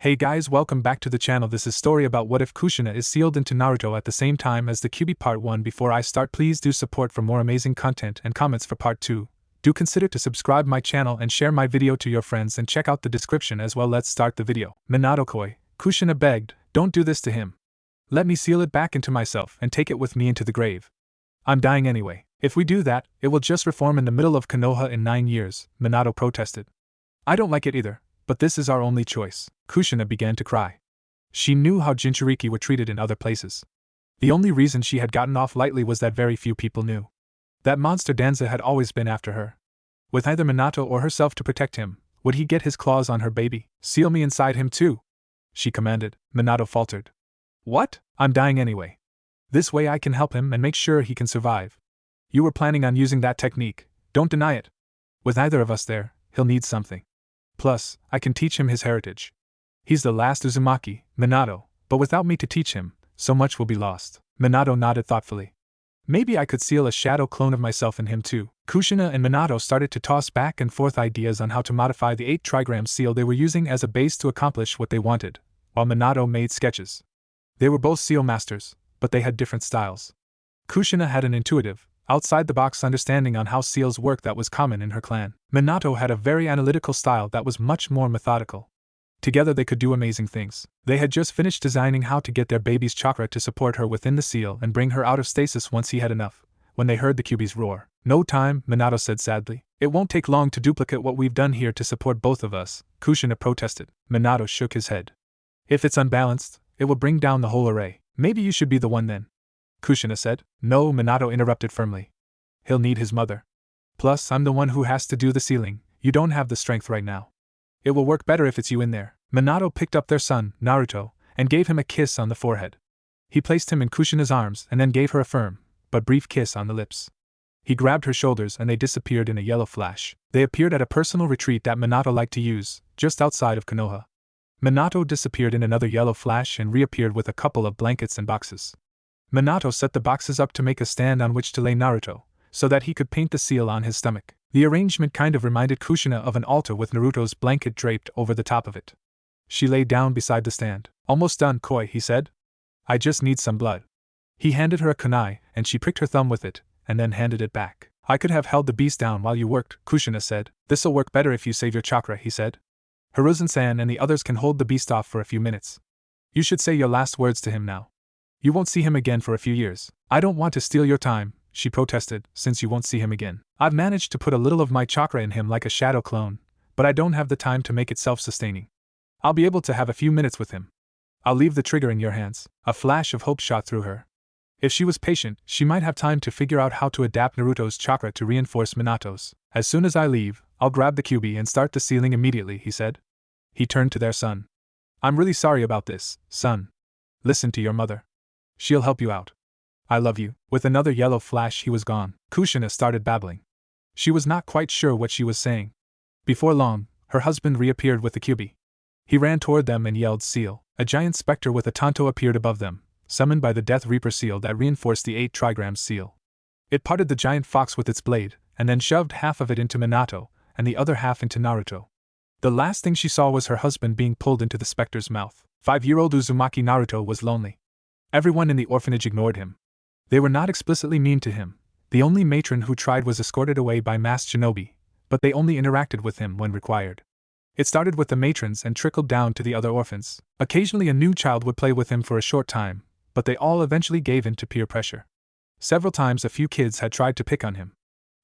Hey guys, welcome back to the channel. This is story about what if Kushina is sealed into Naruto at the same time as the Kyuubi part 1. Before I start, please do support for more amazing content and comments for part 2. Do consider to subscribe my channel and share my video to your friends and check out the description as well. Let's start the video. Minato-koi, Kushina begged, don't do this to him. Let me seal it back into myself and take it with me into the grave. I'm dying anyway. If we do that, it will just reform in the middle of Konoha in 9 years, Minato protested. I don't like it either, but this is our only choice. Kushina began to cry. She knew how Jinchuriki were treated in other places. The only reason she had gotten off lightly was that very few people knew. That monster Danza had always been after her. With either Minato or herself to protect him, would he get his claws on her baby? Seal me inside him too, she commanded. Minato faltered. What? I'm dying anyway. This way I can help him and make sure he can survive. You were planning on using that technique, don't deny it. With either of us there, he'll need something. Plus, I can teach him his heritage. He's the last Uzumaki, Minato, but without me to teach him, so much will be lost. Minato nodded thoughtfully. Maybe I could seal a shadow clone of myself in him too. Kushina and Minato started to toss back and forth ideas on how to modify the 8 trigram seal they were using as a base to accomplish what they wanted, while Minato made sketches. They were both seal masters, but they had different styles. Kushina had an intuitive, outside-the-box understanding on how seals work that was common in her clan. Minato had a very analytical style that was much more methodical. Together they could do amazing things. They had just finished designing how to get their baby's chakra to support her within the seal and bring her out of stasis once he had enough, when they heard the Kyuubi's roar. No time, Minato said sadly. It won't take long to duplicate what we've done here to support both of us, Kushina protested. Minato shook his head. If it's unbalanced, it will bring down the whole array. Maybe you should be the one then, Kushina said. No, Minato interrupted firmly. He'll need his mother. Plus, I'm the one who has to do the sealing. You don't have the strength right now. It will work better if it's you in there. Minato picked up their son, Naruto, and gave him a kiss on the forehead. He placed him in Kushina's arms and then gave her a firm, but brief kiss on the lips. He grabbed her shoulders and they disappeared in a yellow flash. They appeared at a personal retreat that Minato liked to use, just outside of Konoha. Minato disappeared in another yellow flash and reappeared with a couple of blankets and boxes. Minato set the boxes up to make a stand on which to lay Naruto, so that he could paint the seal on his stomach. The arrangement kind of reminded Kushina of an altar with Naruto's blanket draped over the top of it. She lay down beside the stand. Almost done, Koi, he said. I just need some blood. He handed her a kunai, and she pricked her thumb with it, and then handed it back. I could have held the beast down while you worked, Kushina said. This'll work better if you save your chakra, he said. Hiruzen-san and the others can hold the beast off for a few minutes. You should say your last words to him now. You won't see him again for a few years. I don't want to steal your time, she protested, since you won't see him again. I've managed to put a little of my chakra in him like a shadow clone, but I don't have the time to make it self-sustaining. I'll be able to have a few minutes with him. I'll leave the trigger in your hands. A flash of hope shot through her. If she was patient, she might have time to figure out how to adapt Naruto's chakra to reinforce Minato's. As soon as I leave, I'll grab the Kyuubi and start the sealing immediately, he said. He turned to their son. I'm really sorry about this, son. Listen to your mother. She'll help you out. I love you. With another yellow flash he was gone. Kushina started babbling. She was not quite sure what she was saying. Before long, her husband reappeared with the Kyuubi. He ran toward them and yelled seal. A giant specter with a tanto appeared above them, summoned by the Death Reaper seal that reinforced the 8 trigram seal. It parted the giant fox with its blade, and then shoved half of it into Minato, and the other half into Naruto. The last thing she saw was her husband being pulled into the specter's mouth. 5-year-old Uzumaki Naruto was lonely. Everyone in the orphanage ignored him. They were not explicitly mean to him. The only matron who tried was escorted away by masked shinobi, but they only interacted with him when required. It started with the matrons and trickled down to the other orphans. Occasionally a new child would play with him for a short time, but they all eventually gave in to peer pressure. Several times a few kids had tried to pick on him.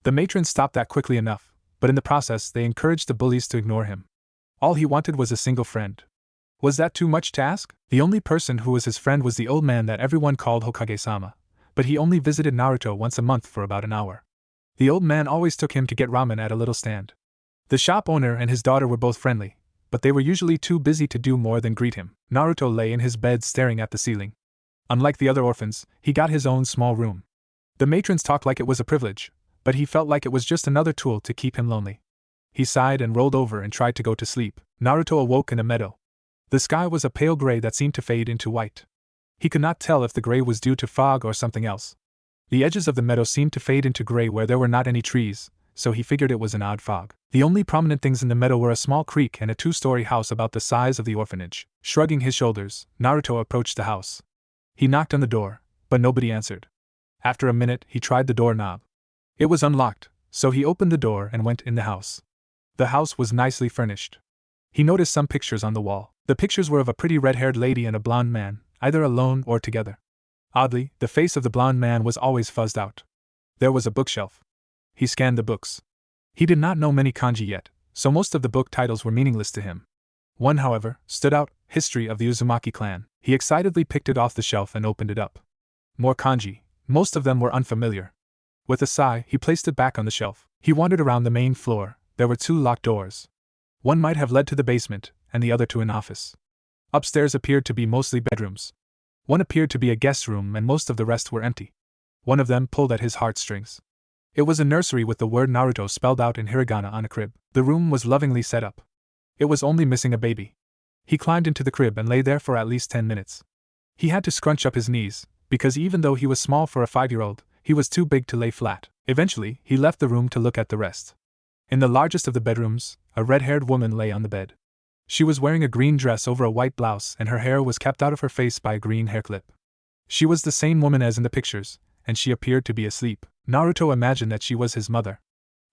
The matrons stopped that quickly enough, but in the process they encouraged the bullies to ignore him. All he wanted was a single friend. Was that too much to ask? The only person who was his friend was the old man that everyone called Hokage-sama, but he only visited Naruto once a month for about an hour. The old man always took him to get ramen at a little stand. The shop owner and his daughter were both friendly, but they were usually too busy to do more than greet him. Naruto lay in his bed staring at the ceiling. Unlike the other orphans, he got his own small room. The matrons talked like it was a privilege, but he felt like it was just another tool to keep him lonely. He sighed and rolled over and tried to go to sleep. Naruto awoke in a meadow. The sky was a pale gray that seemed to fade into white. He could not tell if the gray was due to fog or something else. The edges of the meadow seemed to fade into gray where there were not any trees, so he figured it was an odd fog. The only prominent things in the meadow were a small creek and a 2-story house about the size of the orphanage. Shrugging his shoulders, Naruto approached the house. He knocked on the door, but nobody answered. After a minute, he tried the doorknob. It was unlocked, so he opened the door and went in the house. The house was nicely furnished. He noticed some pictures on the wall. The pictures were of a pretty red-haired lady and a blonde man, either alone or together. Oddly, the face of the blonde man was always fuzzed out. There was a bookshelf. He scanned the books. He did not know many kanji yet, so most of the book titles were meaningless to him. One, however, stood out, History of the Uzumaki Clan. He excitedly picked it off the shelf and opened it up. More kanji. Most of them were unfamiliar. With a sigh, he placed it back on the shelf. He wandered around the main floor. There were 2 locked doors. One might have led to the basement, and the other to an office. Upstairs appeared to be mostly bedrooms. One appeared to be a guest room and most of the rest were empty. One of them pulled at his heartstrings. It was a nursery with the word Naruto spelled out in hiragana on a crib. The room was lovingly set up. It was only missing a baby. He climbed into the crib and lay there for at least 10 minutes. He had to scrunch up his knees, because even though he was small for a 5-year-old, he was too big to lay flat. Eventually, he left the room to look at the rest. In the largest of the bedrooms, a red-haired woman lay on the bed. She was wearing a green dress over a white blouse and her hair was kept out of her face by a green hair clip. She was the same woman as in the pictures, and she appeared to be asleep. Naruto imagined that she was his mother.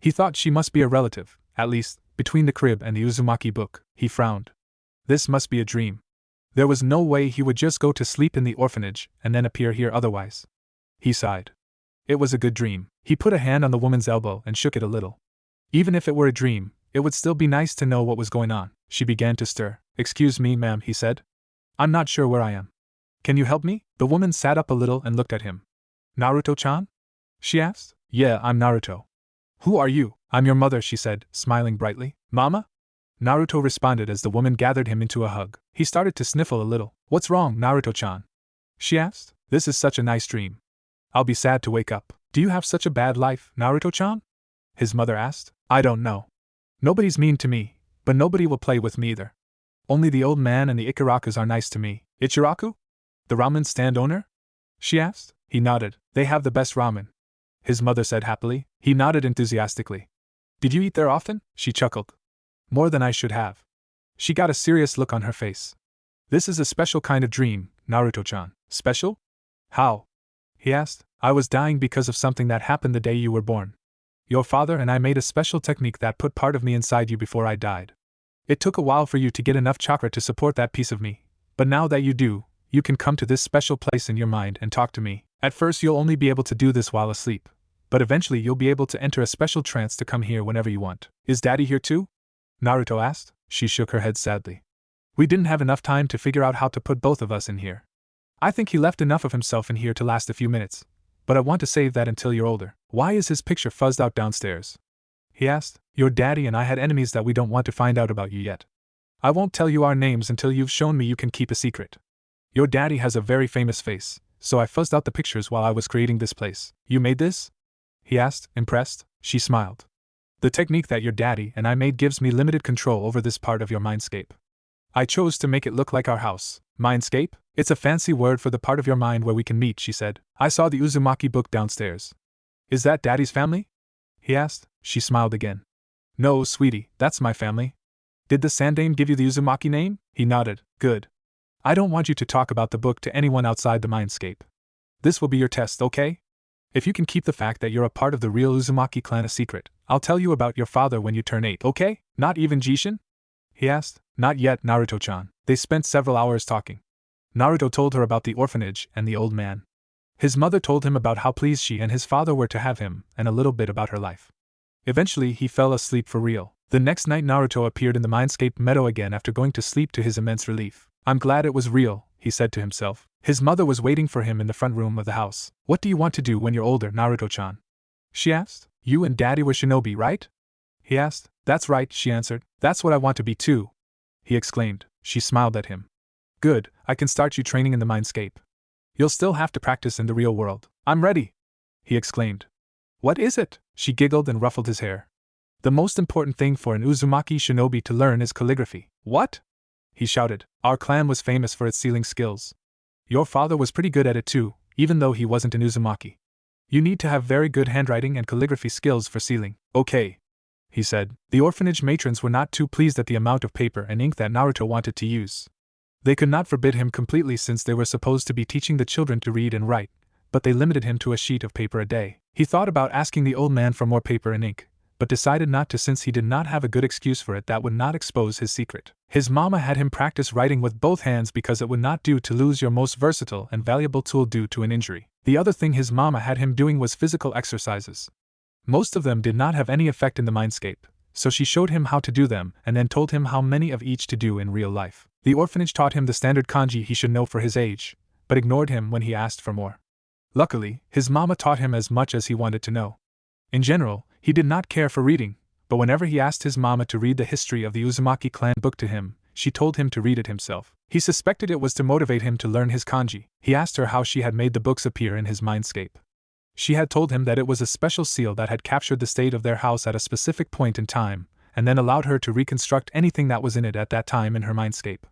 He thought she must be a relative, at least, between the crib and the Uzumaki book. He frowned. This must be a dream. There was no way he would just go to sleep in the orphanage and then appear here otherwise. He sighed. It was a good dream. He put a hand on the woman's elbow and shook it a little. Even if it were a dream, it would still be nice to know what was going on. She began to stir. "Excuse me, ma'am," he said. "I'm not sure where I am. Can you help me?" The woman sat up a little and looked at him. "Naruto-chan?" she asked. "Yeah, I'm Naruto." "Who are you?" "I'm your mother," she said, smiling brightly. "Mama?" Naruto responded as the woman gathered him into a hug. He started to sniffle a little. "What's wrong, Naruto-chan?" she asked. "This is such a nice dream. I'll be sad to wake up." "Do you have such a bad life, Naruto-chan?" his mother asked. "I don't know. Nobody's mean to me, but nobody will play with me either. Only the old man and the Ikarakus are nice to me." "Ichiraku? The ramen stand owner?" she asked. He nodded. "They have the best ramen," his mother said happily. He nodded enthusiastically. "Did you eat there often?" she chuckled. "More than I should have." She got a serious look on her face. "This is a special kind of dream, Naruto-chan." "Special? How?" he asked. "I was dying because of something that happened the day you were born. Your father and I made a special technique that put part of me inside you before I died. It took a while for you to get enough chakra to support that piece of me, but now that you do, you can come to this special place in your mind and talk to me. At first you'll only be able to do this while asleep, but eventually you'll be able to enter a special trance to come here whenever you want." "Is Daddy here too?" Naruto asked. She shook her head sadly. "We didn't have enough time to figure out how to put both of us in here. I think he left enough of himself in here to last a few minutes, but I want to save that until you're older." "Why is his picture fuzzed out downstairs?" he asked. "Your daddy and I had enemies that we don't want to find out about you yet. I won't tell you our names until you've shown me you can keep a secret. Your daddy has a very famous face, so I fuzzed out the pictures while I was creating this place." "You made this?" he asked, impressed. She smiled. "The technique that your daddy and I made gives me limited control over this part of your mindscape. I chose to make it look like our house." "Mindscape? It's a fancy word for the part of your mind where we can meet," she said. "I saw the Uzumaki book downstairs." "Is that Daddy's family?" he asked. She smiled again. "No, sweetie, that's my family." "Did the Sandaime give you the Uzumaki name?" He nodded. "Good. I don't want you to talk about the book to anyone outside the mindscape. This will be your test, okay? If you can keep the fact that you're a part of the real Uzumaki clan a secret, I'll tell you about your father when you turn 8, okay? Not even Jishin?" he asked. "Not yet, Naruto-chan." They spent several hours talking. Naruto told her about the orphanage and the old man. His mother told him about how pleased she and his father were to have him, and a little bit about her life. Eventually he fell asleep for real. The next night Naruto appeared in the Mindscape meadow again after going to sleep to his immense relief. "I'm glad it was real," he said to himself. His mother was waiting for him in the front room of the house. "What do you want to do when you're older, Naruto-chan?" she asked. "You and Daddy were shinobi, right?" he asked. "That's right," she answered. "That's what I want to be too," he exclaimed. She smiled at him. "Good, I can start you training in the Mindscape. You'll still have to practice in the real world." "I'm ready," he exclaimed. "What is it?" She giggled and ruffled his hair. "The most important thing for an Uzumaki shinobi to learn is calligraphy." "What?" he shouted. "Our clan was famous for its sealing skills. Your father was pretty good at it too, even though he wasn't an Uzumaki. You need to have very good handwriting and calligraphy skills for sealing. Okay, he said. The orphanage matrons were not too pleased at the amount of paper and ink that Naruto wanted to use. They could not forbid him completely since they were supposed to be teaching the children to read and write, but they limited him to a sheet of paper a day. He thought about asking the old man for more paper and ink, but decided not to since he did not have a good excuse for it that would not expose his secret. His mama had him practice writing with both hands because it would not do to lose your most versatile and valuable tool due to an injury. The other thing his mama had him doing was physical exercises. Most of them did not have any effect in the Mindscape, so she showed him how to do them and then told him how many of each to do in real life. The orphanage taught him the standard kanji he should know for his age, but ignored him when he asked for more. Luckily, his mama taught him as much as he wanted to know. In general, he did not care for reading, but whenever he asked his mama to read the history of the Uzumaki clan book to him, she told him to read it himself. He suspected it was to motivate him to learn his kanji. He asked her how she had made the books appear in his Mindscape. She had told him that it was a special seal that had captured the state of their house at a specific point in time, and then allowed her to reconstruct anything that was in it at that time in her Mindscape.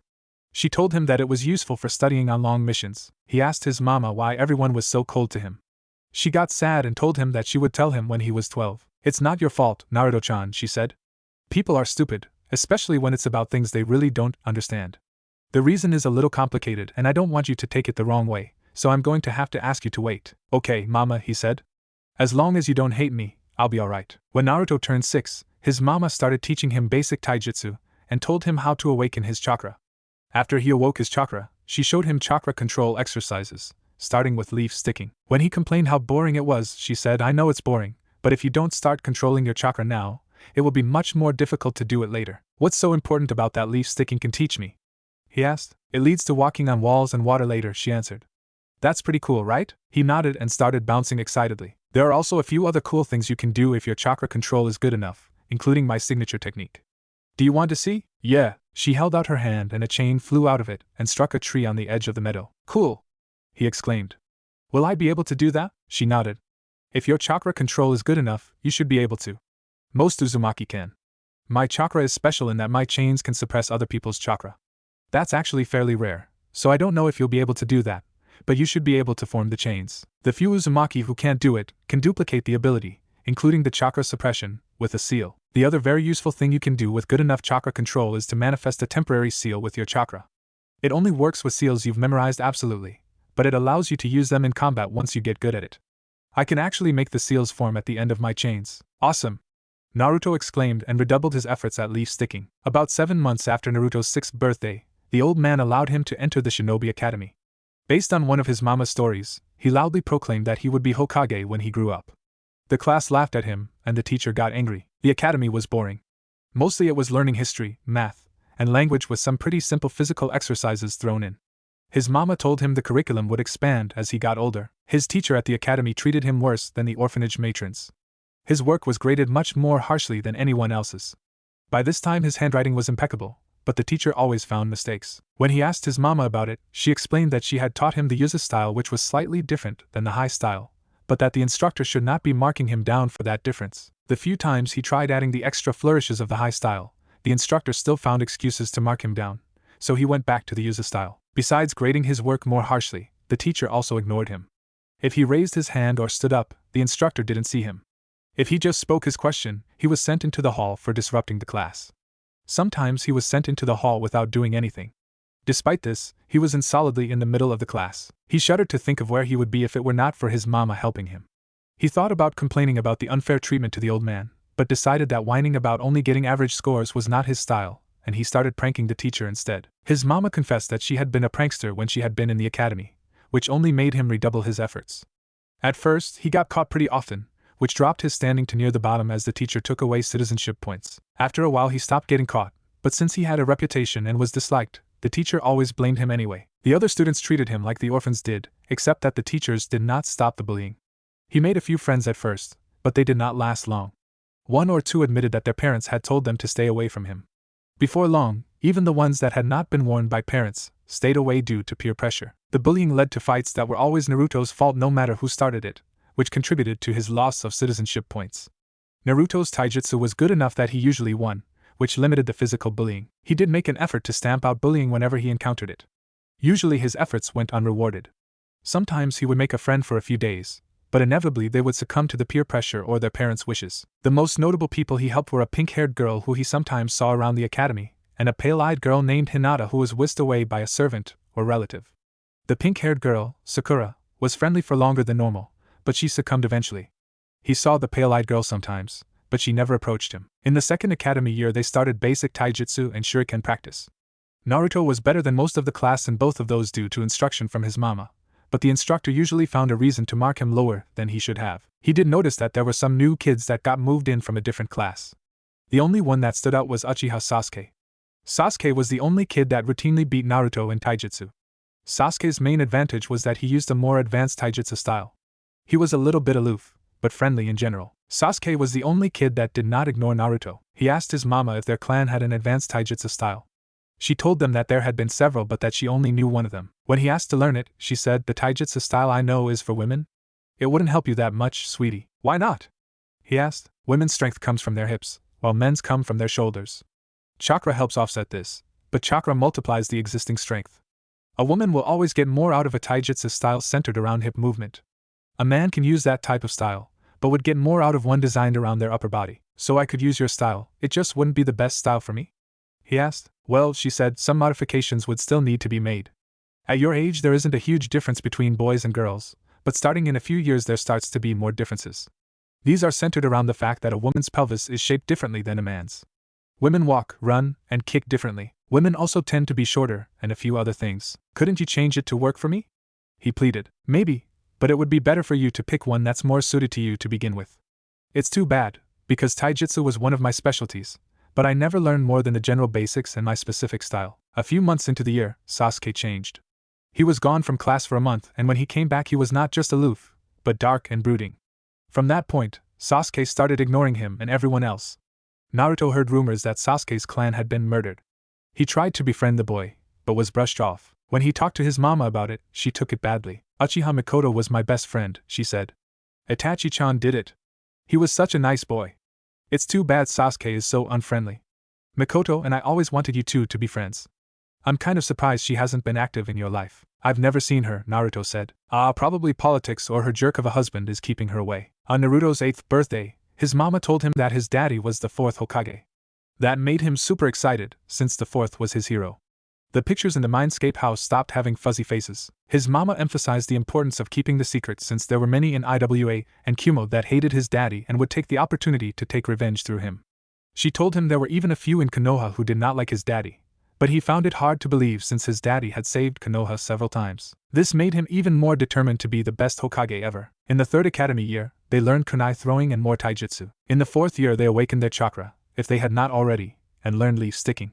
She told him that it was useful for studying on long missions. He asked his mama why everyone was so cold to him. She got sad and told him that she would tell him when he was 12. It's not your fault, Naruto-chan, she said. People are stupid, especially when it's about things they really don't understand. The reason is a little complicated and I don't want you to take it the wrong way, so I'm going to have to ask you to wait. Okay, mama, he said. As long as you don't hate me, I'll be alright. When Naruto turned 6, his mama started teaching him basic taijutsu and told him how to awaken his chakra. After he awoke his chakra, she showed him chakra control exercises, starting with leaf sticking. When he complained how boring it was, she said, I know it's boring, but if you don't start controlling your chakra now, it will be much more difficult to do it later. What's so important about that leaf sticking can teach me? He asked. It leads to walking on walls and water later, she answered. That's pretty cool, right? He nodded and started bouncing excitedly. There are also a few other cool things you can do if your chakra control is good enough, including my signature technique. Do you want to see? Yeah. She held out her hand and a chain flew out of it and struck a tree on the edge of the meadow. Cool! He exclaimed. Will I be able to do that? She nodded. If your chakra control is good enough, you should be able to. Most Uzumaki can. My chakra is special in that my chains can suppress other people's chakra. That's actually fairly rare, so I don't know if you'll be able to do that, but you should be able to form the chains. The few Uzumaki who can't do it can duplicate the ability, including the chakra suppression, with a seal. The other very useful thing you can do with good enough chakra control is to manifest a temporary seal with your chakra. It only works with seals you've memorized absolutely, but it allows you to use them in combat once you get good at it. I can actually make the seals form at the end of my chains. Awesome! Naruto exclaimed and redoubled his efforts at leaf sticking. About 7 months after Naruto's 6th birthday, the old man allowed him to enter the Shinobi Academy. Based on one of his mama's stories, he loudly proclaimed that he would be Hokage when he grew up. The class laughed at him, and the teacher got angry. The academy was boring. Mostly it was learning history, math, and language with some pretty simple physical exercises thrown in. His mama told him the curriculum would expand as he got older. His teacher at the academy treated him worse than the orphanage matrons. His work was graded much more harshly than anyone else's. By this time his handwriting was impeccable, but the teacher always found mistakes. When he asked his mama about it, she explained that she had taught him the Yuzu style, which was slightly different than the high style, but that the instructor should not be marking him down for that difference. The few times he tried adding the extra flourishes of the high style, the instructor still found excuses to mark him down, so he went back to the Yuzu style. Besides grading his work more harshly, the teacher also ignored him. If he raised his hand or stood up, the instructor didn't see him. If he just spoke his question, he was sent into the hall for disrupting the class. Sometimes he was sent into the hall without doing anything. Despite this, he was solidly in the middle of the class. He shuddered to think of where he would be if it were not for his mama helping him. He thought about complaining about the unfair treatment to the old man, but decided that whining about only getting average scores was not his style, and he started pranking the teacher instead. His mama confessed that she had been a prankster when she had been in the academy, which only made him redouble his efforts. At first, he got caught pretty often, which dropped his standing to near the bottom as the teacher took away citizenship points. After a while he stopped getting caught, but since he had a reputation and was disliked, the teacher always blamed him anyway. The other students treated him like the orphans did, except that the teachers did not stop the bullying. He made a few friends at first, but they did not last long. 1 or 2 admitted that their parents had told them to stay away from him. Before long, even the ones that had not been warned by parents stayed away due to peer pressure. The bullying led to fights that were always Naruto's fault no matter who started it, which contributed to his loss of citizenship points. Naruto's taijutsu was good enough that he usually won, which limited the physical bullying. He did make an effort to stamp out bullying whenever he encountered it. Usually his efforts went unrewarded. Sometimes he would make a friend for a few days, but inevitably they would succumb to the peer pressure or their parents' wishes. The most notable people he helped were a pink-haired girl who he sometimes saw around the academy, and a pale-eyed girl named Hinata who was whisked away by a servant or relative. The pink-haired girl, Sakura, was friendly for longer than normal, but she succumbed eventually. He saw the pale-eyed girl sometimes, but she never approached him. In the second academy year they started basic taijutsu and shuriken practice. Naruto was better than most of the class in both of those due to instruction from his mama, but the instructor usually found a reason to mark him lower than he should have. He did notice that there were some new kids that got moved in from a different class. The only one that stood out was Uchiha Sasuke. Sasuke was the only kid that routinely beat Naruto in taijutsu. Sasuke's main advantage was that he used a more advanced taijutsu style. He was a little bit aloof, but friendly in general. Sasuke was the only kid that did not ignore Naruto. He asked his mama if their clan had an advanced taijutsu style. She told them that there had been several but that she only knew one of them. When he asked to learn it, she said, "The taijutsu style I know is for women? It wouldn't help you that much, sweetie." "Why not?" he asked. "Women's strength comes from their hips, while men's come from their shoulders. Chakra helps offset this, but chakra multiplies the existing strength. A woman will always get more out of a taijutsu style centered around hip movement. A man can use that type of style, but would get more out of one designed around their upper body. So I could use your style, it just wouldn't be the best style for me?" he asked. "Well," she said, "some modifications would still need to be made. At your age there isn't a huge difference between boys and girls, but starting in a few years there starts to be more differences. These are centered around the fact that a woman's pelvis is shaped differently than a man's. Women walk, run, and kick differently. Women also tend to be shorter, and a few other things. Couldn't you change it to work for me?" he pleaded. "Maybe, but it would be better for you to pick one that's more suited to you to begin with. It's too bad, because taijutsu was one of my specialties, but I never learned more than the general basics and my specific style." A few months into the year, Sasuke changed. He was gone from class for a month, and when he came back he was not just aloof, but dark and brooding. From that point, Sasuke started ignoring him and everyone else. Naruto heard rumors that Sasuke's clan had been murdered. He tried to befriend the boy, but was brushed off. When he talked to his mama about it, she took it badly. "Uchiha Mikoto was my best friend," she said. "Itachi-chan did it. He was such a nice boy. It's too bad Sasuke is so unfriendly. Mikoto and I always wanted you two to be friends. I'm kind of surprised she hasn't been active in your life." "I've never seen her," Naruto said. Probably politics or her jerk of a husband is keeping her away." On Naruto's 8th birthday, his mama told him that his daddy was the 4th Hokage. That made him super excited, since the 4th was his hero. The pictures in the Mindscape house stopped having fuzzy faces. His mama emphasized the importance of keeping the secret since there were many in IWA and Kumo that hated his daddy and would take the opportunity to take revenge through him. She told him there were even a few in Konoha who did not like his daddy, but he found it hard to believe since his daddy had saved Konoha several times. This made him even more determined to be the best Hokage ever. In the 3rd academy year, they learned kunai throwing and more taijutsu. In the 4th year they awakened their chakra, if they had not already, and learned leaf sticking.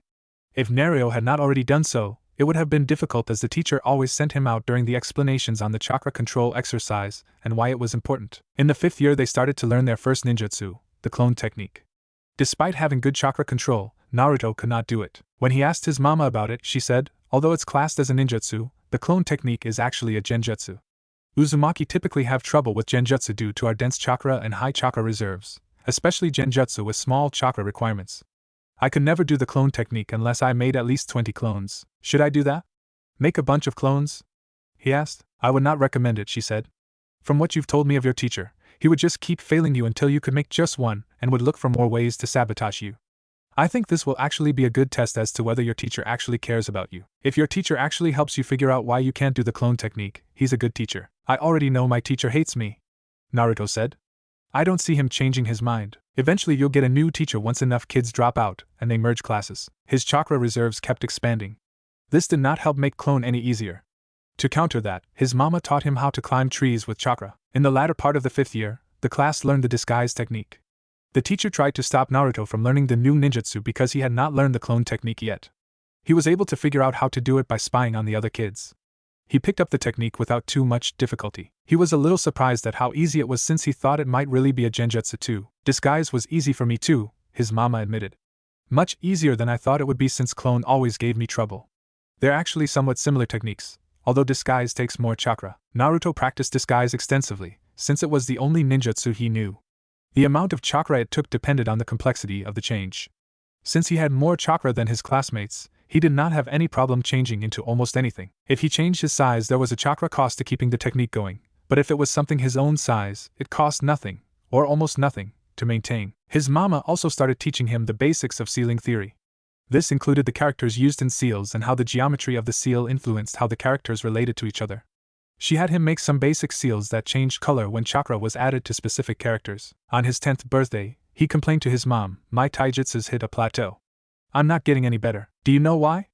If Naruto had not already done so, it would have been difficult as the teacher always sent him out during the explanations on the chakra control exercise and why it was important. In the 5th year they started to learn their first ninjutsu, the clone technique. Despite having good chakra control, Naruto could not do it. When he asked his mama about it, she said, "Although it's classed as a ninjutsu, the clone technique is actually a genjutsu. Uzumaki typically have trouble with genjutsu due to our dense chakra and high chakra reserves, especially genjutsu with small chakra requirements. I could never do the clone technique unless I made at least 20 clones. Should I do that? Make a bunch of clones?" he asked. "I would not recommend it," she said. "From what you've told me of your teacher, he would just keep failing you until you could make just one and would look for more ways to sabotage you. I think this will actually be a good test as to whether your teacher actually cares about you. If your teacher actually helps you figure out why you can't do the clone technique, he's a good teacher." "I already know my teacher hates me," Naruto said. "I don't see him changing his mind. Eventually you'll get a new teacher once enough kids drop out and they merge classes." His chakra reserves kept expanding. This did not help make clone any easier. To counter that, his mama taught him how to climb trees with chakra. In the latter part of the 5th year, the class learned the disguise technique. The teacher tried to stop Naruto from learning the new ninjutsu because he had not learned the clone technique yet. He was able to figure out how to do it by spying on the other kids. He picked up the technique without too much difficulty. He was a little surprised at how easy it was since he thought it might really be a genjutsu too. "Disguise was easy for me too," his mama admitted. "Much easier than I thought it would be since clone always gave me trouble. They're actually somewhat similar techniques, although disguise takes more chakra." Naruto practiced disguise extensively, since it was the only ninjutsu he knew. The amount of chakra it took depended on the complexity of the change. Since he had more chakra than his classmates, he did not have any problem changing into almost anything. If he changed his size, there was a chakra cost to keeping the technique going, But if it was something his own size, it cost nothing, or almost nothing, to maintain. His mama also started teaching him the basics of sealing theory. This included the characters used in seals and how the geometry of the seal influenced how the characters related to each other. She had him make some basic seals that changed color when chakra was added to specific characters. On his 10th birthday, he complained to his mom, "My taijutsu's hit a plateau. I'm not getting any better. Do you know why?"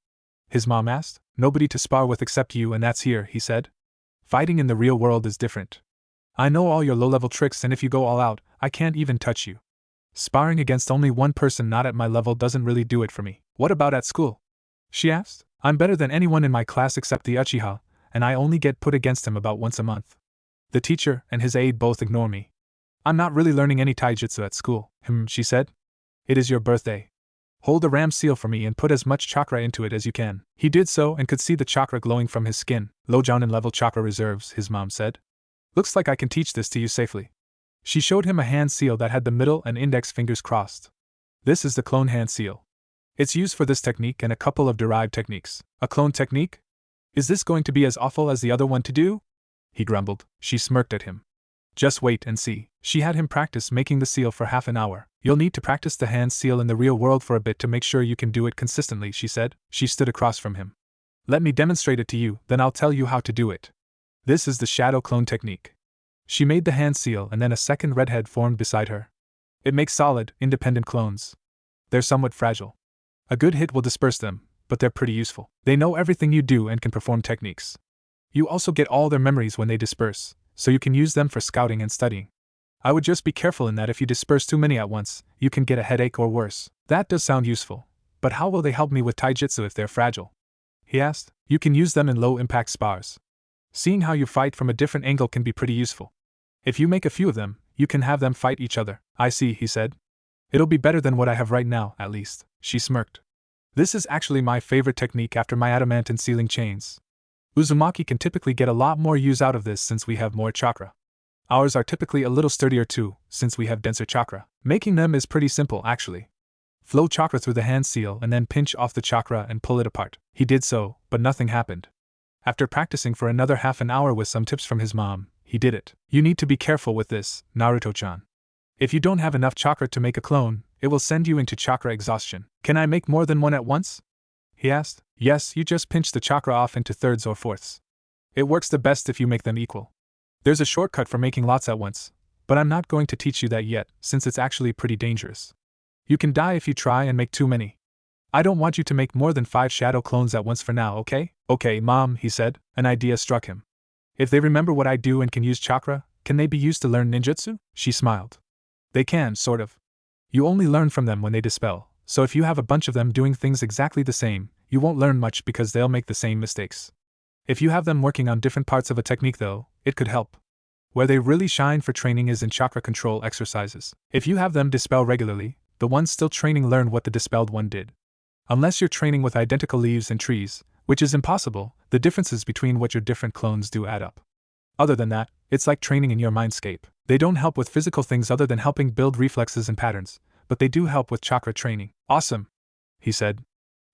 His mom asked. "Nobody to spar with except you, and that's here," he said. "Fighting in the real world is different. I know all your low-level tricks, and if you go all out, I can't even touch you. Sparring against only one person not at my level doesn't really do it for me." "What about at school?" she asked. "I'm better than anyone in my class except the Uchiha, and I only get put against him about once a month. The teacher and his aide both ignore me. I'm not really learning any taijutsu at school." She said. "It is your birthday. Hold the ram seal for me and put as much chakra into it as you can." He did so and could see the chakra glowing from his skin. "Low Jounin level chakra reserves," his mom said. "Looks like I can teach this to you safely." She showed him a hand seal that had the middle and index fingers crossed. "This is the clone hand seal. It's used for this technique and a couple of derived techniques." "A clone technique? Is this going to be as awful as the other one to do?" he grumbled. She smirked at him. "Just wait and see." She had him practice making the seal for half an hour. "You'll need to practice the hand seal in the real world for a bit to make sure you can do it consistently," she said. She stood across from him. "Let me demonstrate it to you, then I'll tell you how to do it. This is the shadow clone technique." She made the hand seal and then a second redhead formed beside her. "It makes solid, independent clones. They're somewhat fragile. A good hit will disperse them, but they're pretty useful. They know everything you do and can perform techniques. You also get all their memories when they disperse, so you can use them for scouting and studying. I would just be careful in that if you disperse too many at once, you can get a headache or worse." "That does sound useful, but how will they help me with taijutsu if they're fragile?" he asked. "You can use them in low-impact spars. Seeing how you fight from a different angle can be pretty useful. If you make a few of them, you can have them fight each other." "I see," he said. "It'll be better than what I have right now, at least." She smirked. "This is actually my favorite technique after my adamant sealing chains. Uzumaki can typically get a lot more use out of this since we have more chakra. Ours are typically a little sturdier too, since we have denser chakra. Making them is pretty simple, actually. Flow chakra through the hand seal and then pinch off the chakra and pull it apart." He did so, but nothing happened. After practicing for another half an hour with some tips from his mom, he did it. "You need to be careful with this, Naruto-chan. If you don't have enough chakra to make a clone, it will send you into chakra exhaustion." "Can I make more than one at once?" he asked. "Yes, you just pinch the chakra off into thirds or fourths. It works the best if you make them equal. There's a shortcut for making lots at once, but I'm not going to teach you that yet, since it's actually pretty dangerous. You can die if you try and make too many. I don't want you to make more than 5 shadow clones at once for now, okay?" "Okay, Mom," he said. An idea struck him. "If they remember what I do and can use chakra, can they be used to learn ninjutsu?" She smiled. "They can, sort of. You only learn from them when they dispel, so if you have a bunch of them doing things exactly the same, you won't learn much because they'll make the same mistakes. If you have them working on different parts of a technique though, it could help. Where they really shine for training is in chakra control exercises. If you have them dispel regularly, the ones still training learn what the dispelled one did. Unless you're training with identical leaves and trees, which is impossible, the differences between what your different clones do add up. Other than that, it's like training in your Mindscape. They don't help with physical things other than helping build reflexes and patterns, but they do help with chakra training." "Awesome," he said.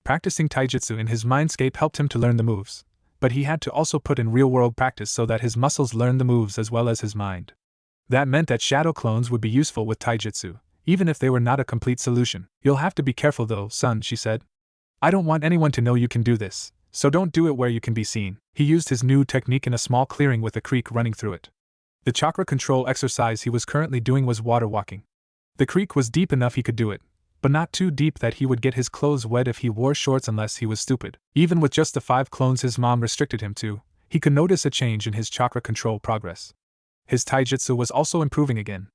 Practicing taijutsu in his Mindscape helped him to learn the moves, but he had to also put in real-world practice so that his muscles learned the moves as well as his mind. That meant that shadow clones would be useful with taijutsu, even if they were not a complete solution. "You'll have to be careful though, son," she said. "I don't want anyone to know you can do this, so don't do it where you can be seen." He used his new technique in a small clearing with a creek running through it. The chakra control exercise he was currently doing was water walking. The creek was deep enough he could do it, but not too deep that he would get his clothes wet if he wore shorts unless he was stupid. Even with just the 5 clones his mom restricted him to, he could notice a change in his chakra control progress. His taijutsu was also improving again.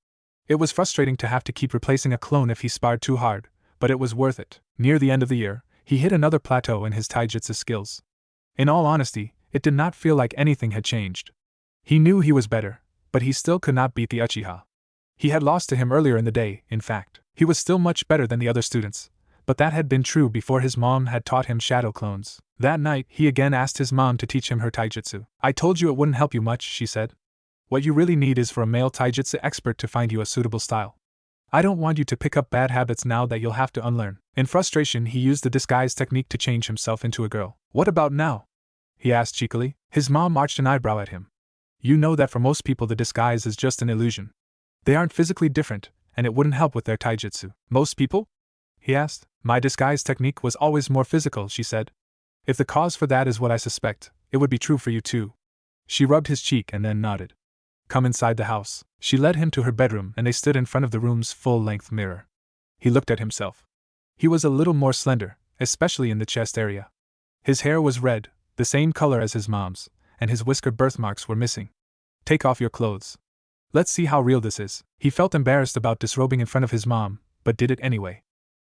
It was frustrating to have to keep replacing a clone if he sparred too hard, but it was worth it. Near the end of the year, he hit another plateau in his taijutsu skills. In all honesty, it did not feel like anything had changed. He knew he was better, but he still could not beat the Uchiha. He had lost to him earlier in the day, in fact. He was still much better than the other students, but that had been true before his mom had taught him shadow clones. That night, he again asked his mom to teach him her taijutsu. "I told you it wouldn't help you much," she said. "What you really need is for a male taijutsu expert to find you a suitable style. I don't want you to pick up bad habits now that you'll have to unlearn." In frustration, he used the disguise technique to change himself into a girl. "What about now?" he asked cheekily. His mom arched an eyebrow at him. You know that for most people the disguise is just an illusion. They aren't physically different, and it wouldn't help with their taijutsu. Most people? He asked. My disguise technique was always more physical, she said. If the cause for that is what I suspect, it would be true for you too. She rubbed his cheek and then nodded. Come inside the house. She led him to her bedroom and they stood in front of the room's full-length mirror. He looked at himself. He was a little more slender, especially in the chest area. His hair was red, the same color as his mom's, and his whisker birthmarks were missing. Take off your clothes. Let's see how real this is. He felt embarrassed about disrobing in front of his mom, but did it anyway.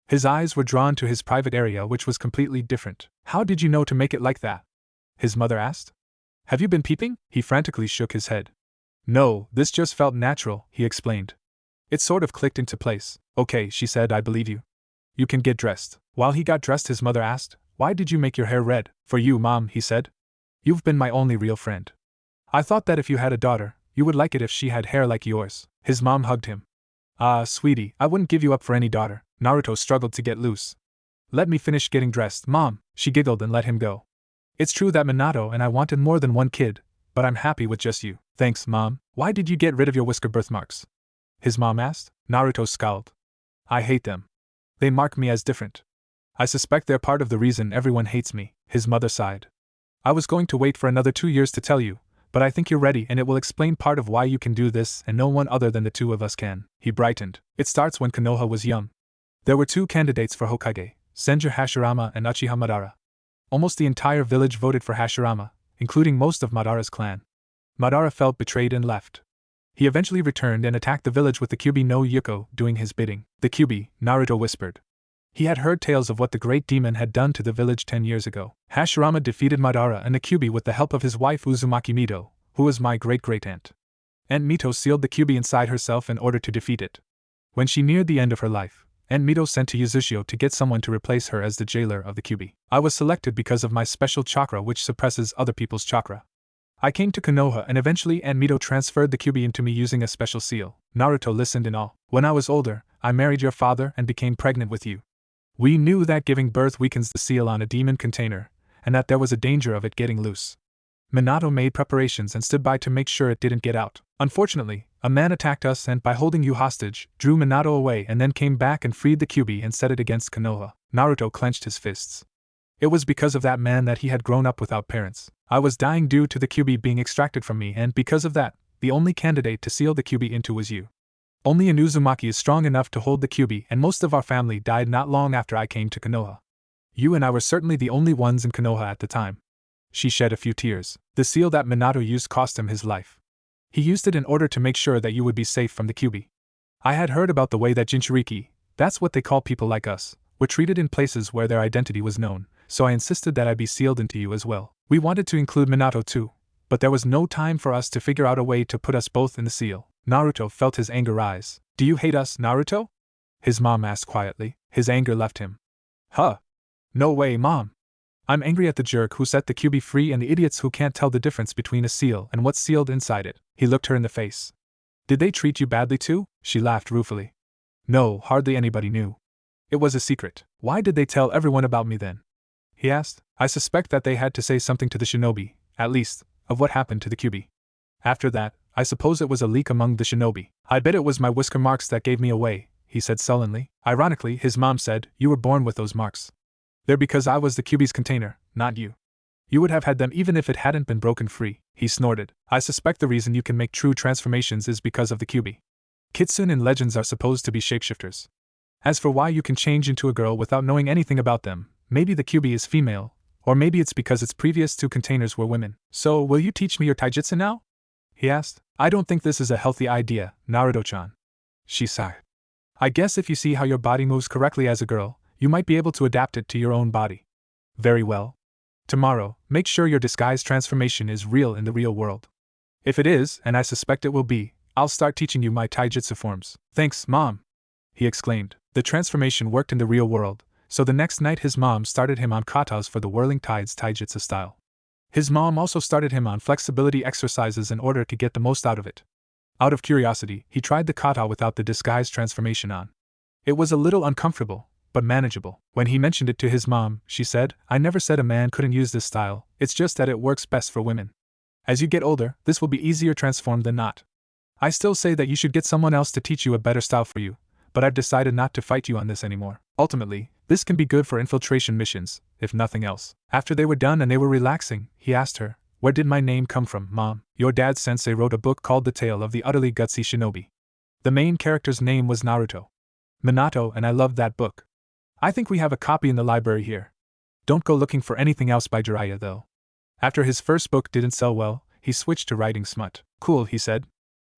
His eyes were drawn to his private area, which was completely different. How did you know to make it like that? His mother asked. Have you been peeping? He frantically shook his head. No, this just felt natural, he explained. It sort of clicked into place. Okay, she said, I believe you. You can get dressed. While he got dressed, his mother asked, why did you make your hair red? For you, Mom, he said. You've been my only real friend. I thought that if you had a daughter, you would like it if she had hair like yours. His mom hugged him. Ah, sweetie, I wouldn't give you up for any daughter. Naruto struggled to get loose. Let me finish getting dressed, Mom, she giggled and let him go. It's true that Minato and I wanted more than one kid, but I'm happy with just you. Thanks, Mom. Why did you get rid of your whisker birthmarks? His mom asked. Naruto scowled. I hate them. They mark me as different. I suspect they're part of the reason everyone hates me. His mother sighed. I was going to wait for another 2 years to tell you, but I think you're ready and it will explain part of why you can do this and no one other than the two of us can. He brightened. It starts when Konoha was young. There were 2 candidates for Hokage, Senju Hashirama and Uchiha Madara. Almost the entire village voted for Hashirama, including most of Madara's clan. Madara felt betrayed and left. He eventually returned and attacked the village with the Kyuubi no Yuko doing his bidding. The Kyuubi, Naruto whispered. He had heard tales of what the great demon had done to the village 10 years ago. Hashirama defeated Madara and the Kyuubi with the help of his wife Uzumaki Mito, who was my great-great-aunt. Aunt Mito sealed the Kyuubi inside herself in order to defeat it. When she neared the end of her life, Aunt Mito sent to Yuzushio to get someone to replace her as the jailer of the Kyuubi. I was selected because of my special chakra which suppresses other people's chakra. I came to Konoha and eventually Aunt Mito transferred the Kyuubi into me using a special seal. Naruto listened in awe. When I was older, I married your father and became pregnant with you. We knew that giving birth weakens the seal on a demon container, and that there was a danger of it getting loose. Minato made preparations and stood by to make sure it didn't get out. Unfortunately, a man attacked us and, by holding you hostage, drew Minato away and then came back and freed the Kyuubi and set it against Konoha. Naruto clenched his fists. It was because of that man that he had grown up without parents. I was dying due to the Kyuubi being extracted from me and because of that, the only candidate to seal the Kyuubi into was you. Only an Uzumaki is strong enough to hold the Kyuubi and most of our family died not long after I came to Konoha. You and I were certainly the only ones in Konoha at the time. She shed a few tears. The seal that Minato used cost him his life. He used it in order to make sure that you would be safe from the Kyuubi. I had heard about the way that Jinchuriki, that's what they call people like us, were treated in places where their identity was known, so I insisted that I be sealed into you as well. We wanted to include Minato too, but there was no time for us to figure out a way to put us both in the seal. Naruto felt his anger rise. Do you hate us, Naruto? His mom asked quietly. His anger left him. Huh? No way, Mom. I'm angry at the jerk who set the Kyuubi free and the idiots who can't tell the difference between a seal and what's sealed inside it. He looked her in the face. Did they treat you badly too? She laughed ruefully. No, hardly anybody knew. It was a secret. Why did they tell everyone about me then? He asked. I suspect that they had to say something to the shinobi, at least, of what happened to the Kyuubi. After that, I suppose it was a leak among the shinobi. I bet it was my whisker marks that gave me away, he said sullenly. Ironically, his mom said, you were born with those marks. They're because I was the Kyuubi's container, not you. You would have had them even if it hadn't been broken free. He snorted. I suspect the reason you can make true transformations is because of the Kyuubi. Kitsune and legends are supposed to be shapeshifters. As for why you can change into a girl without knowing anything about them, maybe the Kyuubi is female, or maybe it's because its previous 2 containers were women. So, will you teach me your taijutsu now? He asked. I don't think this is a healthy idea, Naruto-chan. She sighed. I guess if you see how your body moves correctly as a girl, you might be able to adapt it to your own body. Very well. Tomorrow, make sure your disguise transformation is real in the real world. If it is, and I suspect it will be, I'll start teaching you my taijutsu forms. Thanks, Mom! He exclaimed. The transformation worked in the real world, so the next night his mom started him on katas for the Whirling Tides taijutsu style. His mom also started him on flexibility exercises in order to get the most out of it. Out of curiosity, he tried the kata without the disguise transformation on. It was a little uncomfortable, but manageable. When he mentioned it to his mom, she said, I never said a man couldn't use this style, it's just that it works best for women. As you get older, this will be easier transformed than not. I still say that you should get someone else to teach you a better style for you, but I've decided not to fight you on this anymore. Ultimately, this can be good for infiltration missions, if nothing else. After they were done and they were relaxing, he asked her, "Where did my name come from, Mom?" "Your dad sensei wrote a book called The Tale of the Utterly Gutsy Shinobi. The main character's name was Naruto. Minato, and I loved that book. I think we have a copy in the library here. Don't go looking for anything else by Jiraiya, though." After his first book didn't sell well, he switched to writing smut. "Cool," he said.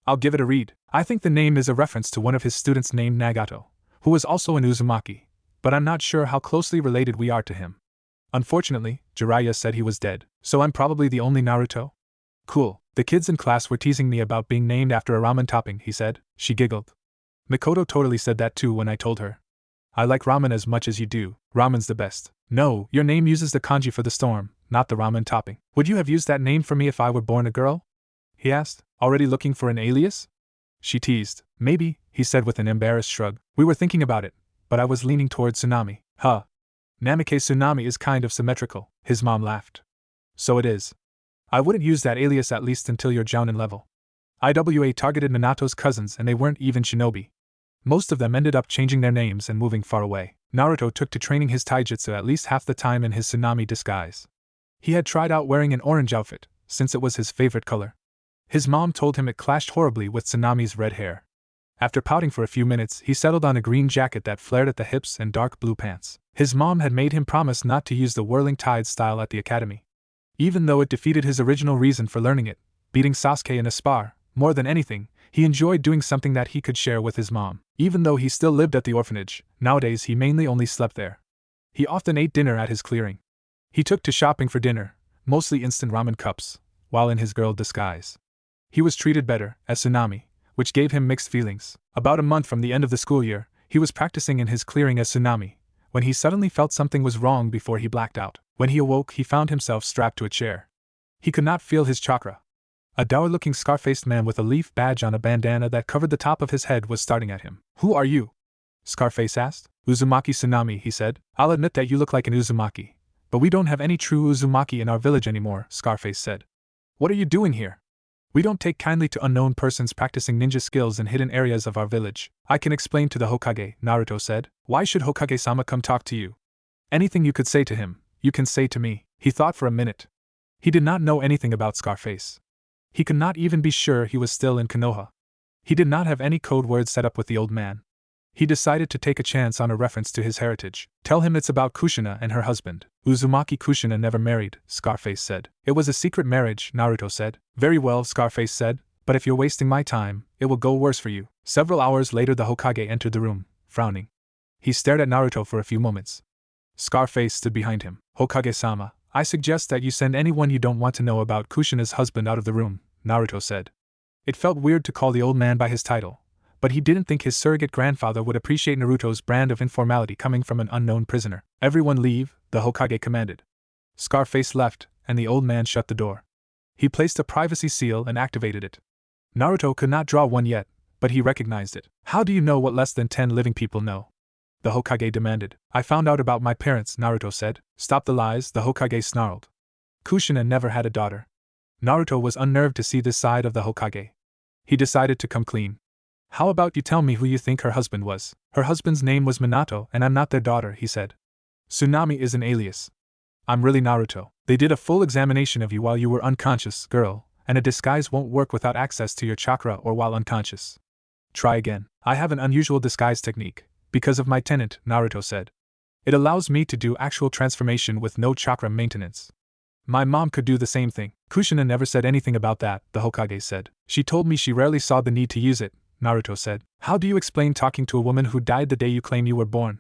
"I'll give it a read." I think the name is a reference to one of his students named Nagato, who was also an Uzumaki, but I'm not sure how closely related we are to him. Unfortunately, Jiraiya said he was dead, so I'm probably the only Naruto? Cool. The kids in class were teasing me about being named after a ramen topping, he said. She giggled. Mikoto totally said that too when I told her. I like ramen as much as you do. Ramen's the best. No, your name uses the kanji for the storm, not the ramen topping. Would you have used that name for me if I were born a girl? He asked, already looking for an alias? She teased. Maybe, he said with an embarrassed shrug. We were thinking about it, but I was leaning toward Tsunami. Huh. Namikaze Tsunami is kind of symmetrical, his mom laughed. So it is. I wouldn't use that alias at least until you're Jounin level. IWA targeted Minato's cousins and they weren't even shinobi. Most of them ended up changing their names and moving far away. Naruto took to training his taijutsu at least half the time in his Tsunami disguise. He had tried out wearing an orange outfit, since it was his favorite color. His mom told him it clashed horribly with Tsunami's red hair. After pouting for a few minutes, he settled on a green jacket that flared at the hips and dark blue pants. His mom had made him promise not to use the whirling tide style at the academy. Even though it defeated his original reason for learning it, beating Sasuke in a spar, more than anything, he enjoyed doing something that he could share with his mom. Even though he still lived at the orphanage, nowadays he mainly only slept there. He often ate dinner at his clearing. He took to shopping for dinner, mostly instant ramen cups, while in his girl disguise. He was treated better, as Tsunami, which gave him mixed feelings. About a month from the end of the school year, he was practicing in his clearing as Tsunami, when he suddenly felt something was wrong before he blacked out. When he awoke, he found himself strapped to a chair. He could not feel his chakra. A dour-looking scar-faced man with a leaf badge on a bandana that covered the top of his head was starting at him. Who are you? Scarface asked. Uzumaki Tsunami, he said. I'll admit that you look like an Uzumaki, but we don't have any true Uzumaki in our village anymore, Scarface said. What are you doing here? We don't take kindly to unknown persons practicing ninja skills in hidden areas of our village. I can explain to the Hokage, Naruto said. Why should Hokage-sama come talk to you? Anything you could say to him, you can say to me. He thought for a minute. He did not know anything about Scarface. He could not even be sure he was still in Konoha. He did not have any code words set up with the old man. He decided to take a chance on a reference to his heritage. Tell him it's about Kushina and her husband. Uzumaki Kushina never married, Scarface said. It was a secret marriage, Naruto said. Very well, Scarface said, but if you're wasting my time, it will go worse for you. Several hours later the Hokage entered the room, frowning. He stared at Naruto for a few moments. Scarface stood behind him. Hokage-sama, I suggest that you send anyone you don't want to know about Kushina's husband out of the room, Naruto said. It felt weird to call the old man by his title, but he didn't think his surrogate grandfather would appreciate Naruto's brand of informality coming from an unknown prisoner. Everyone leave, the Hokage commanded. Scarface left, and the old man shut the door. He placed a privacy seal and activated it. Naruto could not draw one yet, but he recognized it. How do you know what less than 10 living people know? The Hokage demanded. I found out about my parents, Naruto said. Stop the lies, the Hokage snarled. Kushina never had a daughter. Naruto was unnerved to see this side of the Hokage. He decided to come clean. How about you tell me who you think her husband was? Her husband's name was Minato and I'm not their daughter, he said. Tsunami is an alias. I'm really Naruto. They did a full examination of you while you were unconscious, girl, and a disguise won't work without access to your chakra or while unconscious. Try again. I have an unusual disguise technique, because of my tenant, Naruto said. It allows me to do actual transformation with no chakra maintenance. My mom could do the same thing. Kushina never said anything about that, the Hokage said. She told me she rarely saw the need to use it, Naruto said. How do you explain talking to a woman who died the day you claim you were born?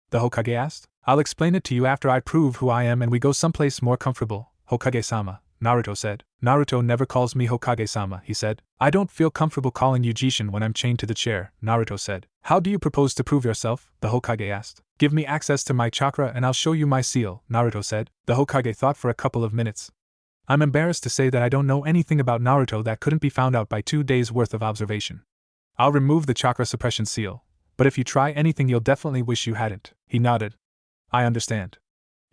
The Hokage asked. I'll explain it to you after I prove who I am and we go someplace more comfortable, Hokage-sama, Naruto said. Naruto never calls me Hokage-sama, he said. I don't feel comfortable calling you Jishin when I'm chained to the chair, Naruto said. How do you propose to prove yourself? The Hokage asked. Give me access to my chakra and I'll show you my seal, Naruto said. The Hokage thought for a couple of minutes. I'm embarrassed to say that I don't know anything about Naruto that couldn't be found out by 2 days' worth of observation. I'll remove the chakra suppression seal, but if you try anything you'll definitely wish you hadn't. He nodded. I understand.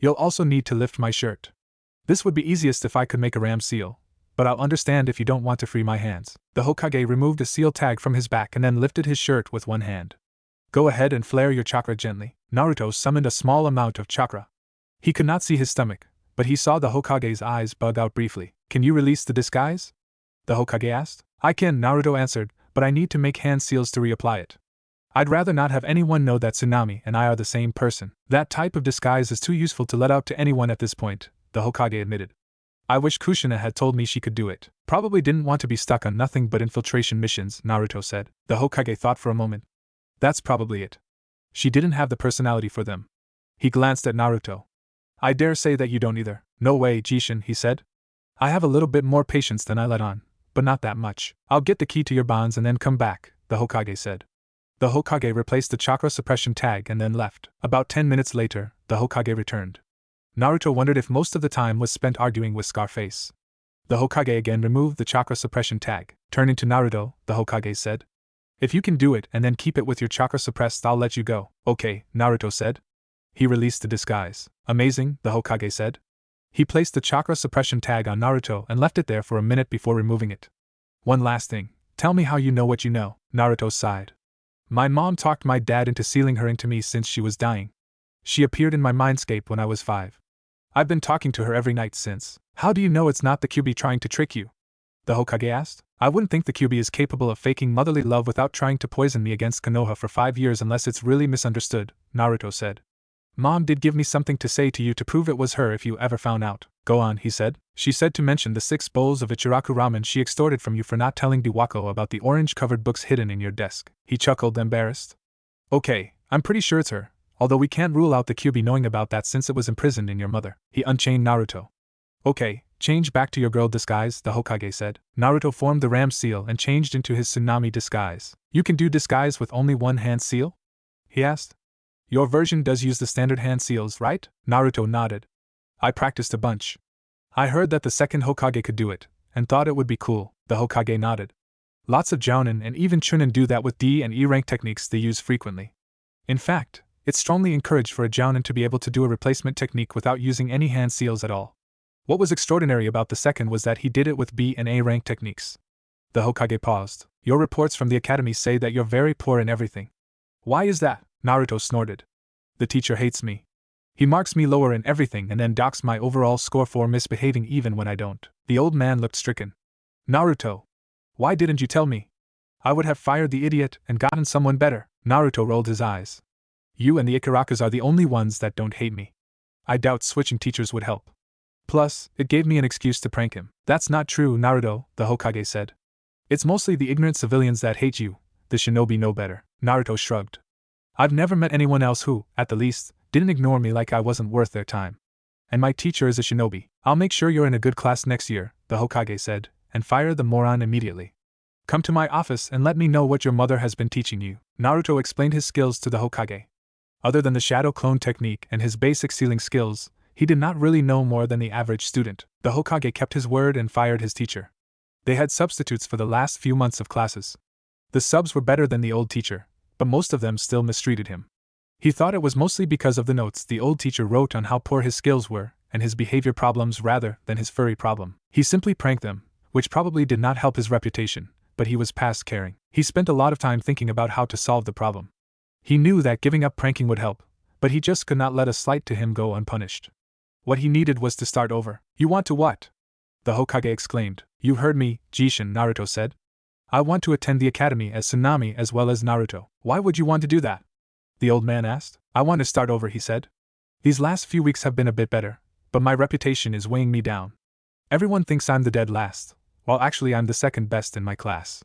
You'll also need to lift my shirt. This would be easiest if I could make a ram seal, but I'll understand if you don't want to free my hands. The Hokage removed a seal tag from his back and then lifted his shirt with one hand. Go ahead and flare your chakra gently. Naruto summoned a small amount of chakra. He could not see his stomach, but he saw the Hokage's eyes bug out briefly. Can you release the disguise? The Hokage asked. I can, Naruto answered, but I need to make hand seals to reapply it. I'd rather not have anyone know that Tsunami and I are the same person. That type of disguise is too useful to let out to anyone at this point, the Hokage admitted. I wish Kushina had told me she could do it. Probably didn't want to be stuck on nothing but infiltration missions, Naruto said. The Hokage thought for a moment. That's probably it. She didn't have the personality for them. He glanced at Naruto. I dare say that you don't either. No way, Jishin, he said. I have a little bit more patience than I let on, but not that much. I'll get the key to your bonds and then come back, the Hokage said. The Hokage replaced the chakra suppression tag and then left. About 10 minutes later, the Hokage returned. Naruto wondered if most of the time was spent arguing with Scarface. The Hokage again removed the chakra suppression tag. Turning to Naruto, the Hokage said, if you can do it and then keep it with your chakra suppressed, I'll let you go. Okay, Naruto said. He released the disguise. Amazing, the Hokage said. He placed the chakra suppression tag on Naruto and left it there for a minute before removing it. One last thing. Tell me how you know what you know. Naruto sighed. My mom talked my dad into sealing her into me since she was dying. She appeared in my Mindscape when I was 5. I've been talking to her every night since. How do you know it's not the Kyuubi trying to trick you? The Hokage asked. I wouldn't think the Kyuubi is capable of faking motherly love without trying to poison me against Konoha for 5 years unless it's really misunderstood, Naruto said. Mom did give me something to say to you to prove it was her if you ever found out. Go on, he said. She said to mention the 6 bowls of Ichiraku ramen she extorted from you for not telling Biwako about the orange-covered books hidden in your desk. He chuckled, embarrassed. Okay, I'm pretty sure it's her, although we can't rule out the Kyuubi knowing about that since it was imprisoned in your mother. He unchained Naruto. Okay, change back to your girl disguise, the Hokage said. Naruto formed the ram seal and changed into his Tsunami disguise. You can do disguise with only one hand seal? He asked. Your version does use the standard hand seals, right? Naruto nodded. I practiced a bunch. I heard that the second Hokage could do it, and thought it would be cool. The Hokage nodded. Lots of Jounin and even Chunin do that with D and E rank techniques they use frequently. In fact, it's strongly encouraged for a Jounin to be able to do a replacement technique without using any hand seals at all. What was extraordinary about the second was that he did it with B and A rank techniques. The Hokage paused. Your reports from the academy say that you're very poor in everything. Why is that? Naruto snorted. The teacher hates me. He marks me lower in everything and then docks my overall score for misbehaving even when I don't. The old man looked stricken. Naruto. Why didn't you tell me? I would have fired the idiot and gotten someone better. Naruto rolled his eyes. You and the Ikarakas are the only ones that don't hate me. I doubt switching teachers would help. Plus, it gave me an excuse to prank him. That's not true, Naruto, the Hokage said. It's mostly the ignorant civilians that hate you. The shinobi know better. Naruto shrugged. I've never met anyone else who, at the least, didn't ignore me like I wasn't worth their time. And my teacher is a shinobi. I'll make sure you're in a good class next year, the Hokage said, and fire the moron immediately. Come to my office and let me know what your mother has been teaching you. Naruto explained his skills to the Hokage. Other than the shadow clone technique and his basic sealing skills, he did not really know more than the average student. The Hokage kept his word and fired his teacher. They had substitutes for the last few months of classes. The subs were better than the old teacher, but most of them still mistreated him. He thought it was mostly because of the notes the old teacher wrote on how poor his skills were, and his behavior problems rather than his furry problem. He simply pranked them, which probably did not help his reputation, but he was past caring. He spent a lot of time thinking about how to solve the problem. He knew that giving up pranking would help, but he just could not let a slight to him go unpunished. What he needed was to start over. You want to what? The Hokage exclaimed. You heard me, Jishin, Naruto said. I want to attend the academy as Tsunami as well as Naruto. Why would you want to do that? The old man asked. I want to start over, he said. These last few weeks have been a bit better, but my reputation is weighing me down. Everyone thinks I'm the dead last, while actually I'm the second best in my class.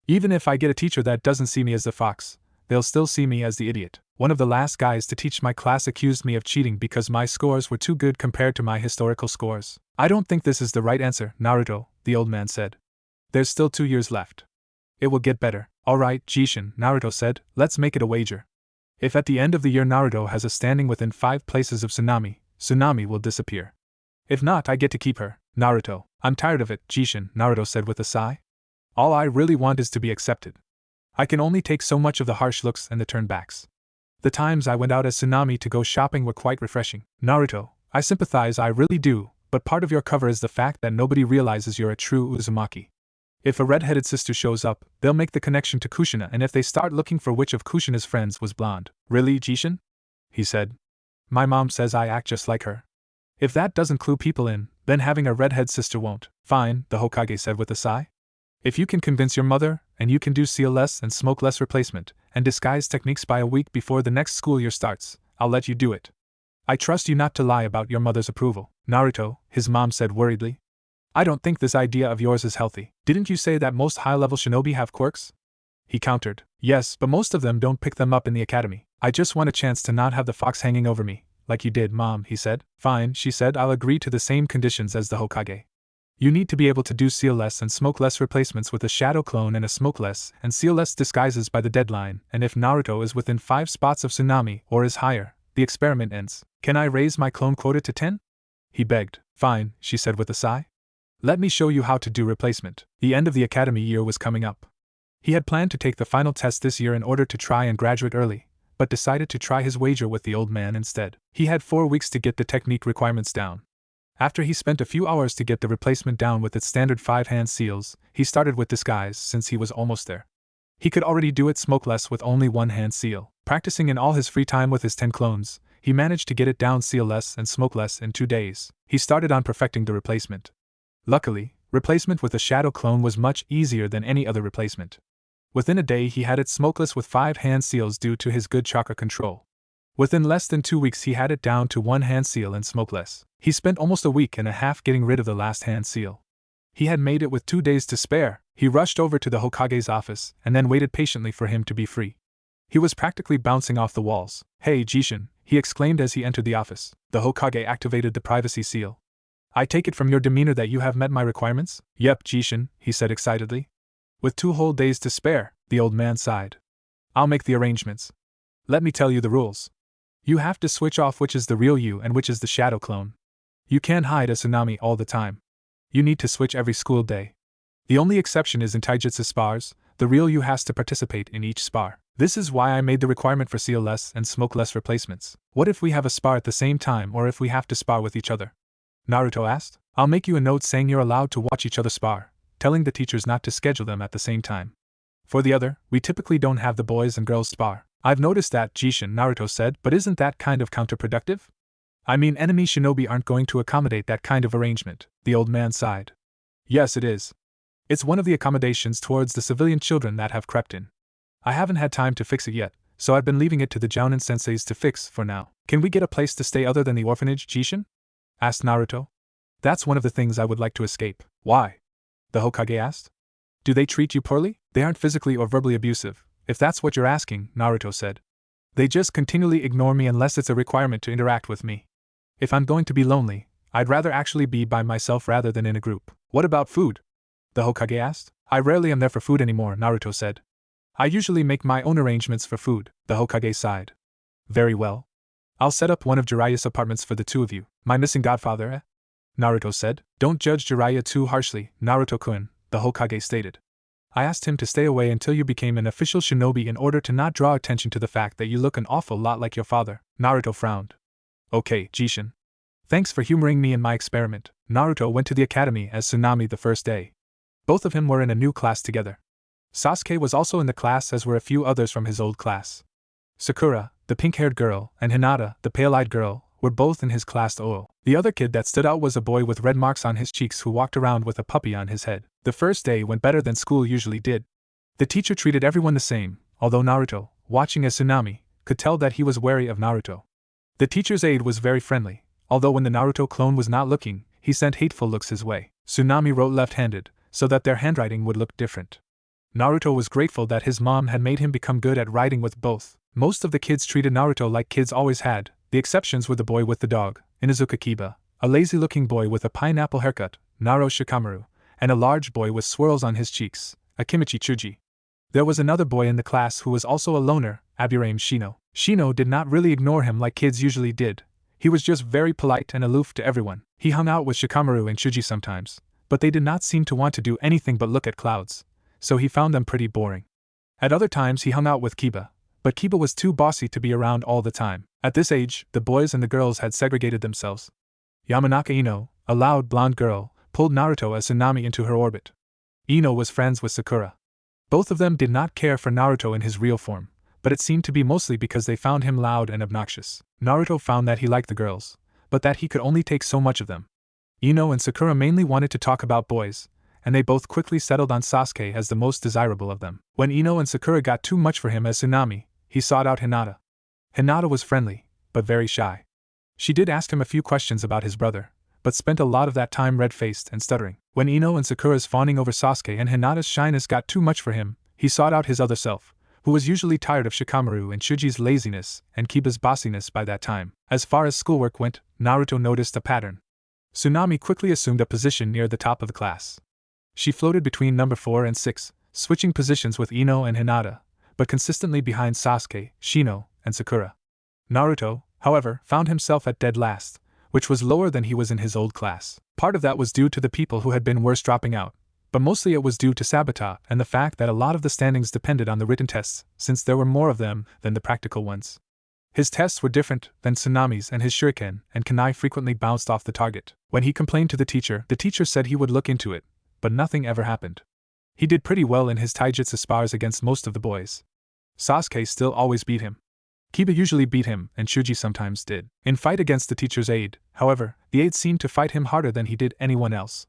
Even if I get a teacher that doesn't see me as the fox, they'll still see me as the idiot. One of the last guys to teach my class accused me of cheating because my scores were too good compared to my historical scores. I don't think this is the right answer, Naruto, the old man said. There's still 2 years left. It will get better. Alright, Jishin, Naruto said, let's make it a wager. If at the end of the year Naruto has a standing within 5 places of Tsunami, Tsunami will disappear. If not, I get to keep her. Naruto. I'm tired of it, Jishin, Naruto said with a sigh. All I really want is to be accepted. I can only take so much of the harsh looks and the turnbacks. The times I went out as Tsunami to go shopping were quite refreshing. Naruto, I sympathize, I really do, but part of your cover is the fact that nobody realizes you're a true Uzumaki. If a red-headed sister shows up, they'll make the connection to Kushina, and if they start looking for which of Kushina's friends was blonde. Really, Jishin? He said. My mom says I act just like her. If that doesn't clue people in, then having a redhead sister won't. Fine, the Hokage said with a sigh. If you can convince your mother, and you can do seal less and smoke less replacement, and disguise techniques by a week before the next school year starts, I'll let you do it. I trust you not to lie about your mother's approval. Naruto, his mom said worriedly. I don't think this idea of yours is healthy. Didn't you say that most high-level shinobi have quirks? He countered. Yes, but most of them don't pick them up in the academy. I just want a chance to not have the fox hanging over me, like you did, Mom, he said. Fine, she said, I'll agree to the same conditions as the Hokage. You need to be able to do seal less and smoke less replacements with a shadow clone and a smoke less and seal less disguises by the deadline, and if Naruto is within 5 spots of Tsunami or is higher, the experiment ends. Can I raise my clone quota to 10? He begged. Fine, she said with a sigh. Let me show you how to do replacement. The end of the academy year was coming up. He had planned to take the final test this year in order to try and graduate early, but decided to try his wager with the old man instead. He had 4 weeks to get the technique requirements down. After he spent a few hours to get the replacement down with its standard 5-hand seals, he started with disguise since he was almost there. He could already do it smokeless with only 1-hand seal. Practicing in all his free time with his 10 clones, he managed to get it down seal-less and smokeless in 2 days. He started on perfecting the replacement. Luckily, replacement with a shadow clone was much easier than any other replacement. Within a day he had it smokeless with 5-hand seals due to his good chakra control. Within less than 2 weeks he had it down to 1-hand seal and smokeless. He spent almost a week and a half getting rid of the last hand seal. He had made it with 2 days to spare. He rushed over to the Hokage's office and then waited patiently for him to be free. He was practically bouncing off the walls. Hey, Jishin, he exclaimed as he entered the office. The Hokage activated the privacy seal. I take it from your demeanor that you have met my requirements? Yep, Jishin, he said excitedly. With 2 whole days to spare, the old man sighed. I'll make the arrangements. Let me tell you the rules. You have to switch off which is the real you and which is the shadow clone. You can't hide a Tsunami all the time. You need to switch every school day. The only exception is in taijutsu spars, the real you has to participate in each spar. This is why I made the requirement for seal less and smoke less replacements. What if we have a spar at the same time or if we have to spar with each other? Naruto asked. I'll make you a note saying you're allowed to watch each other spar, telling the teachers not to schedule them at the same time. For the other, we typically don't have the boys and girls spar. I've noticed that, Jishin, Naruto said, but isn't that kind of counterproductive? I mean, enemy shinobi aren't going to accommodate that kind of arrangement, the old man sighed. Yes, it is. It's one of the accommodations towards the civilian children that have crept in. I haven't had time to fix it yet, so I've been leaving it to the Jounin senseis to fix for now. Can we get a place to stay other than the orphanage, Jishin? Asked Naruto. That's one of the things I would like to escape. Why? The Hokage asked. Do they treat you poorly? They aren't physically or verbally abusive, if that's what you're asking, Naruto said. They just continually ignore me unless it's a requirement to interact with me. If I'm going to be lonely, I'd rather actually be by myself rather than in a group. What about food? The Hokage asked. I rarely am there for food anymore, Naruto said. I usually make my own arrangements for food, the Hokage sighed. Very well. I'll set up one of Jiraiya's apartments for the 2 of you. My missing godfather, eh? Naruto said. Don't judge Jiraiya too harshly, Naruto-kun, the Hokage stated. I asked him to stay away until you became an official shinobi in order to not draw attention to the fact that you look an awful lot like your father. Naruto frowned. Okay, Jishin. Thanks for humoring me in my experiment. Naruto went to the academy as Tsunami the first day. Both of them were in a new class together. Sasuke was also in the class, as were a few others from his old class. Sakura, the pink-haired girl, and Hinata, the pale-eyed girl, were both in his class. The other kid that stood out was a boy with red marks on his cheeks who walked around with a puppy on his head. The first day went better than school usually did. The teacher treated everyone the same, although Naruto, watching as Tsunami, could tell that he was wary of Naruto. The teacher's aide was very friendly, although when the Naruto clone was not looking, he sent hateful looks his way. Tsunami wrote left-handed, so that their handwriting would look different. Naruto was grateful that his mom had made him become good at writing with both. Most of the kids treated Naruto like kids always had. The exceptions were the boy with the dog, Inuzuka Kiba, a lazy-looking boy with a pineapple haircut, Naro Shikamaru, and a large boy with swirls on his cheeks, Akimichi Chuji. There was another boy in the class who was also a loner, Aburame Shino. Shino did not really ignore him like kids usually did. He was just very polite and aloof to everyone. He hung out with Shikamaru and Chuji sometimes, but they did not seem to want to do anything but look at clouds, so he found them pretty boring. At other times he hung out with Kiba, but Kiba was too bossy to be around all the time. At this age, the boys and the girls had segregated themselves. Yamanaka Ino, a loud blonde girl, pulled Naruto as Tsunami into her orbit. Ino was friends with Sakura. Both of them did not care for Naruto in his real form, but it seemed to be mostly because they found him loud and obnoxious. Naruto found that he liked the girls, but that he could only take so much of them. Ino and Sakura mainly wanted to talk about boys, and they both quickly settled on Sasuke as the most desirable of them. When Ino and Sakura got too much for him as Tsunami, he sought out Hinata. Hinata was friendly, but very shy. She did ask him a few questions about his brother, but spent a lot of that time red-faced and stuttering. When Ino and Sakura's fawning over Sasuke and Hinata's shyness got too much for him, he sought out his other self, who was usually tired of Shikamaru and Shuji's laziness and Kiba's bossiness by that time. As far as schoolwork went, Naruto noticed a pattern. Tsunami quickly assumed a position near the top of the class. She floated between number 4 and 6, switching positions with Ino and Hinata, but consistently behind Sasuke, Shino, and Sakura. Naruto, however, found himself at dead last, which was lower than he was in his old class. Part of that was due to the people who had been worse dropping out, but mostly it was due to sabotage and the fact that a lot of the standings depended on the written tests, since there were more of them than the practical ones. His tests were different than Tsunami's, and his shuriken and kunai frequently bounced off the target. When he complained to the teacher said he would look into it, but nothing ever happened. He did pretty well in his taijutsu spars against most of the boys. Sasuke still always beat him. Kiba usually beat him, and Shuji sometimes did. In fight against the teacher's aide, however, the aide seemed to fight him harder than he did anyone else.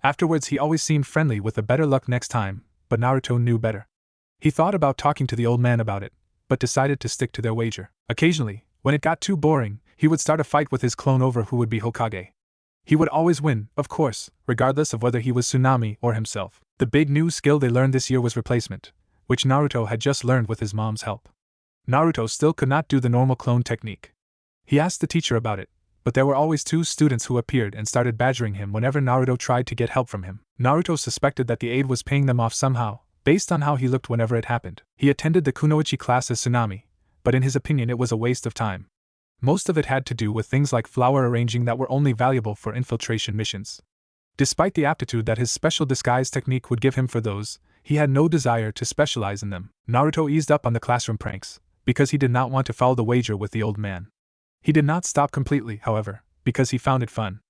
Afterwards he always seemed friendly with a better luck next time, but Naruto knew better. He thought about talking to the old man about it, but decided to stick to their wager. Occasionally, when it got too boring, he would start a fight with his clone over who would be Hokage. He would always win, of course, regardless of whether he was Tsunami or himself. The big new skill they learned this year was replacement, which Naruto had just learned with his mom's help. Naruto still could not do the normal clone technique. He asked the teacher about it, but there were always 2 students who appeared and started badgering him whenever Naruto tried to get help from him. Naruto suspected that the aide was paying them off somehow, based on how he looked whenever it happened. He attended the kunoichi class as Tsunami, but in his opinion it was a waste of time. Most of it had to do with things like flower arranging that were only valuable for infiltration missions. Despite the aptitude that his special disguise technique would give him for those, he had no desire to specialize in them. Naruto eased up on the classroom pranks, because he did not want to foul the wager with the old man. He did not stop completely, however, because he found it fun.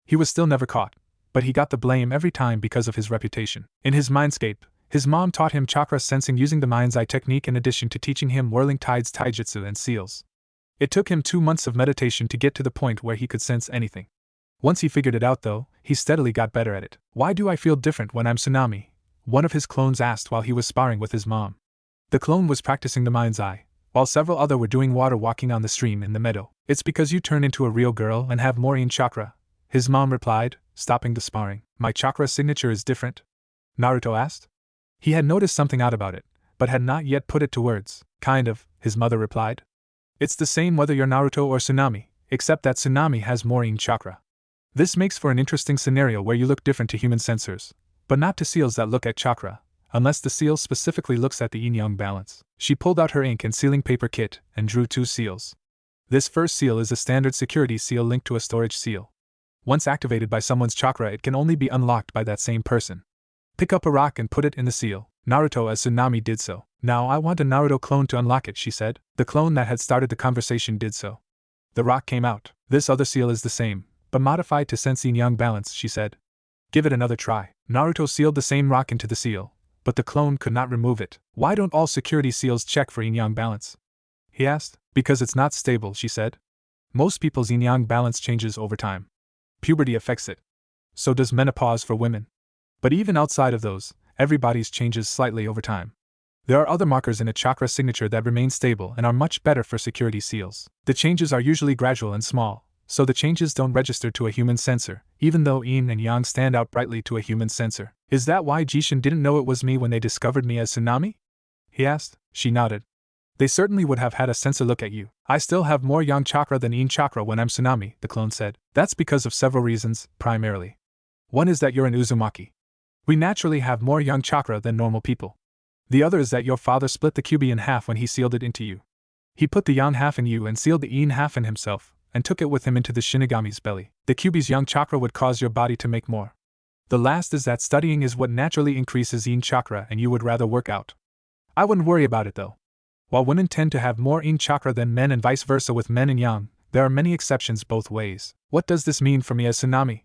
He was still never caught, but he got the blame every time because of his reputation. In his Mindscape, his mom taught him chakra sensing using the mind's eye technique in addition to teaching him whirling tides, taijutsu, and seals. It took him 2 months of meditation to get to the point where he could sense anything. Once he figured it out though, he steadily got better at it. "Why do I feel different when I'm Tsunami?" one of his clones asked while he was sparring with his mom. The clone was practicing the mind's eye, while several other were doing water walking on the stream in the meadow. "It's because you turn into a real girl and have more yin chakra," his mom replied, stopping the sparring. "My chakra signature is different?" Naruto asked. He had noticed something odd about it, but had not yet put it to words. "Kind of," his mother replied. "It's the same whether you're Naruto or Tsunami, except that Tsunami has more yin chakra. This makes for an interesting scenario where you look different to human sensors, but not to seals that look at chakra, unless the seal specifically looks at the yin-yang balance." She pulled out her ink and sealing paper kit and drew 2 seals. This first seal is a standard security seal linked to a storage seal. Once activated by someone's chakra, it can only be unlocked by that same person. "Pick up a rock and put it in the seal." Naruto as Tsunami did so. "Now I want a Naruto clone to unlock it," she said. The clone that had started the conversation did so. The rock came out. "This other seal is the same, but modified to sense yin-yang balance," she said. "Give it another try." Naruto sealed the same rock into the seal, but the clone could not remove it. "Why don't all security seals check for yin-yang balance?" he asked. "Because it's not stable," she said. "Most people's yin-yang balance changes over time. Puberty affects it. So does menopause for women. But even outside of those, everybody's changes slightly over time. There are other markers in a chakra signature that remain stable and are much better for security seals. The changes are usually gradual and small, so the changes don't register to a human sensor, even though yin and yang stand out brightly to a human sensor." "Is that why Jishin didn't know it was me when they discovered me as Tsunami?" he asked. She nodded. "They certainly would have had a sensor look at you." "I still have more yang chakra than yin chakra when I'm Tsunami," the clone said. "That's because of several reasons, primarily. One is that you're an Uzumaki. We naturally have more yang chakra than normal people. The other is that your father split the Kyuubi in half when he sealed it into you. He put the yang half in you and sealed the yin half in himself, and took it with him into the Shinigami's belly. The Kyuubi's yang chakra would cause your body to make more. The last is that studying is what naturally increases yin chakra and you would rather work out. I wouldn't worry about it though. While women tend to have more yin chakra than men and vice versa with men and yang, there are many exceptions both ways. What does this mean for me as Tsunami?"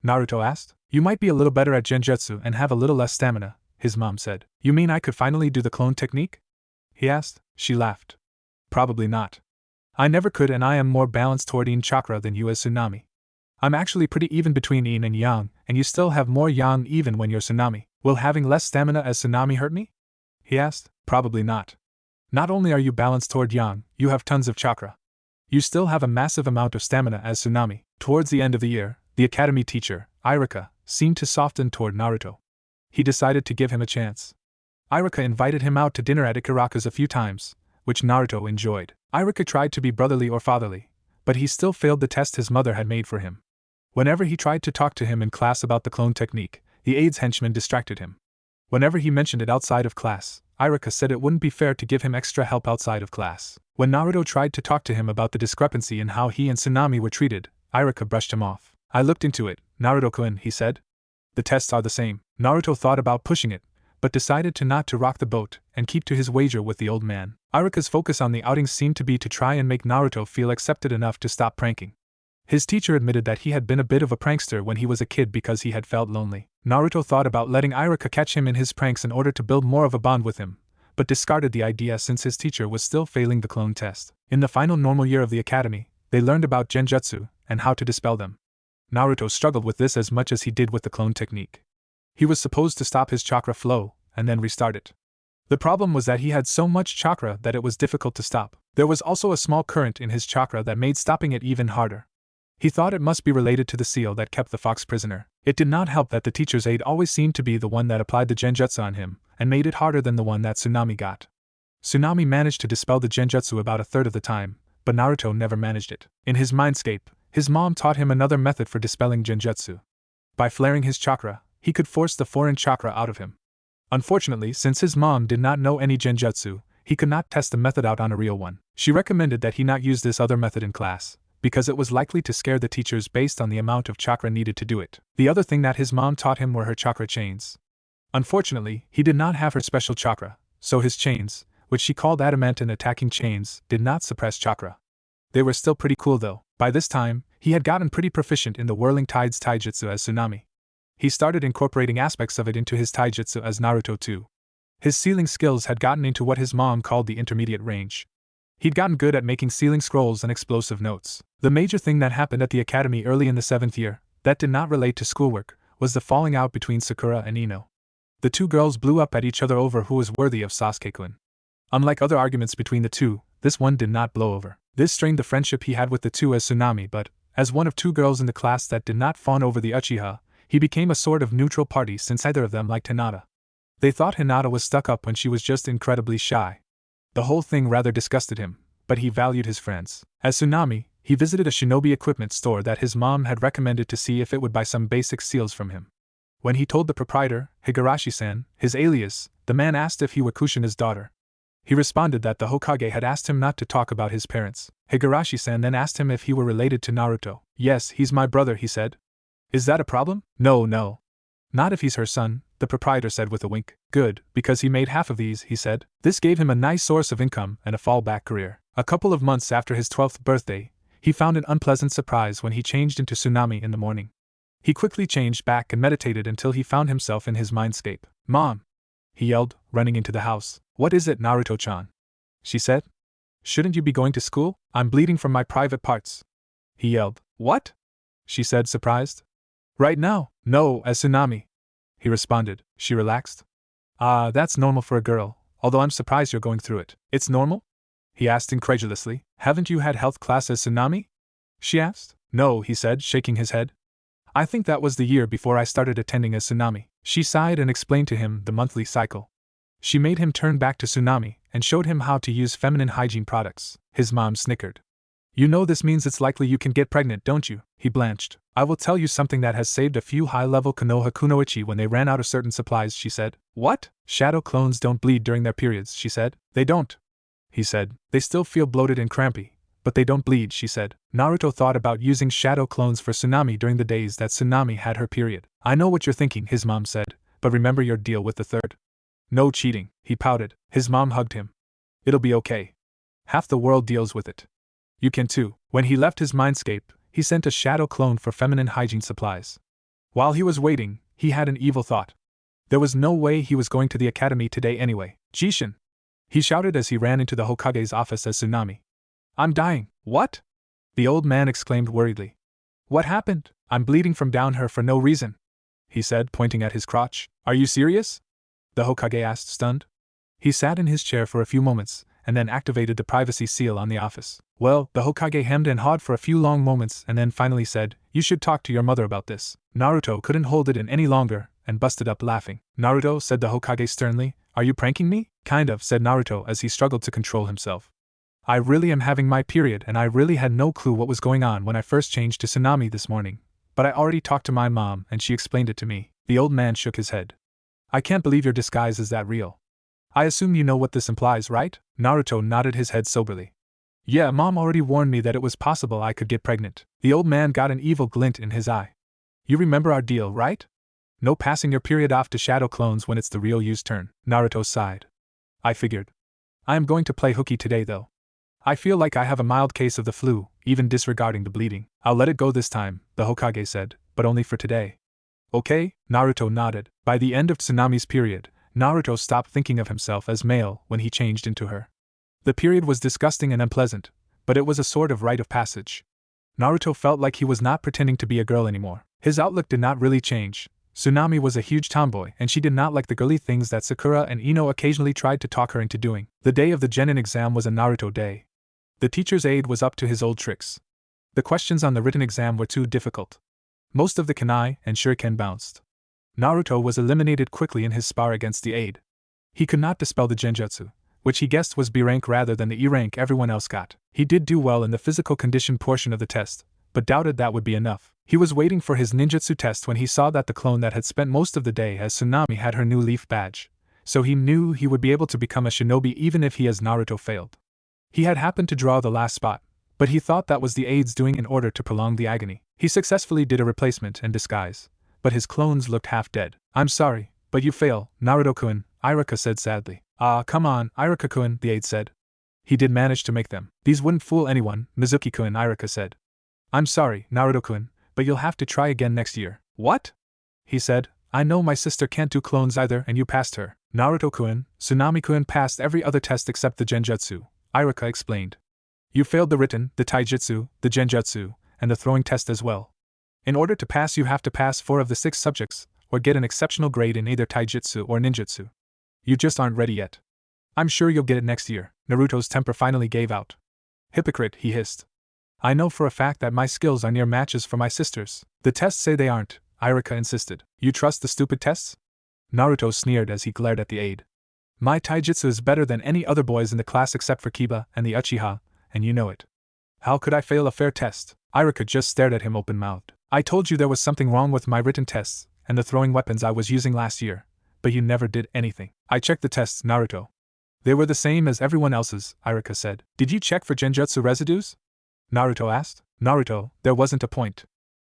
Naruto asked. You might be a little better at genjutsu and have a little less stamina, his mom said. You mean I could finally do the clone technique? He asked. She laughed. Probably not. I never could, and I am more balanced toward yin chakra than you as Tsunami. I'm actually pretty even between yin and yang, and you still have more yang even when you're Tsunami. Will having less stamina as Tsunami hurt me? He asked. Probably not. Not only are you balanced toward yang, you have tons of chakra. You still have a massive amount of stamina as Tsunami. Towards the end of the year, the academy teacher, Iruka, seemed to soften toward Naruto. He decided to give him a chance. Iruka invited him out to dinner at Ikaraka's a few times, which Naruto enjoyed. Iruka tried to be brotherly or fatherly, but he still failed the test his mother had made for him. Whenever he tried to talk to him in class about the clone technique, the aide's henchman distracted him. Whenever he mentioned it outside of class, Iruka said it wouldn't be fair to give him extra help outside of class. When Naruto tried to talk to him about the discrepancy in how he and Tsunami were treated, Iruka brushed him off. I looked into it, Naruto-kun, he said. The tests are the same. Naruto thought about pushing it, but decided to not to rock the boat and keep to his wager with the old man. Iruka's focus on the outings seemed to be to try and make Naruto feel accepted enough to stop pranking. His teacher admitted that he had been a bit of a prankster when he was a kid because he had felt lonely. Naruto thought about letting Iruka catch him in his pranks in order to build more of a bond with him, but discarded the idea since his teacher was still failing the clone test. In the final normal year of the academy, they learned about genjutsu and how to dispel them. Naruto struggled with this as much as he did with the clone technique. He was supposed to stop his chakra flow and then restart it. The problem was that he had so much chakra that it was difficult to stop. There was also a small current in his chakra that made stopping it even harder. He thought it must be related to the seal that kept the fox prisoner. It did not help that the teacher's aide always seemed to be the one that applied the genjutsu on him, and made it harder than the one that Tsunami got. Tsunami managed to dispel the genjutsu about a third of the time, but Naruto never managed it. In his Mindscape, his mom taught him another method for dispelling genjutsu. By flaring his chakra, he could force the foreign chakra out of him. Unfortunately, since his mom did not know any genjutsu, he could not test the method out on a real one. She recommended that he not use this other method in class, because it was likely to scare the teachers based on the amount of chakra needed to do it. The other thing that his mom taught him were her chakra chains. Unfortunately, he did not have her special chakra, so his chains, which she called adamant attacking chains, did not suppress chakra. They were still pretty cool though. By this time, he had gotten pretty proficient in the Whirling Tides taijutsu as Tsunami. He started incorporating aspects of it into his taijutsu as Naruto too. His sealing skills had gotten into what his mom called the intermediate range. He'd gotten good at making sealing scrolls and explosive notes. The major thing that happened at the academy early in the 7th year, that did not relate to schoolwork, was the falling out between Sakura and Ino. The two girls blew up at each other over who was worthy of Sasuke-kun. Unlike other arguments between the two, this one did not blow over. This strained the friendship he had with the two as Tsunami, but, as one of two girls in the class that did not fawn over the Uchiha, he became a sort of neutral party since either of them liked Hinata. They thought Hinata was stuck up when she was just incredibly shy. The whole thing rather disgusted him, but he valued his friends. As Tsunami, he visited a shinobi equipment store that his mom had recommended to see if it would buy some basic seals from him. When he told the proprietor, Higurashi-san, his alias, the man asked if he were Kushina's daughter. He responded that the Hokage had asked him not to talk about his parents. Higurashi-san then asked him if he were related to Naruto. Yes, he's my brother, he said. Is that a problem? No. Not if he's her son, the proprietor said with a wink. Good, because he made half of these, he said. This gave him a nice source of income and a fallback career. A couple of months after his 12th birthday, he found an unpleasant surprise when he changed into Tsunami in the morning. He quickly changed back and meditated until he found himself in his Mindscape. Mom! He yelled, running into the house. What is it, Naruto-chan? She said. Shouldn't you be going to school? I'm bleeding from my private parts. He yelled. What? She said, surprised. Right now? No, as Tsunami. He responded. She relaxed. Ah, that's normal for a girl, although I'm surprised you're going through it. It's normal? He asked incredulously. Haven't you had health class as Tsunami? She asked. No, he said, shaking his head. I think that was the year before I started attending as Tsunami. She sighed and explained to him the monthly cycle. She made him turn back to Tsunami and showed him how to use feminine hygiene products. His mom snickered. You know this means it's likely you can get pregnant, don't you? He blanched. I will tell you something that has saved a few high-level Konoha kunoichi when they ran out of certain supplies, she said. What? Shadow clones don't bleed during their periods, she said. They don't. He said. They still feel bloated and crampy, but they don't bleed, she said. Naruto thought about using shadow clones for Tsunami during the days that Tsunami had her period. I know what you're thinking, his mom said, but remember your deal with the third. No cheating, he pouted. His mom hugged him. It'll be okay. Half the world deals with it. You can too. When he left his Mindscape, he sent a shadow clone for feminine hygiene supplies. While he was waiting, he had an evil thought. There was no way he was going to the academy today anyway. Jishin! He shouted as he ran into the Hokage's office as Tsunami. I'm dying. What? The old man exclaimed worriedly. What happened? I'm bleeding from down here for no reason, he said, pointing at his crotch. Are you serious? The Hokage asked, stunned. He sat in his chair for a few moments, and then activated the privacy seal on the office. Well, the Hokage hemmed and hawed for a few long moments and then finally said, You should talk to your mother about this. Naruto couldn't hold it in any longer, and busted up laughing. Naruto, said the Hokage sternly, are you pranking me? Kind of, said Naruto as he struggled to control himself. I really am having my period and I really had no clue what was going on when I first changed to Tsunami this morning. But I already talked to my mom and she explained it to me. The old man shook his head. I can't believe your disguise is that real. I assume you know what this implies, right? Naruto nodded his head soberly. Yeah, Mom already warned me that it was possible I could get pregnant. The old man got an evil glint in his eye. You remember our deal, right? No passing your period off to shadow clones when it's the real you's turn. Naruto sighed. I figured. I am going to play hooky today though. I feel like I have a mild case of the flu, even disregarding the bleeding. I'll let it go this time, the Hokage said, but only for today. Okay? Naruto nodded. By the end of Tsunami's period, Naruto stopped thinking of himself as male when he changed into her. The period was disgusting and unpleasant, but it was a sort of rite of passage. Naruto felt like he was not pretending to be a girl anymore. His outlook did not really change. Tsunami was a huge tomboy and she did not like the girly things that Sakura and Ino occasionally tried to talk her into doing. The day of the Genin exam was a Naruto day. The teacher's aide was up to his old tricks. The questions on the written exam were too difficult. Most of the kunai and shuriken bounced. Naruto was eliminated quickly in his spar against the aide. He could not dispel the genjutsu, which he guessed was B rank rather than the E rank everyone else got. He did do well in the physical condition portion of the test, but doubted that would be enough. He was waiting for his ninjutsu test when he saw that the clone that had spent most of the day as Tsunami had her new leaf badge, so he knew he would be able to become a shinobi even if he as Naruto failed. He had happened to draw the last spot, but he thought that was the aide's doing in order to prolong the agony. He successfully did a replacement and disguise, but his clones looked half dead. I'm sorry, but you fail, Naruto-kun, Iruka said sadly. Ah, come on, Iruka-kun, the aide said. He did manage to make them. These wouldn't fool anyone, Mizuki-kun, Iruka said. I'm sorry, Naruto-kun, but you'll have to try again next year. What? He said. I know my sister can't do clones either and you passed her. Naruto-kun, Tsunami-kun passed every other test except the genjutsu, Iruka explained. You failed the written, the taijutsu, the genjutsu, and the throwing test as well. In order to pass you have to pass 4 of the 6 subjects, or get an exceptional grade in either taijutsu or ninjutsu. You just aren't ready yet. I'm sure you'll get it next year. Naruto's temper finally gave out. Hypocrite, he hissed. I know for a fact that my skills are near matches for my sisters. The tests say they aren't, Iruka insisted. You trust the stupid tests? Naruto sneered as he glared at the aide. My taijutsu is better than any other boys in the class except for Kiba and the Uchiha, and you know it. How could I fail a fair test? Iruka just stared at him open-mouthed. I told you there was something wrong with my written tests and the throwing weapons I was using last year, but you never did anything. I checked the tests, Naruto. They were the same as everyone else's, Iruka said. Did you check for genjutsu residues? Naruto asked. Naruto, there wasn't a point.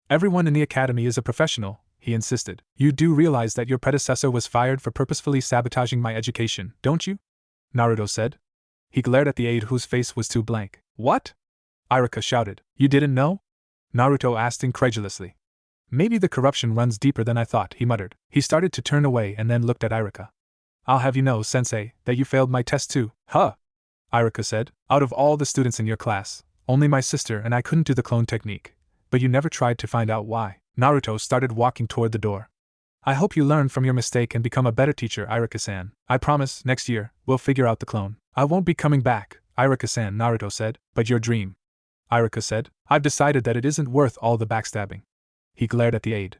Everyone in the academy is a professional, he insisted. You do realize that your predecessor was fired for purposefully sabotaging my education, don't you? Naruto said. He glared at the aide whose face was too blank. What? Iruka shouted. You didn't know? Naruto asked incredulously. Maybe the corruption runs deeper than I thought, he muttered. He started to turn away and then looked at Iruka. I'll have you know, sensei, that you failed my test too. Huh? Iruka said. Out of all the students in your class, only my sister and I couldn't do the clone technique. But you never tried to find out why. Naruto started walking toward the door. I hope you learn from your mistake and become a better teacher, Iruka-san. I promise, next year, we'll figure out the clone. I won't be coming back, Iruka-san, Naruto said. But your dream. Iruka said. I've decided that it isn't worth all the backstabbing. He glared at the aide.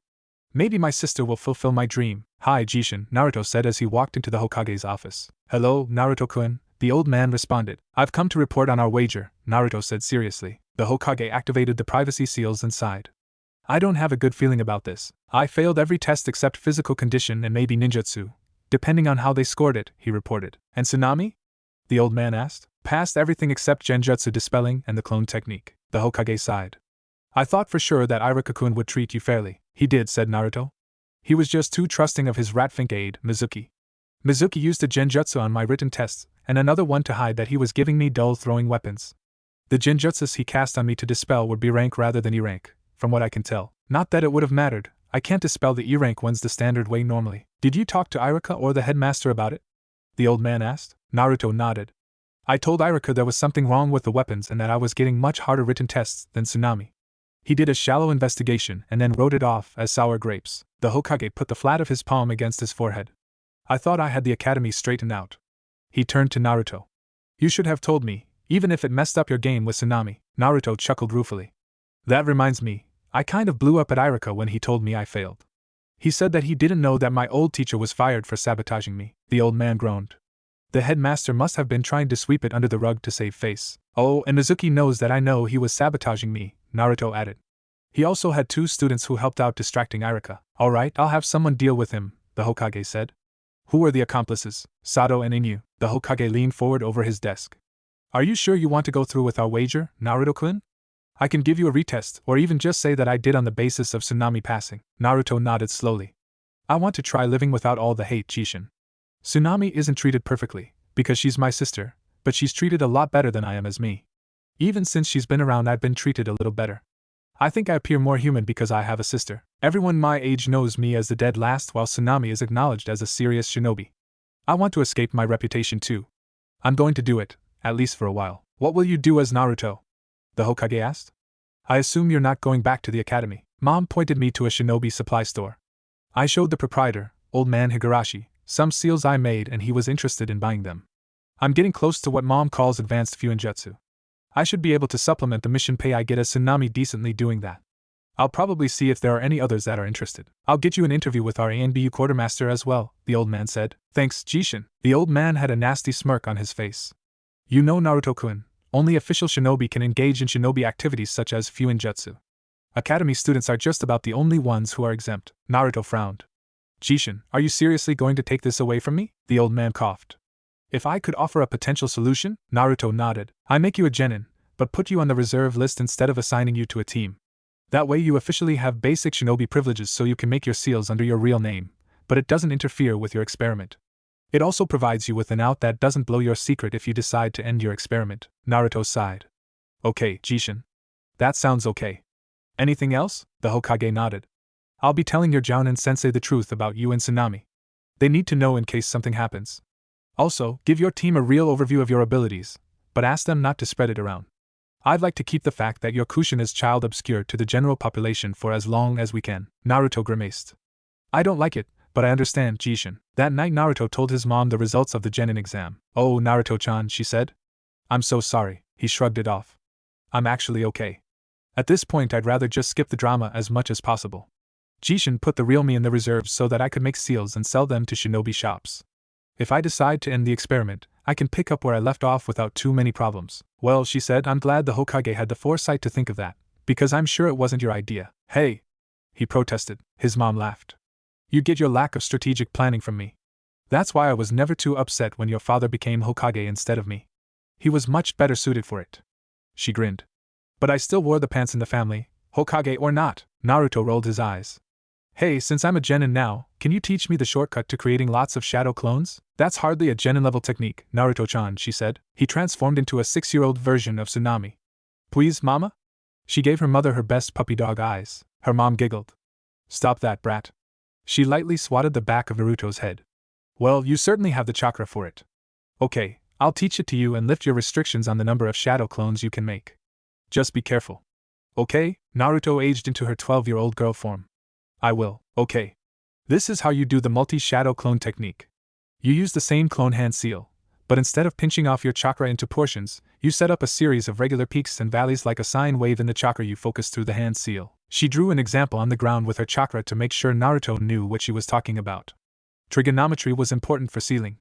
Maybe my sister will fulfill my dream. Hi, Jishin, Naruto said as he walked into the Hokage's office. Hello, Naruto-kun, the old man responded. I've come to report on our wager, Naruto said seriously. The Hokage activated the privacy seals and sighed. I don't have a good feeling about this. I failed every test except physical condition and maybe ninjutsu, depending on how they scored it, he reported. And Tsunami? The old man asked. Passed everything except genjutsu dispelling and the clone technique. The Hokage sighed. I thought for sure that Iruka-kun would treat you fairly. He did, said Naruto. He was just too trusting of his rat-fink aide, Mizuki. Mizuki used a genjutsu on my written tests, and another one to hide that he was giving me dull throwing weapons. The genjutsus he cast on me to dispel would be rank rather than E rank, from what I can tell. Not that it would have mattered, I can't dispel the E-rank ones the standard way normally. Did you talk to Iruka or the headmaster about it? The old man asked. Naruto nodded. I told Iruka there was something wrong with the weapons and that I was getting much harder written tests than Tsunami. He did a shallow investigation and then wrote it off as sour grapes. The Hokage put the flat of his palm against his forehead. I thought I had the academy straightened out. He turned to Naruto. You should have told me, even if it messed up your game with Tsunami. Naruto chuckled ruefully. That reminds me, I kind of blew up at Iruka when he told me I failed. He said that he didn't know that my old teacher was fired for sabotaging me. The old man groaned. The headmaster must have been trying to sweep it under the rug to save face. Oh, and Mizuki knows that I know he was sabotaging me, Naruto added. He also had 2 students who helped out distracting Iruka. Alright, I'll have someone deal with him, the Hokage said. Who were the accomplices? Sato and Inu. The Hokage leaned forward over his desk. Are you sure you want to go through with our wager, Naruto-kun? I can give you a retest, or even just say that I did on the basis of Tsunami passing. Naruto nodded slowly. I want to try living without all the hate, Jishin. Tsunami isn't treated perfectly, because she's my sister, but she's treated a lot better than I am as me. Even since she's been around, I've been treated a little better. I think I appear more human because I have a sister. Everyone my age knows me as the dead last, while Tsunami is acknowledged as a serious shinobi. I want to escape my reputation too. I'm going to do it, at least for a while. What will you do as Naruto? The Hokage asked. I assume you're not going back to the academy. Mom pointed me to a shinobi supply store. I showed the proprietor, old man Higurashi, some seals I made and he was interested in buying them. I'm getting close to what Mom calls advanced fuinjutsu. I should be able to supplement the mission pay I get as Tsunami decently doing that. I'll probably see if there are any others that are interested. I'll get you an interview with our ANBU quartermaster as well, the old man said. Thanks, Jishin. The old man had a nasty smirk on his face. You know, Naruto-kun, only official shinobi can engage in shinobi activities such as fuinjutsu. Academy students are just about the only ones who are exempt. Naruto frowned. Jishin, are you seriously going to take this away from me? The old man coughed. If I could offer a potential solution? Naruto nodded. I make you a genin, but put you on the reserve list instead of assigning you to a team. That way you officially have basic shinobi privileges so you can make your seals under your real name, but it doesn't interfere with your experiment. It also provides you with an out that doesn't blow your secret if you decide to end your experiment. Naruto sighed. Okay, Jishin. That sounds okay. Anything else? The Hokage nodded. I'll be telling your Jounin sensei the truth about you and Tsunami. They need to know in case something happens. Also, give your team a real overview of your abilities, but ask them not to spread it around. I'd like to keep the fact that your Kushina's child obscure to the general population for as long as we can. Naruto grimaced. I don't like it, but I understand, Jishin. That night Naruto told his mom the results of the Genin exam. Oh, Naruto-chan, she said. I'm so sorry, he shrugged it off. I'm actually okay. At this point I'd rather just skip the drama as much as possible. Jishin put the real me in the reserves so that I could make seals and sell them to shinobi shops. If I decide to end the experiment, I can pick up where I left off without too many problems. Well, she said, I'm glad the Hokage had the foresight to think of that, because I'm sure it wasn't your idea. Hey! He protested. His mom laughed. You get your lack of strategic planning from me. That's why I was never too upset when your father became Hokage instead of me. He was much better suited for it. She grinned. But I still wore the pants in the family, Hokage or not. Naruto rolled his eyes. Hey, since I'm a genin now, can you teach me the shortcut to creating lots of shadow clones? That's hardly a genin-level technique, Naruto-chan, she said. He transformed into a 6-year-old version of Tsunami. Please, mama? She gave her mother her best puppy dog eyes. Her mom giggled. Stop that, brat. She lightly swatted the back of Naruto's head. Well, you certainly have the chakra for it. Okay, I'll teach it to you and lift your restrictions on the number of shadow clones you can make. Just be careful. Okay? Naruto aged into her 12-year-old girl form. I will. Okay. This is how you do the multi-shadow clone technique. You use the same clone hand seal, but instead of pinching off your chakra into portions, you set up a series of regular peaks and valleys like a sine wave in the chakra you focus through the hand seal. She drew an example on the ground with her chakra to make sure Naruto knew what she was talking about. Trigonometry was important for sealing.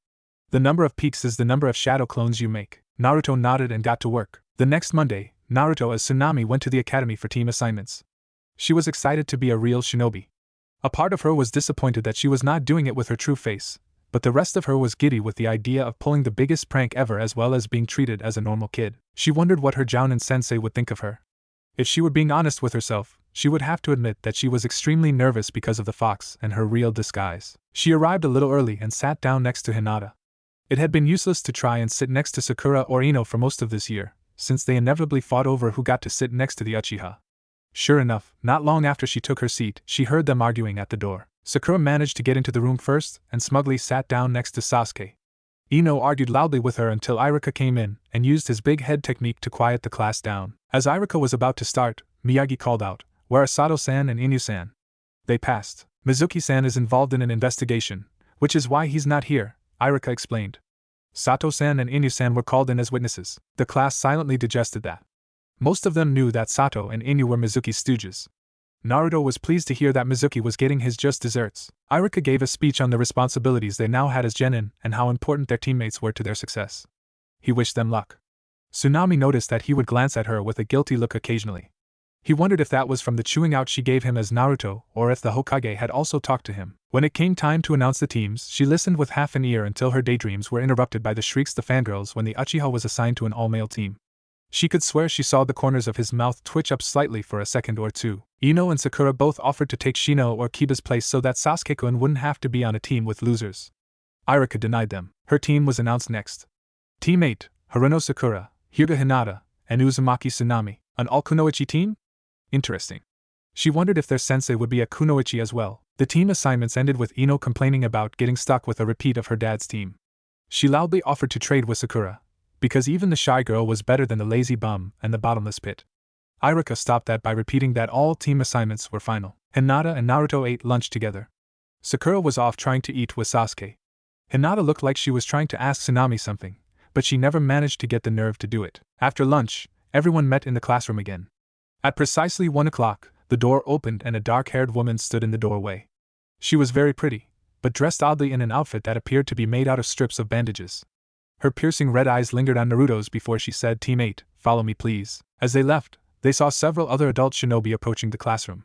The number of peaks is the number of shadow clones you make. Naruto nodded and got to work. The next Monday, Naruto as Tsunami went to the academy for team assignments. She was excited to be a real shinobi. A part of her was disappointed that she was not doing it with her true face, but the rest of her was giddy with the idea of pulling the biggest prank ever as well as being treated as a normal kid. She wondered what her Jounin sensei would think of her. If she were being honest with herself, she would have to admit that she was extremely nervous because of the fox and her real disguise. She arrived a little early and sat down next to Hinata. It had been useless to try and sit next to Sakura or Ino for most of this year, since they inevitably fought over who got to sit next to the Uchiha. Sure enough, not long after she took her seat, she heard them arguing at the door. Sakura managed to get into the room first and smugly sat down next to Sasuke. Ino argued loudly with her until Irika came in and used his big head technique to quiet the class down. As Irika was about to start, Miyagi called out, "Where are Sato-san and Inu-san?" They passed. "Mizuki-san is involved in an investigation, which is why he's not here," Irika explained. Sato-san and Inu-san were called in as witnesses. The class silently digested that. Most of them knew that Sato and Inu were Mizuki's stooges. Naruto was pleased to hear that Mizuki was getting his just desserts. Irika gave a speech on the responsibilities they now had as Genin and how important their teammates were to their success. He wished them luck. Tsunami noticed that he would glance at her with a guilty look occasionally. He wondered if that was from the chewing out she gave him as Naruto or if the Hokage had also talked to him. When it came time to announce the teams, she listened with half an ear until her daydreams were interrupted by the shrieks of the fangirls when the Uchiha was assigned to an all-male team. She could swear she saw the corners of his mouth twitch up slightly for a second or two. Ino and Sakura both offered to take Shino or Kiba's place so that Sasuke-kun wouldn't have to be on a team with losers. Irika denied them. Her team was announced next. Team 8, Haruno Sakura, Hyuga Hinata, and Uzumaki Tsunami. An all-kunoichi team? Interesting. She wondered if their sensei would be a kunoichi as well. The team assignments ended with Ino complaining about getting stuck with a repeat of her dad's team. She loudly offered to trade with Sakura, because even the shy girl was better than the lazy bum and the bottomless pit. Irika stopped that by repeating that all team assignments were final. Hinata and Naruto ate lunch together. Sakura was off trying to eat with Sasuke. Hinata looked like she was trying to ask Tsunami something, but she never managed to get the nerve to do it. After lunch, everyone met in the classroom again. At precisely 1 o'clock, the door opened and a dark-haired woman stood in the doorway. She was very pretty, but dressed oddly in an outfit that appeared to be made out of strips of bandages. Her piercing red eyes lingered on Naruto's before she said, "Team 8, follow me please." As they left, they saw several other adult shinobi approaching the classroom.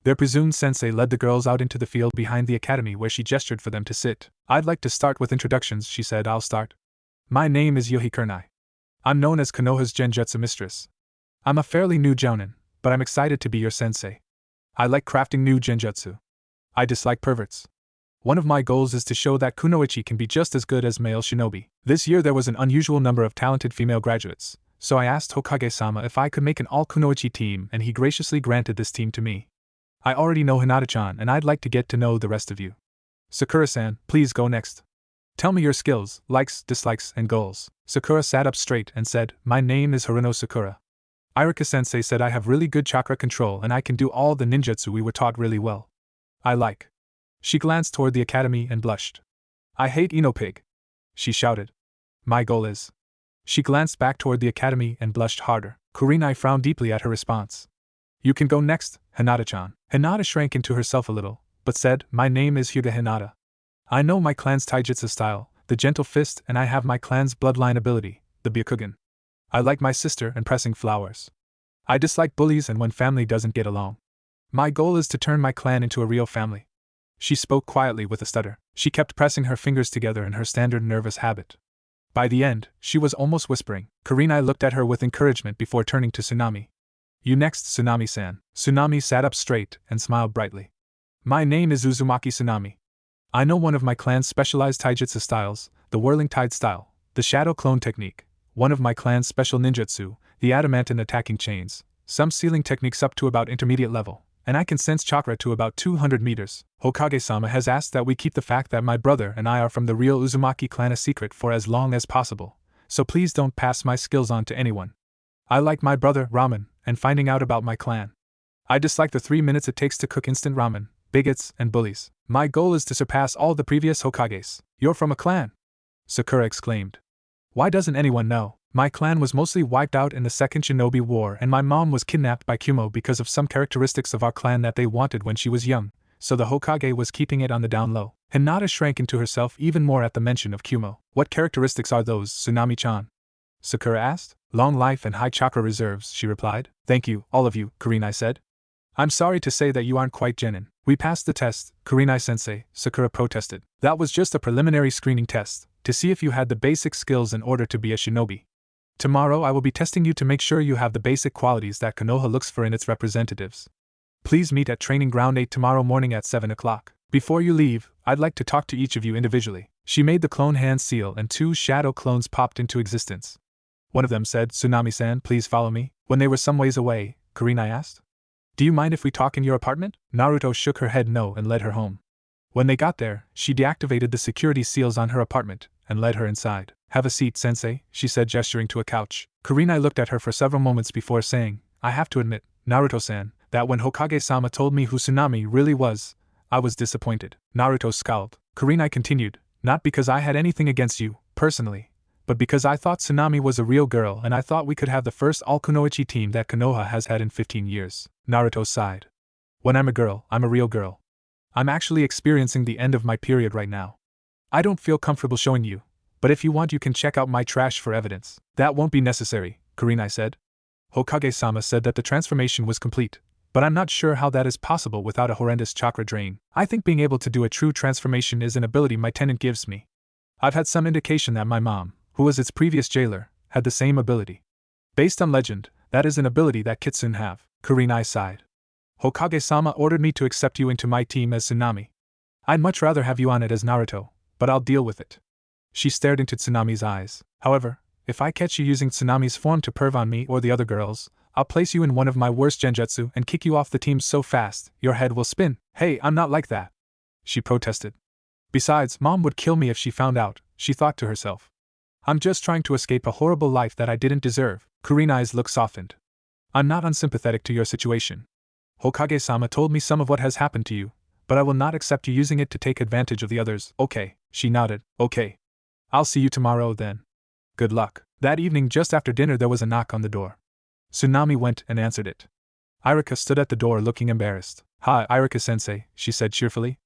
Their presumed sensei led the girls out into the field behind the academy where she gestured for them to sit. "I'd like to start with introductions," she said. "I'll start. My name is Yohi Kurnai. I'm known as Konoha's Genjutsu mistress. I'm a fairly new jounin, but I'm excited to be your sensei. I like crafting new genjutsu. I dislike perverts. One of my goals is to show that kunoichi can be just as good as male shinobi. This year there was an unusual number of talented female graduates, so I asked Hokage-sama if I could make an all-kunoichi team and he graciously granted this team to me. I already know Hinata-chan and I'd like to get to know the rest of you. Sakura-san, please go next. Tell me your skills, likes, dislikes, and goals." Sakura sat up straight and said, "My name is Haruno Sakura. Irika-sensei said I have really good chakra control and I can do all the ninjutsu we were taught really well. I like." She glanced toward the academy and blushed. "I hate Ino-pig," she shouted. "My goal is." She glanced back toward the academy and blushed harder. Kurinai frowned deeply at her response. "You can go next, Hinata-chan." Hinata shrank into herself a little, but said, "My name is Hyuga Hinata. I know my clan's taijutsu style, the gentle fist, and I have my clan's bloodline ability, the Byakugan. I like my sister and pressing flowers. I dislike bullies and when family doesn't get along. My goal is to turn my clan into a real family." She spoke quietly with a stutter. She kept pressing her fingers together in her standard nervous habit. By the end, she was almost whispering. Kurinai looked at her with encouragement before turning to Tsunami. "You next, Tsunami-san." Tsunami sat up straight and smiled brightly. "My name is Uzumaki Tsunami. I know one of my clan's specialized taijutsu styles, the Whirling Tide style, the Shadow Clone technique, one of my clan's special ninjutsu, the adamant and attacking chains, some sealing techniques up to about intermediate level, and I can sense chakra to about 200 meters. Hokage-sama has asked that we keep the fact that my brother and I are from the real Uzumaki clan a secret for as long as possible, so please don't pass my skills on to anyone. I like my brother, ramen, and finding out about my clan. I dislike the 3 minutes it takes to cook instant ramen, bigots, and bullies. My goal is to surpass all the previous Hokages." "You're from a clan?" Sakura exclaimed. "Why doesn't anyone know? My clan was mostly wiped out in the Second Shinobi War and my mom was kidnapped by Kumo because of some characteristics of our clan that they wanted when she was young, so the Hokage was keeping it on the down low." Hinata shrank into herself even more at the mention of Kumo. "What characteristics are those, Tsunami-chan?" Sakura asked. "Long life and high chakra reserves," she replied. "Thank you, all of you," Kurinai said. "I'm sorry to say that you aren't quite genin. We passed the test, Kurinai-sensei," Sakura protested. "That was just a preliminary screening test, to see if you had the basic skills in order to be a shinobi. Tomorrow I will be testing you to make sure you have the basic qualities that Konoha looks for in its representatives. Please meet at Training Ground 8 tomorrow morning at 7 o'clock. Before you leave, I'd like to talk to each of you individually." She made the clone hand seal and 2 shadow clones popped into existence. One of them said, "Tsunami-san, please follow me." When they were some ways away, Kurinai asked, Do you mind if we talk in your apartment? Naruto shook her head no and led her home. When they got there, she deactivated the security seals on her apartment and led her inside. Have a seat, sensei, she said, gesturing to a couch. Kurinai looked at her for several moments before saying, I have to admit, Naruto-san, that when Hokage-sama told me who Tsunami really was, I was disappointed. Naruto scowled. Kurinai continued, not because I had anything against you, personally, but because I thought Tsunami was a real girl and I thought we could have the first all-kunoichi team that Konoha has had in 15 years. Naruto sighed. When I'm a girl, I'm a real girl. I'm actually experiencing the end of my period right now. I don't feel comfortable showing you, but if you want you can check out my trash for evidence. That won't be necessary, Kurinai said. Hokage-sama said that the transformation was complete, but I'm not sure how that is possible without a horrendous chakra drain. I think being able to do a true transformation is an ability my tenant gives me. I've had some indication that my mom, who was its previous jailer, had the same ability. Based on legend, that is an ability that Kitsune have. Kurinai sighed. Hokage-sama ordered me to accept you into my team as Tsunami. I'd much rather have you on it as Naruto, but I'll deal with it. She stared into Tsunami's eyes. However, if I catch you using Tsunami's form to perv on me or the other girls, I'll place you in one of my worst genjutsu and kick you off the team so fast, your head will spin. Hey, I'm not like that, she protested. Besides, Mom would kill me if she found out, she thought to herself. I'm just trying to escape a horrible life that I didn't deserve. Kurinai's look softened. I'm not unsympathetic to your situation. Hokage-sama told me some of what has happened to you, but I will not accept you using it to take advantage of the others. Okay, she nodded. Okay. I'll see you tomorrow then. Good luck. That evening just after dinner there was a knock on the door. Tsunami went and answered it. Irika stood at the door looking embarrassed. Hi, Irika-sensei, she said cheerfully.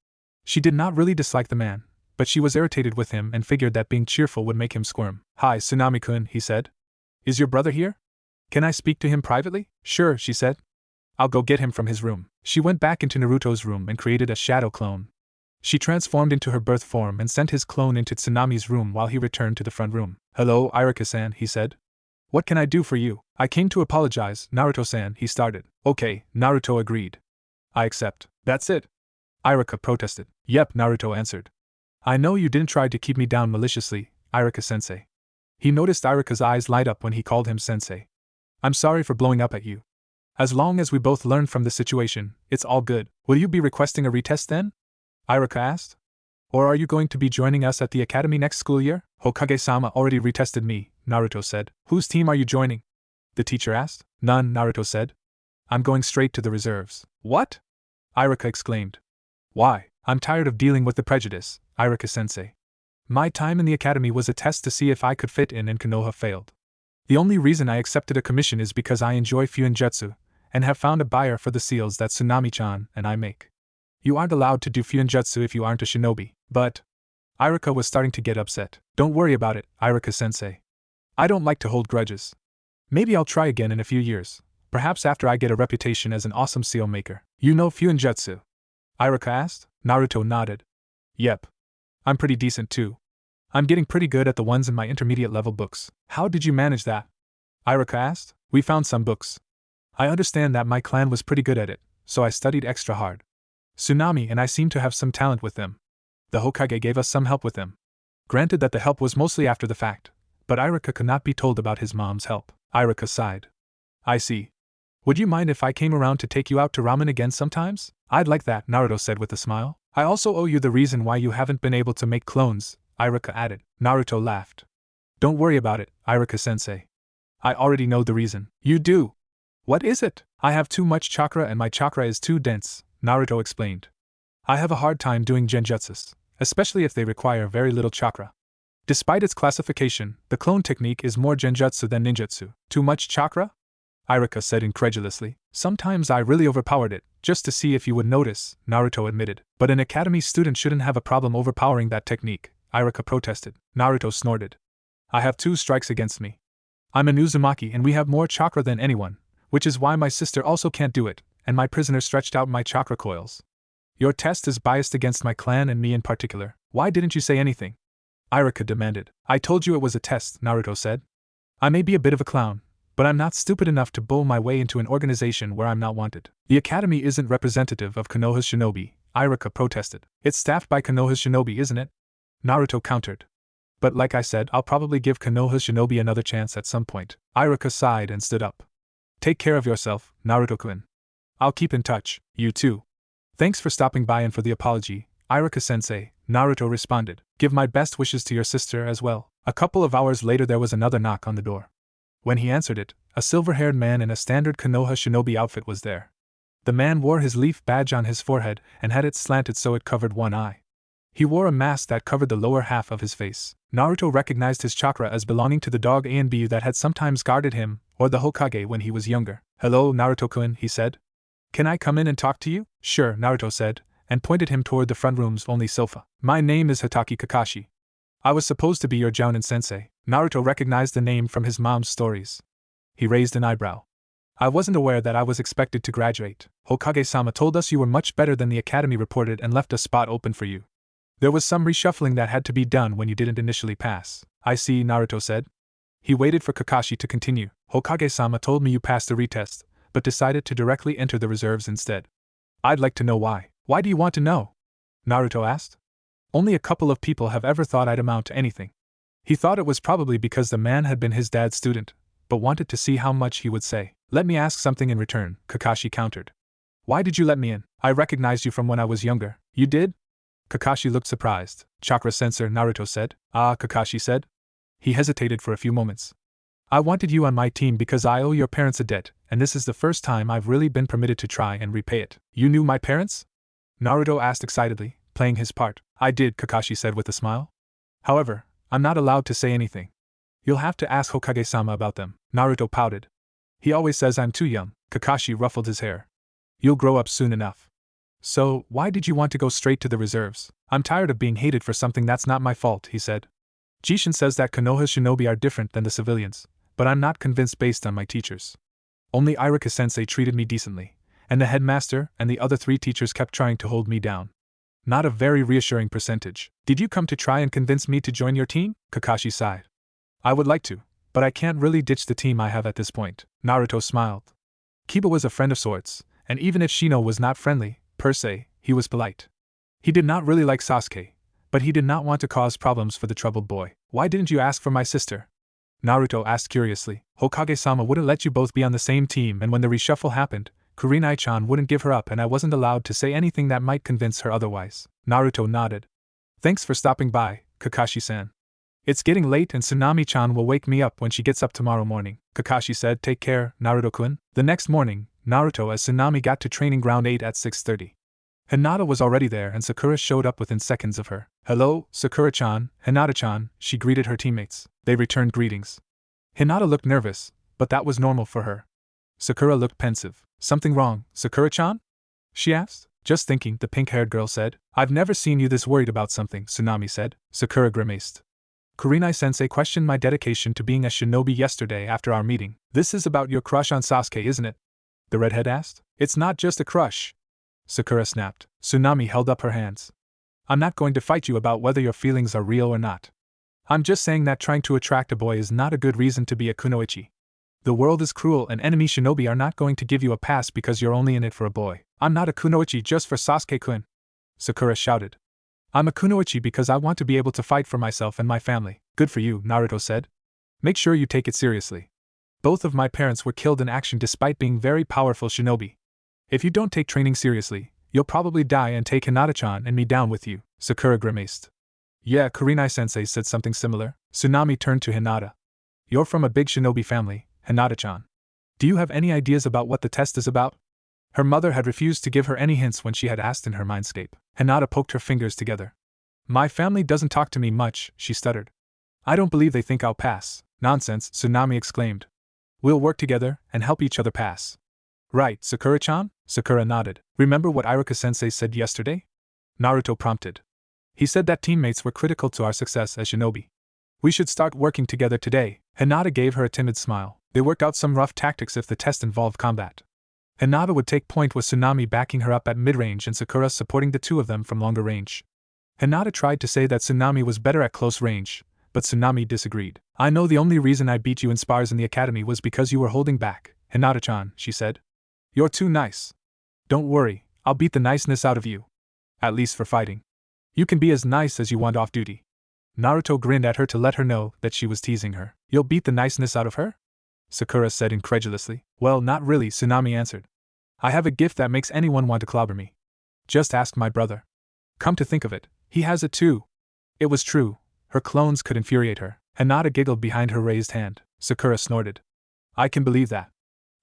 She did not really dislike the man, but she was irritated with him and figured that being cheerful would make him squirm. Hi, Tsunami-kun, he said. Is your brother here? Can I speak to him privately? Sure, she said. I'll go get him from his room. She went back into Naruto's room and created a shadow clone. She transformed into her birth form and sent his clone into Tsunami's room while he returned to the front room. Hello, Irika-san, he said. What can I do for you? I came to apologize, Naruto-san, he started. Okay, Naruto agreed. I accept. That's it. Irika protested. Yep, Naruto answered. I know you didn't try to keep me down maliciously, Irika-sensei. He noticed Irika's eyes light up when he called him sensei. I'm sorry for blowing up at you. As long as we both learn from the situation, it's all good. Will you be requesting a retest then? Irika asked. Or are you going to be joining us at the academy next school year? Hokage-sama already retested me, Naruto said. Whose team are you joining? The teacher asked. None, Naruto said. I'm going straight to the reserves. What? Irika exclaimed. Why? I'm tired of dealing with the prejudice, Irika-sensei. My time in the academy was a test to see if I could fit in and Konoha failed. The only reason I accepted a commission is because I enjoy Fuinjutsu, and have found a buyer for the seals that Tsunami-chan and I make. You aren't allowed to do Fuinjutsu if you aren't a shinobi, but… Irika was starting to get upset. Don't worry about it, Irika-sensei. I don't like to hold grudges. Maybe I'll try again in a few years, perhaps after I get a reputation as an awesome seal maker. You know Fuinjutsu? Irika asked. Naruto nodded. Yep. I'm pretty decent too. I'm getting pretty good at the ones in my intermediate level books. How did you manage that? Irika asked. We found some books. I understand that my clan was pretty good at it, so I studied extra hard. Tsunami and I seem to have some talent with them. The Hokage gave us some help with them. Granted that the help was mostly after the fact, but Irika could not be told about his mom's help. Irika sighed. I see. Would you mind if I came around to take you out to ramen again sometimes? I'd like that, Naruto said with a smile. I also owe you the reason why you haven't been able to make clones, Irika added. Naruto laughed. Don't worry about it, Irika-sensei. I already know the reason. You do? What is it? I have too much chakra and my chakra is too dense, Naruto explained. I have a hard time doing genjutsus, especially if they require very little chakra. Despite its classification, the clone technique is more genjutsu than ninjutsu. Too much chakra? Irika said incredulously. Sometimes I really overpowered it, just to see if you would notice, Naruto admitted. But an academy student shouldn't have a problem overpowering that technique, Irika protested. Naruto snorted. I have 2 strikes against me. I'm an Uzumaki and we have more chakra than anyone, which is why my sister also can't do it, and my prisoner stretched out my chakra coils. Your test is biased against my clan and me in particular. Why didn't you say anything? Irika demanded. I told you it was a test, Naruto said. I may be a bit of a clown, but I'm not stupid enough to bull my way into an organization where I'm not wanted. The academy isn't representative of Konoha's shinobi, Irika protested. It's staffed by Konoha's shinobi, isn't it? Naruto countered. But like I said, I'll probably give Konoha's shinobi another chance at some point. Irika sighed and stood up. Take care of yourself, Naruto-kun. I'll keep in touch. You too. Thanks for stopping by and for the apology, Iruka-sensei, Naruto responded. Give my best wishes to your sister as well. A couple of hours later there was another knock on the door. When he answered it, a silver-haired man in a standard Konoha shinobi outfit was there. The man wore his leaf badge on his forehead and had it slanted so it covered one eye. He wore a mask that covered the lower half of his face. Naruto recognized his chakra as belonging to the dog A and B that had sometimes guarded him, or the Hokage when he was younger. Hello, Naruto-kun, he said. Can I come in and talk to you? Sure, Naruto said, and pointed him toward the front room's only sofa. My name is Hitaki Kakashi. I was supposed to be your Jounin-sensei. Naruto recognized the name from his mom's stories. He raised an eyebrow. I wasn't aware that I was expected to graduate. Hokage-sama told us you were much better than the academy reported and left a spot open for you. There was some reshuffling that had to be done when you didn't initially pass. I see, Naruto said. He waited for Kakashi to continue. Hokage-sama told me you passed the retest, but decided to directly enter the reserves instead. I'd like to know why. Why do you want to know? Naruto asked. Only a couple of people have ever thought I'd amount to anything. He thought it was probably because the man had been his dad's student, but wanted to see how much he would say. Let me ask something in return, Kakashi countered. Why did you let me in? I recognized you from when I was younger. You did? Kakashi looked surprised. Chakra sensor, Naruto said. Ah, Kakashi said. He hesitated for a few moments. I wanted you on my team because I owe your parents a debt, and this is the first time I've really been permitted to try and repay it. You knew my parents? Naruto asked excitedly, playing his part. I did, Kakashi said with a smile. However, I'm not allowed to say anything. You'll have to ask Hokage-sama about them. Naruto pouted. He always says I'm too young. Kakashi ruffled his hair. You'll grow up soon enough. So, why did you want to go straight to the reserves? I'm tired of being hated for something that's not my fault, he said. Jishin says that Konoha shinobi are different than the civilians, but I'm not convinced based on my teachers. Only Iruka-sensei treated me decently, and the headmaster and the other 3 teachers kept trying to hold me down. Not a very reassuring percentage. Did you come to try and convince me to join your team? Kakashi sighed. I would like to, but I can't really ditch the team I have at this point. Naruto smiled. Kiba was a friend of sorts, and even if Shino was not friendly, per se, he was polite. He did not really like Sasuke, but he did not want to cause problems for the troubled boy. Why didn't you ask for my sister? Naruto asked curiously. Hokage-sama wouldn't let you both be on the same team, and when the reshuffle happened, Kurinai-chan wouldn't give her up and I wasn't allowed to say anything that might convince her otherwise. Naruto nodded. Thanks for stopping by, Kakashi-san. It's getting late and Tsunami-chan will wake me up when she gets up tomorrow morning. Kakashi said, take care, Naruto-kun. The next morning, Naruto as Tsunami got to training ground 8 at 6:30. Hinata was already there and Sakura showed up within seconds of her. Hello, Sakura-chan, Hinata-chan, she greeted her teammates. They returned greetings. Hinata looked nervous, but that was normal for her. Sakura looked pensive. Something wrong, Sakura-chan? She asked. Just thinking, the pink-haired girl said. I've never seen you this worried about something, Tsunami said. Sakura grimaced. Kurinai-sensei questioned my dedication to being a shinobi yesterday after our meeting. This is about your crush on Sasuke, isn't it? The redhead asked. It's not just a crush, Sakura snapped. Tsunami held up her hands. I'm not going to fight you about whether your feelings are real or not. I'm just saying that trying to attract a boy is not a good reason to be a kunoichi. The world is cruel and enemy shinobi are not going to give you a pass because you're only in it for a boy. I'm not a kunoichi just for Sasuke-kun, Sakura shouted. I'm a kunoichi because I want to be able to fight for myself and my family. Good for you, Naruto said. Make sure you take it seriously. Both of my parents were killed in action despite being very powerful shinobi. If you don't take training seriously, you'll probably die and take Hinata-chan and me down with you, Sakura grimaced. Yeah, Kurinai-sensei said something similar. Tsunami turned to Hinata. You're from a big shinobi family, Hinata-chan. Do you have any ideas about what the test is about? Her mother had refused to give her any hints when she had asked in her Mindscape. Hinata poked her fingers together. My family doesn't talk to me much, she stuttered. I don't believe they think I'll pass. Nonsense, Tsunami exclaimed. We'll work together and help each other pass. Right, Sakura-chan? Sakura nodded. Remember what Iruka-sensei said yesterday? Naruto prompted. He said that teammates were critical to our success as shinobi. We should start working together today. Hinata gave her a timid smile. They worked out some rough tactics if the test involved combat. Hinata would take point with Tsunami backing her up at mid-range and Sakura supporting the two of them from longer range. Hinata tried to say that Tsunami was better at close range, but Tsunami disagreed. I know the only reason I beat you in spars in the academy was because you were holding back, Hinata-chan, she said. You're too nice. Don't worry, I'll beat the niceness out of you. At least for fighting. You can be as nice as you want off duty. Naruto grinned at her to let her know that she was teasing her. You'll beat the niceness out of her? Sakura said incredulously. Well, not really, Tsunami answered. I have a gift that makes anyone want to clobber me. Just ask my brother. Come to think of it, he has it too. It was true. Her clones could infuriate her. Hinata giggled behind her raised hand. Sakura snorted. I can believe that.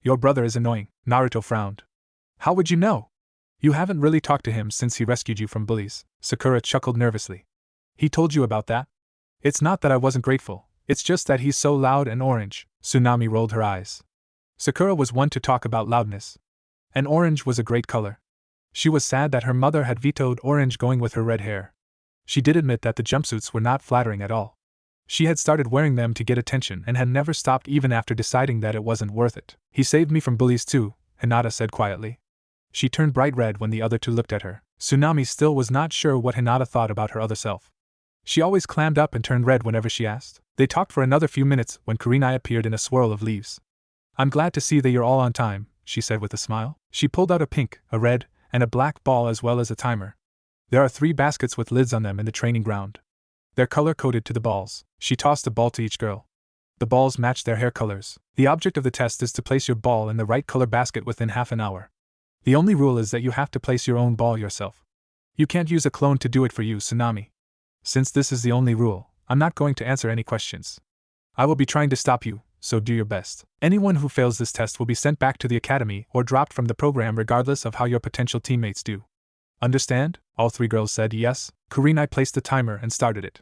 Your brother is annoying. Naruto frowned. How would you know? You haven't really talked to him since he rescued you from bullies. Sakura chuckled nervously. He told you about that? It's not that I wasn't grateful, it's just that he's so loud and orange. Tsunami rolled her eyes. Sakura was one to talk about loudness. And orange was a great color. She was sad that her mother had vetoed orange going with her red hair. She did admit that the jumpsuits were not flattering at all. She had started wearing them to get attention and had never stopped even after deciding that it wasn't worth it. He saved me from bullies too, Hinata said quietly. She turned bright red when the other two looked at her. Tsunami still was not sure what Hinata thought about her other self. She always clammed up and turned red whenever she asked. They talked for another few minutes when Kurinai appeared in a swirl of leaves. I'm glad to see that you're all on time, she said with a smile. She pulled out a pink, a red, and a black ball as well as a timer. There are 3 baskets with lids on them in the training ground. They're color-coded to the balls. She tossed a ball to each girl. The balls matched their hair colors. The object of the test is to place your ball in the right color basket within half an hour. The only rule is that you have to place your own ball yourself. You can't use a clone to do it for you, Tsunami. Since this is the only rule, I'm not going to answer any questions. I will be trying to stop you, so do your best. Anyone who fails this test will be sent back to the academy or dropped from the program regardless of how your potential teammates do. Understand? All 3 girls said yes. Kurinai placed the timer and started it.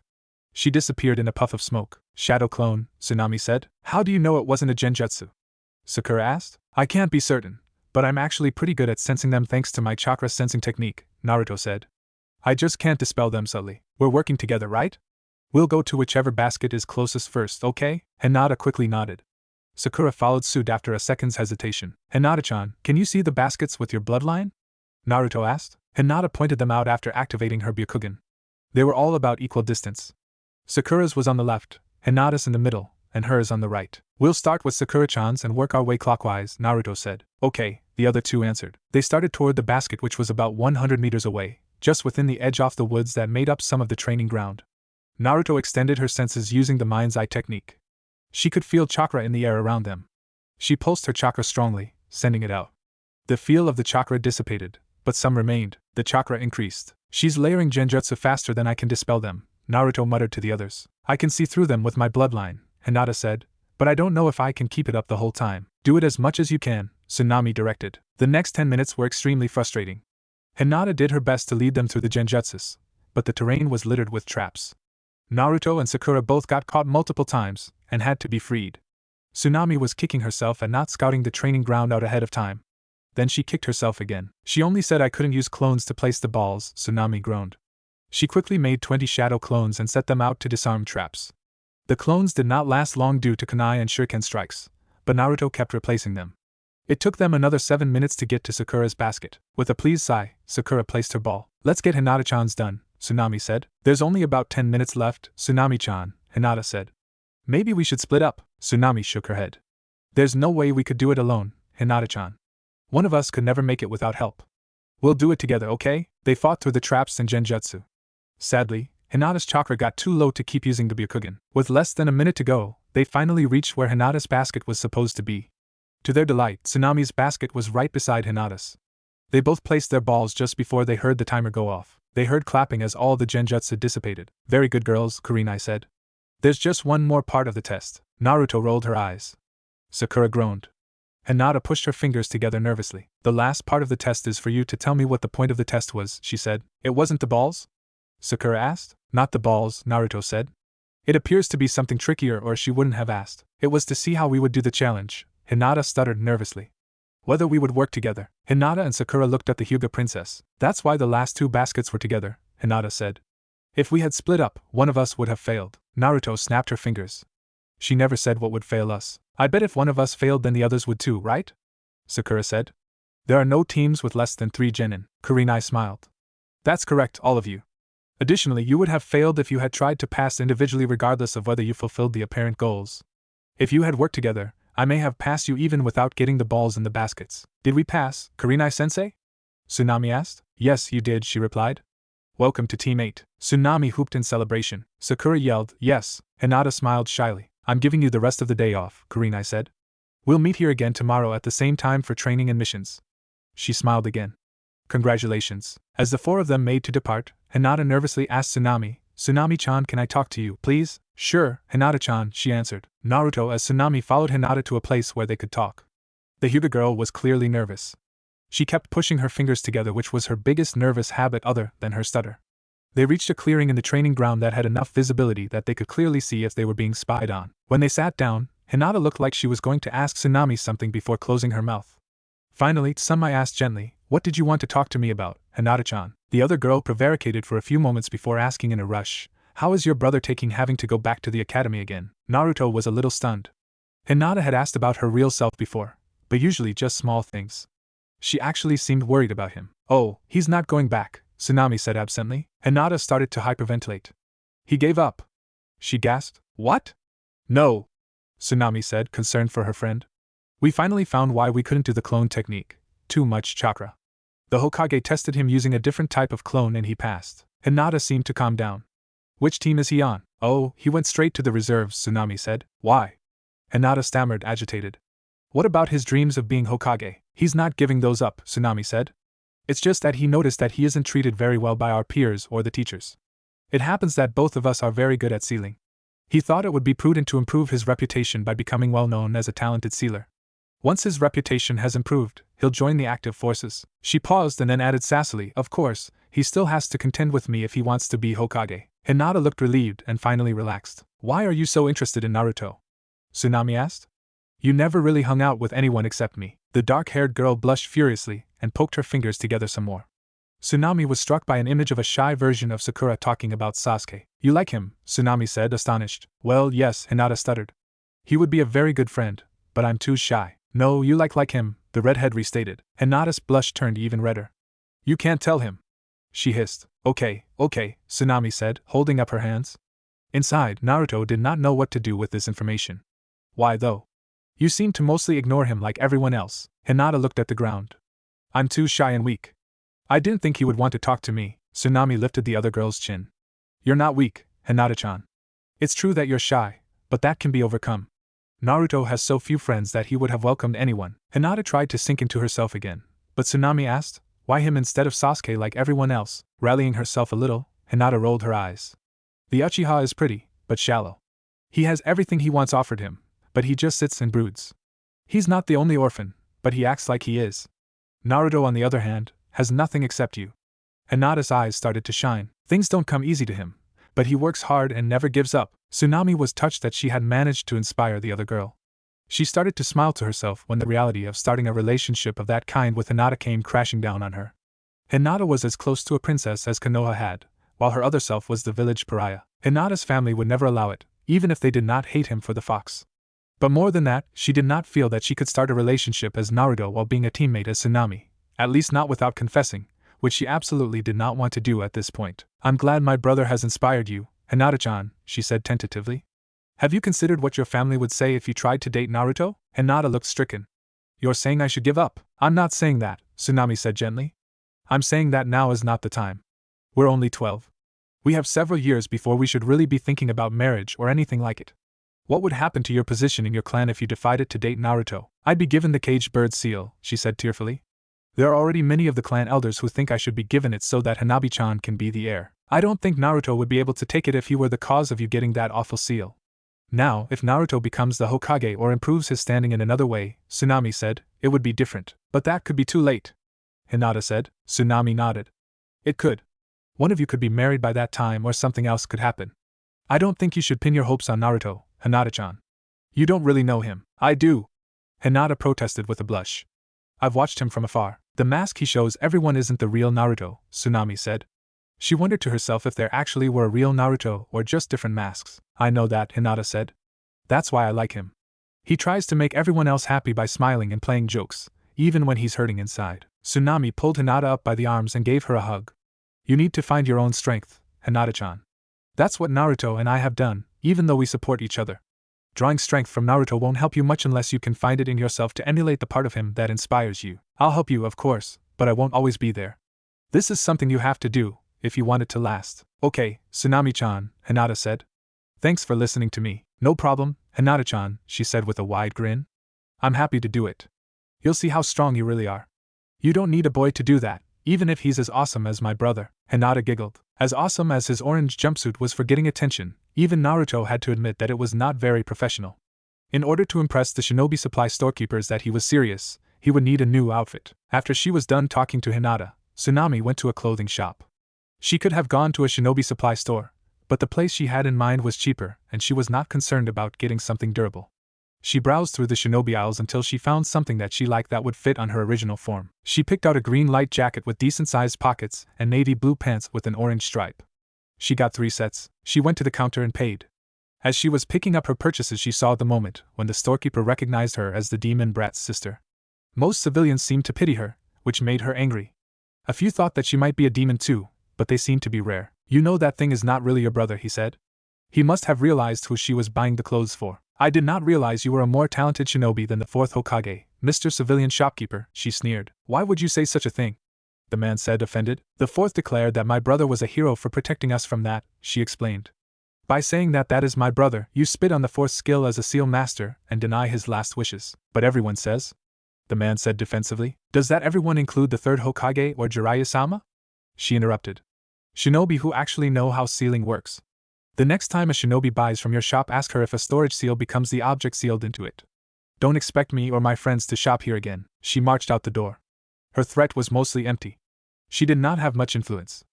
She disappeared in a puff of smoke. Shadow clone, Tsunami said. How do you know it wasn't a genjutsu? Sakura asked. I can't be certain, but I'm actually pretty good at sensing them thanks to my chakra sensing technique, Naruto said. I just can't dispel them subtly. We're working together, right? We'll go to whichever basket is closest first, okay? Hinata quickly nodded. Sakura followed suit after a second's hesitation. Hinata-chan, can you see the baskets with your bloodline? Naruto asked. Hinata pointed them out after activating her Byakugan. They were all about equal distance. Sakura's was on the left, Hinata's in the middle, and hers on the right. We'll start with Sakura-chan's and work our way clockwise, Naruto said. Okay, the other 2 answered. They started toward the basket which was about 100 meters away, just within the edge off the woods that made up some of the training ground. Naruto extended her senses using the mind's eye technique. She could feel chakra in the air around them. She pulsed her chakra strongly, sending it out. The feel of the chakra dissipated, but some remained. The chakra increased. She's layering genjutsu faster than I can dispel them, Naruto muttered to the others. I can see through them with my bloodline, Hinata said, but I don't know if I can keep it up the whole time. Do it as much as you can, Tsunami directed. The next 10 minutes were extremely frustrating. Hinata did her best to lead them through the genjutsus, but the terrain was littered with traps. Naruto and Sakura both got caught multiple times, and had to be freed. Tsunami was kicking herself at not scouting the training ground out ahead of time. Then she kicked herself again. She only said I couldn't use clones to place the balls, Tsunami groaned. She quickly made 20 shadow clones and set them out to disarm traps. The clones did not last long due to kunai and shuriken strikes, but Naruto kept replacing them. It took them another 7 minutes to get to Sakura's basket. With a pleased sigh, Sakura placed her ball. Let's get Hinata-chan's done, Tsunami said. There's only about 10 minutes left, Tsunami-chan, Hinata said. Maybe we should split up, Tsunami shook her head. There's no way we could do it alone, Hinata-chan. One of us could never make it without help. We'll do it together, okay? They fought through the traps and genjutsu. Sadly, Hinata's chakra got too low to keep using the Byakugan. With less than a minute to go, they finally reached where Hinata's basket was supposed to be. To their delight, Tsunami's basket was right beside Hinata's. They both placed their balls just before they heard the timer go off. They heard clapping as all the genjutsu dissipated. Very good girls, Kurinai said. There's just one more part of the test. Naruto rolled her eyes. Sakura groaned. Hinata pushed her fingers together nervously. The last part of the test is for you to tell me what the point of the test was, she said. It wasn't the balls? Sakura asked. Not the balls, Naruto said. It appears to be something trickier or she wouldn't have asked. It was to see how we would do the challenge. Hinata stuttered nervously. Whether we would work together. Hinata and Sakura looked at the Hyuga princess. That's why the last 2 baskets were together, Hinata said. If we had split up, one of us would have failed. Naruto snapped her fingers. She never said what would fail us. I bet if one of us failed then the others would too, right? Sakura said. There are no teams with less than 3 genin. Kurinai smiled. That's correct, all of you. Additionally, you would have failed if you had tried to pass individually regardless of whether you fulfilled the apparent goals. If you had worked together, I may have passed you even without getting the balls in the baskets. Did we pass, Kurinai-sensei? Tsunami asked. Yes, you did, she replied. Welcome to Team 8. Tsunami whooped in celebration. Sakura yelled, yes. Hinata smiled shyly. I'm giving you the rest of the day off, Kurinai said. We'll meet here again tomorrow at the same time for training and missions. she smiled again. Congratulations. As the four of them made to depart, Hinata nervously asked Tsunami, Tsunami-chan, can I talk to you, please? Sure, Hinata-chan, she answered. Naruto as Tsunami followed Hinata to a place where they could talk. The Hyuga girl was clearly nervous. She kept pushing her fingers together, which was her biggest nervous habit other than her stutter. They reached a clearing in the training ground that had enough visibility that they could clearly see if they were being spied on. When they sat down, Hinata looked like she was going to ask Tsunami something before closing her mouth. Finally, Tsunami asked gently, what did you want to talk to me about, Hinata-chan? The other girl prevaricated for a few moments before asking in a rush, how is your brother taking having to go back to the academy again? Naruto was a little stunned. Hinata had asked about her real self before, but usually just small things. She actually seemed worried about him. Oh, he's not going back, Tsunami said absently. Hinata started to hyperventilate. He gave up. She gasped. What? No, Tsunami said, concerned for her friend. We finally found why we couldn't do the clone technique. Too much chakra. The Hokage tested him using a different type of clone and he passed. Hinata seemed to calm down. Which team is he on? Oh, he went straight to the reserves, Tsunami said. Why? Hinata stammered, agitated. What about his dreams of being Hokage? He's not giving those up, Tsunami said. It's just that he noticed that he isn't treated very well by our peers or the teachers. It happens that both of us are very good at sealing. He thought it would be prudent to improve his reputation by becoming well known as a talented sealer. Once his reputation has improved, he'll join the active forces. She paused and then added sassily, of course, he still has to contend with me if he wants to be Hokage. Hinata looked relieved and finally relaxed. Why are you so interested in Naruto? Tsunami asked. You never really hung out with anyone except me. The dark-haired girl blushed furiously and poked her fingers together some more. Tsunami was struck by an image of a shy version of Sakura talking about Sasuke. You like him, Tsunami said, astonished. Well, yes, Hinata stuttered. He would be a very good friend, but I'm too shy. No, you like him, the redhead restated. Hinata's blush turned even redder. You can't tell him, she hissed. Okay, Tsunami said, holding up her hands. Inside, Naruto did not know what to do with this information. Why though? You seem to mostly ignore him like everyone else. Hinata looked at the ground. I'm too shy and weak. I didn't think he would want to talk to me. Tsunami lifted the other girl's chin. You're not weak, Hinata-chan. It's true that you're shy, but that can be overcome. Naruto has so few friends that he would have welcomed anyone. Hinata tried to sink into herself again, but Tsunami asked, why him instead of Sasuke like everyone else? Rallying herself a little, Hinata rolled her eyes. The Uchiha is pretty, but shallow. He has everything he wants offered him, but he just sits and broods. He's not the only orphan, but he acts like he is. Naruto, on the other hand, has nothing except you. Hinata's eyes started to shine. Things don't come easy to him, but he works hard and never gives up. Tsunami was touched that she had managed to inspire the other girl. She started to smile to herself when the reality of starting a relationship of that kind with Hinata came crashing down on her. Hinata was as close to a princess as Konoha had, while her other self was the village pariah. Hinata's family would never allow it, even if they did not hate him for the fox. But more than that, she did not feel that she could start a relationship as Naruto while being a teammate as Tsunami, at least not without confessing, which she absolutely did not want to do at this point. I'm glad my brother has inspired you, Hinata-chan, she said tentatively. Have you considered what your family would say if you tried to date Naruto? Hinata looked stricken. You're saying I should give up? I'm not saying that, Tsunami said gently. I'm saying that now is not the time. We're only 12. We have several years before we should really be thinking about marriage or anything like it. What would happen to your position in your clan if you decided to date Naruto? I'd be given the caged bird seal, she said tearfully. There are already many of the clan elders who think I should be given it so that Hanabi-chan can be the heir. I don't think Naruto would be able to take it if he were the cause of you getting that awful seal. Now, if Naruto becomes the Hokage or improves his standing in another way, Tsunami said, it would be different. But that could be too late, Hinata said. Tsunami nodded. It could. One of you could be married by that time or something else could happen. I don't think you should pin your hopes on Naruto, Hinata-chan. You don't really know him. I do, Hinata protested with a blush. I've watched him from afar. The mask he shows everyone isn't the real Naruto, Tsunami said. She wondered to herself if there actually were a real Naruto or just different masks. I know that, Hinata said. That's why I like him. He tries to make everyone else happy by smiling and playing jokes, even when he's hurting inside. Tsunami pulled Hinata up by the arms and gave her a hug. You need to find your own strength, Hinata-chan. That's what Naruto and I have done, even though we support each other. Drawing strength from Naruto won't help you much unless you can find it in yourself to emulate the part of him that inspires you. I'll help you, of course, but I won't always be there. This is something you have to do, if you want it to last. Okay, Tsunami-chan, Hinata said. Thanks for listening to me. No problem, Hinata-chan, she said with a wide grin. I'm happy to do it. You'll see how strong you really are. You don't need a boy to do that, even if he's as awesome as my brother. Hinata giggled. As awesome as his orange jumpsuit was for getting attention, even Naruto had to admit that it was not very professional. In order to impress the shinobi supply storekeepers that he was serious, he would need a new outfit. After she was done talking to Hinata, Tsunami went to a clothing shop. She could have gone to a shinobi supply store, but the place she had in mind was cheaper, and she was not concerned about getting something durable. She browsed through the shinobi aisles until she found something that she liked that would fit on her original form. She picked out a green light jacket with decent-sized pockets and navy blue pants with an orange stripe. She got 3 sets. She went to the counter and paid. As she was picking up her purchases, she saw the moment when the storekeeper recognized her as the demon brat's sister. Most civilians seemed to pity her, which made her angry. A few thought that she might be a demon too, but they seemed to be rare. You know that thing is not really your brother, he said. He must have realized who she was buying the clothes for. I did not realize you were a more talented shinobi than the 4th Hokage, Mr. Civilian Shopkeeper, she sneered. Why would you say such a thing? The man said, offended. The 4th declared that my brother was a hero for protecting us from that, she explained. By saying that is my brother, you spit on the 4th's skill as a seal master and deny his last wishes. But everyone says, the man said defensively. Does that everyone include the 3rd Hokage or Jiraiya-sama? She interrupted. Shinobi who actually know how sealing works. The next time a shinobi buys from your shop, ask her if a storage seal becomes the object sealed into it. Don't expect me or my friends to shop here again. She marched out the door. Her threat was mostly empty. She did not have much influence.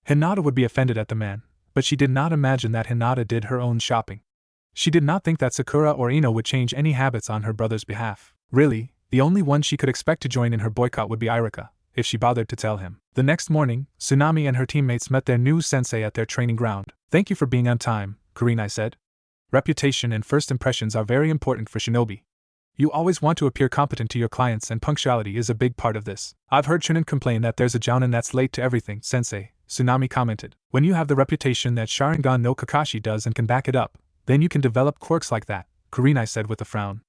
Hinata would be offended at the man, but she did not imagine that Hinata did her own shopping. She did not think that Sakura or Ino would change any habits on her brother's behalf. Really, the only one she could expect to join in her boycott would be Irika, if she bothered to tell him. The next morning, Tsunami and her teammates met their new sensei at their training ground. Thank you for being on time, Kurinai said. Reputation and first impressions are very important for shinobi. You always want to appear competent to your clients, and punctuality is a big part of this. I've heard Chunin complain that there's a jounin that's late to everything, sensei, Tsunami commented. When you have the reputation that Sharingan no Kakashi does and can back it up, then you can develop quirks like that, Kurinai said with a frown.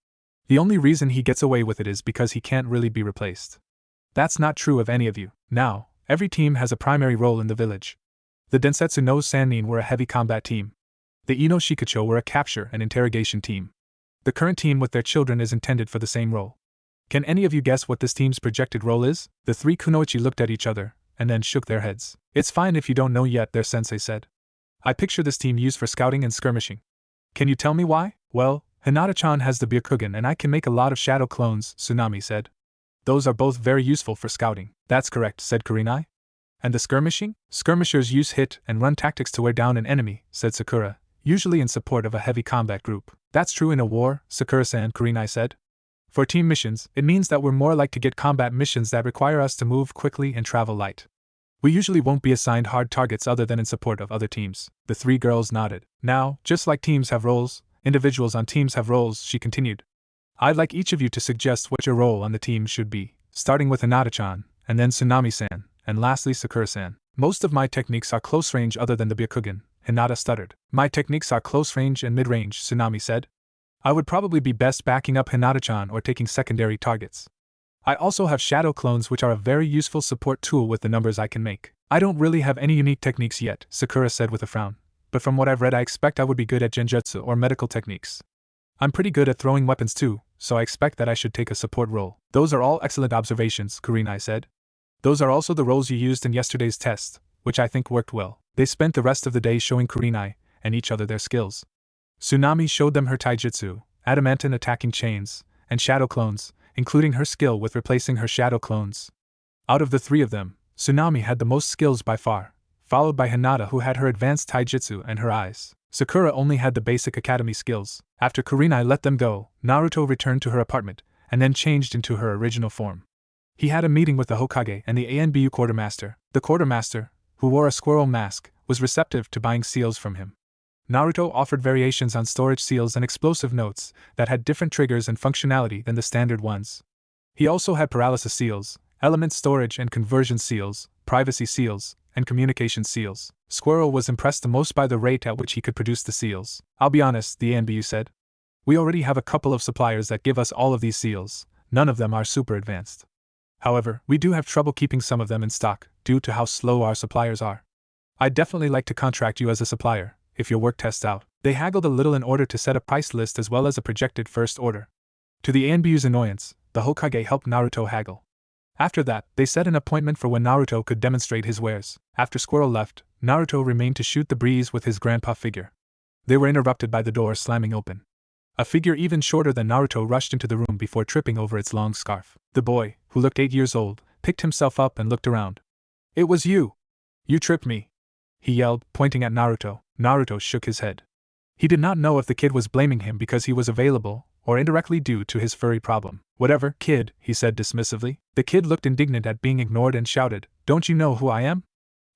The only reason he gets away with it is because he can't really be replaced. That's not true of any of you. Now, every team has a primary role in the village. The Densetsu no Sannin were a heavy combat team. The Ino Shikacho were a capture and interrogation team. The current team with their children is intended for the same role. Can any of you guess what this team's projected role is? The 3 kunoichi looked at each other, and then shook their heads. It's fine if you don't know yet, their sensei said. I picture this team used for scouting and skirmishing. Can you tell me why? Well, Hinata-chan has the Byakugan and I can make a lot of shadow clones, Tsunami said. Those are both very useful for scouting. That's correct, said Kurinai. And the skirmishing? Skirmishers use hit and run tactics to wear down an enemy, said Sakura, usually in support of a heavy combat group. That's true in a war, Sakura-san, Kurinai said. For team missions, it means that we're more like to get combat missions that require us to move quickly and travel light. We usually won't be assigned hard targets other than in support of other teams. The 3 girls nodded. Now, just like teams have roles, individuals on teams have roles, she continued. I'd like each of you to suggest what your role on the team should be, starting with Hinata-chan, and then Tsunami-san, and lastly Sakura-san. Most of my techniques are close range other than the Byakugan, Hinata stuttered. My techniques are close range and mid-range, Tsunami said. I would probably be best backing up Hinata-chan or taking secondary targets. I also have shadow clones, which are a very useful support tool with the numbers I can make. I don't really have any unique techniques yet, Sakura said with a frown, but from what I've read I expect I would be good at genjutsu or medical techniques. I'm pretty good at throwing weapons too, so I expect that I should take a support role. Those are all excellent observations, Kurinai said. Those are also the roles you used in yesterday's test, which I think worked well. They spent the rest of the day showing Kurinai and each other their skills. Tsunami showed them her taijutsu, adamantine attacking chains, and shadow clones, including her skill with replacing her shadow clones. Out of the 3 of them, Tsunami had the most skills by far, followed by Hinata who had her advanced taijutsu and her eyes. Sakura only had the basic academy skills. After Kurinai let them go, Naruto returned to her apartment, and then changed into her original form. He had a meeting with the Hokage and the ANBU quartermaster. The quartermaster, who wore a squirrel mask, was receptive to buying seals from him. Naruto offered variations on storage seals and explosive notes that had different triggers and functionality than the standard ones. He also had paralysis seals, element storage and conversion seals, privacy seals, and communication seals. Squirrel was impressed the most by the rate at which he could produce the seals. I'll be honest, the ANBU said. We already have a couple of suppliers that give us all of these seals. None of them are super advanced. However, we do have trouble keeping some of them in stock, due to how slow our suppliers are. I'd definitely like to contract you as a supplier, if your work tests out. They haggled a little in order to set a price list as well as a projected first order. To the ANBU's annoyance, the Hokage helped Naruto haggle. After that, they set an appointment for when Naruto could demonstrate his wares. After Squirrel left, Naruto remained to shoot the breeze with his grandpa figure. They were interrupted by the door slamming open. A figure even shorter than Naruto rushed into the room before tripping over its long scarf. The boy, who looked 8 years old, picked himself up and looked around. "It was you! You tripped me!" he yelled, pointing at Naruto. Naruto shook his head. He did not know if the kid was blaming him because he was available, or indirectly due to his furry problem. "Whatever, kid," he said dismissively. The kid looked indignant at being ignored and shouted, "Don't you know who I am?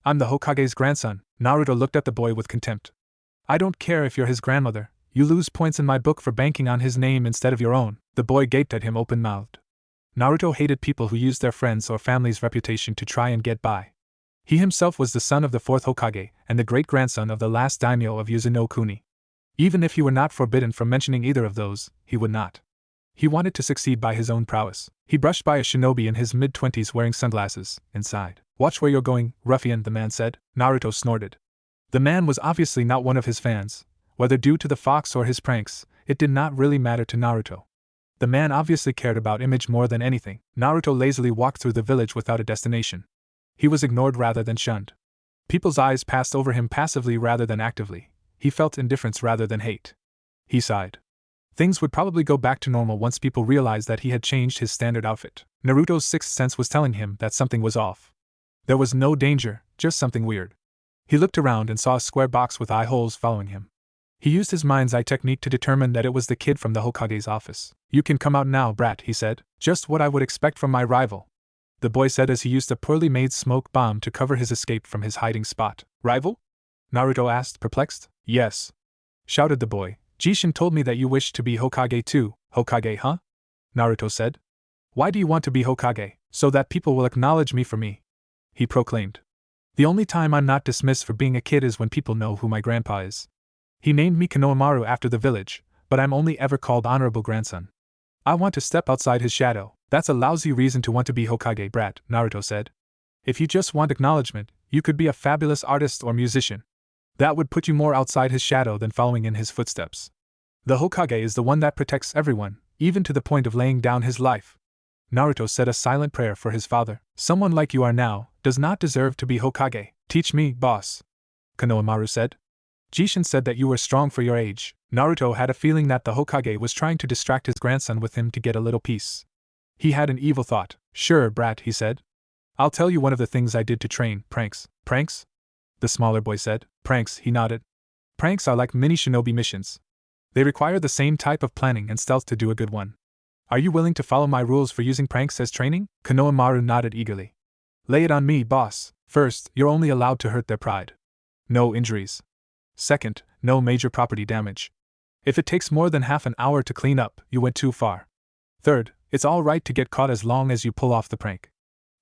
I'm the Hokage's grandson." Naruto looked at the boy with contempt. "I don't care if you're his grandmother. You lose points in my book for banking on his name instead of your own." The boy gaped at him open-mouthed. Naruto hated people who used their friends' or family's reputation to try and get by. He himself was the son of the 4th Hokage and the great-grandson of the last daimyo of Yuzuno Kuni. Even if he were not forbidden from mentioning either of those, he would not. He wanted to succeed by his own prowess. He brushed by a shinobi in his mid-20s wearing sunglasses, inside. "Watch where you're going, ruffian," the man said. Naruto snorted. The man was obviously not one of his fans. Whether due to the fox or his pranks, it did not really matter to Naruto. The man obviously cared about image more than anything. Naruto lazily walked through the village without a destination. He was ignored rather than shunned. People's eyes passed over him passively rather than actively. He felt indifference rather than hate. He sighed. Things would probably go back to normal once people realized that he had changed his standard outfit. Naruto's sixth sense was telling him that something was off. There was no danger, just something weird. He looked around and saw a square box with eye holes following him. He used his mind's eye technique to determine that it was the kid from the Hokage's office. "You can come out now, brat," he said. "Just what I would expect from my rival," the boy said as he used a poorly made smoke bomb to cover his escape from his hiding spot. "Rival?" Naruto asked, perplexed. "Yes," shouted the boy. "Jishin told me that you wished to be Hokage too." "Hokage, huh?" Naruto said. "Why do you want to be Hokage?" "So that people will acknowledge me for me," he proclaimed. "The only time I'm not dismissed for being a kid is when people know who my grandpa is. He named me Konohamaru after the village, but I'm only ever called honorable grandson. I want to step outside his shadow." "That's a lousy reason to want to be Hokage, brat," Naruto said. "If you just want acknowledgement, you could be a fabulous artist or musician. That would put you more outside his shadow than following in his footsteps. The Hokage is the one that protects everyone, even to the point of laying down his life." Naruto said a silent prayer for his father. "Someone like you are now does not deserve to be Hokage." "Teach me, boss," Konohamaru said. "Jishin said that you were strong for your age." Naruto had a feeling that the Hokage was trying to distract his grandson with him to get a little peace. He had an evil thought. "Sure, brat," he said. "I'll tell you one of the things I did to train." "Pranks." "Pranks?" the smaller boy said. "Pranks," he nodded. "Pranks are like mini shinobi missions. They require the same type of planning and stealth to do a good one. Are you willing to follow my rules for using pranks as training?" Konohamaru nodded eagerly. "Lay it on me, boss." "First, you're only allowed to hurt their pride. No injuries. Second, no major property damage. If it takes more than half an hour to clean up, you went too far. Third, it's all right to get caught as long as you pull off the prank.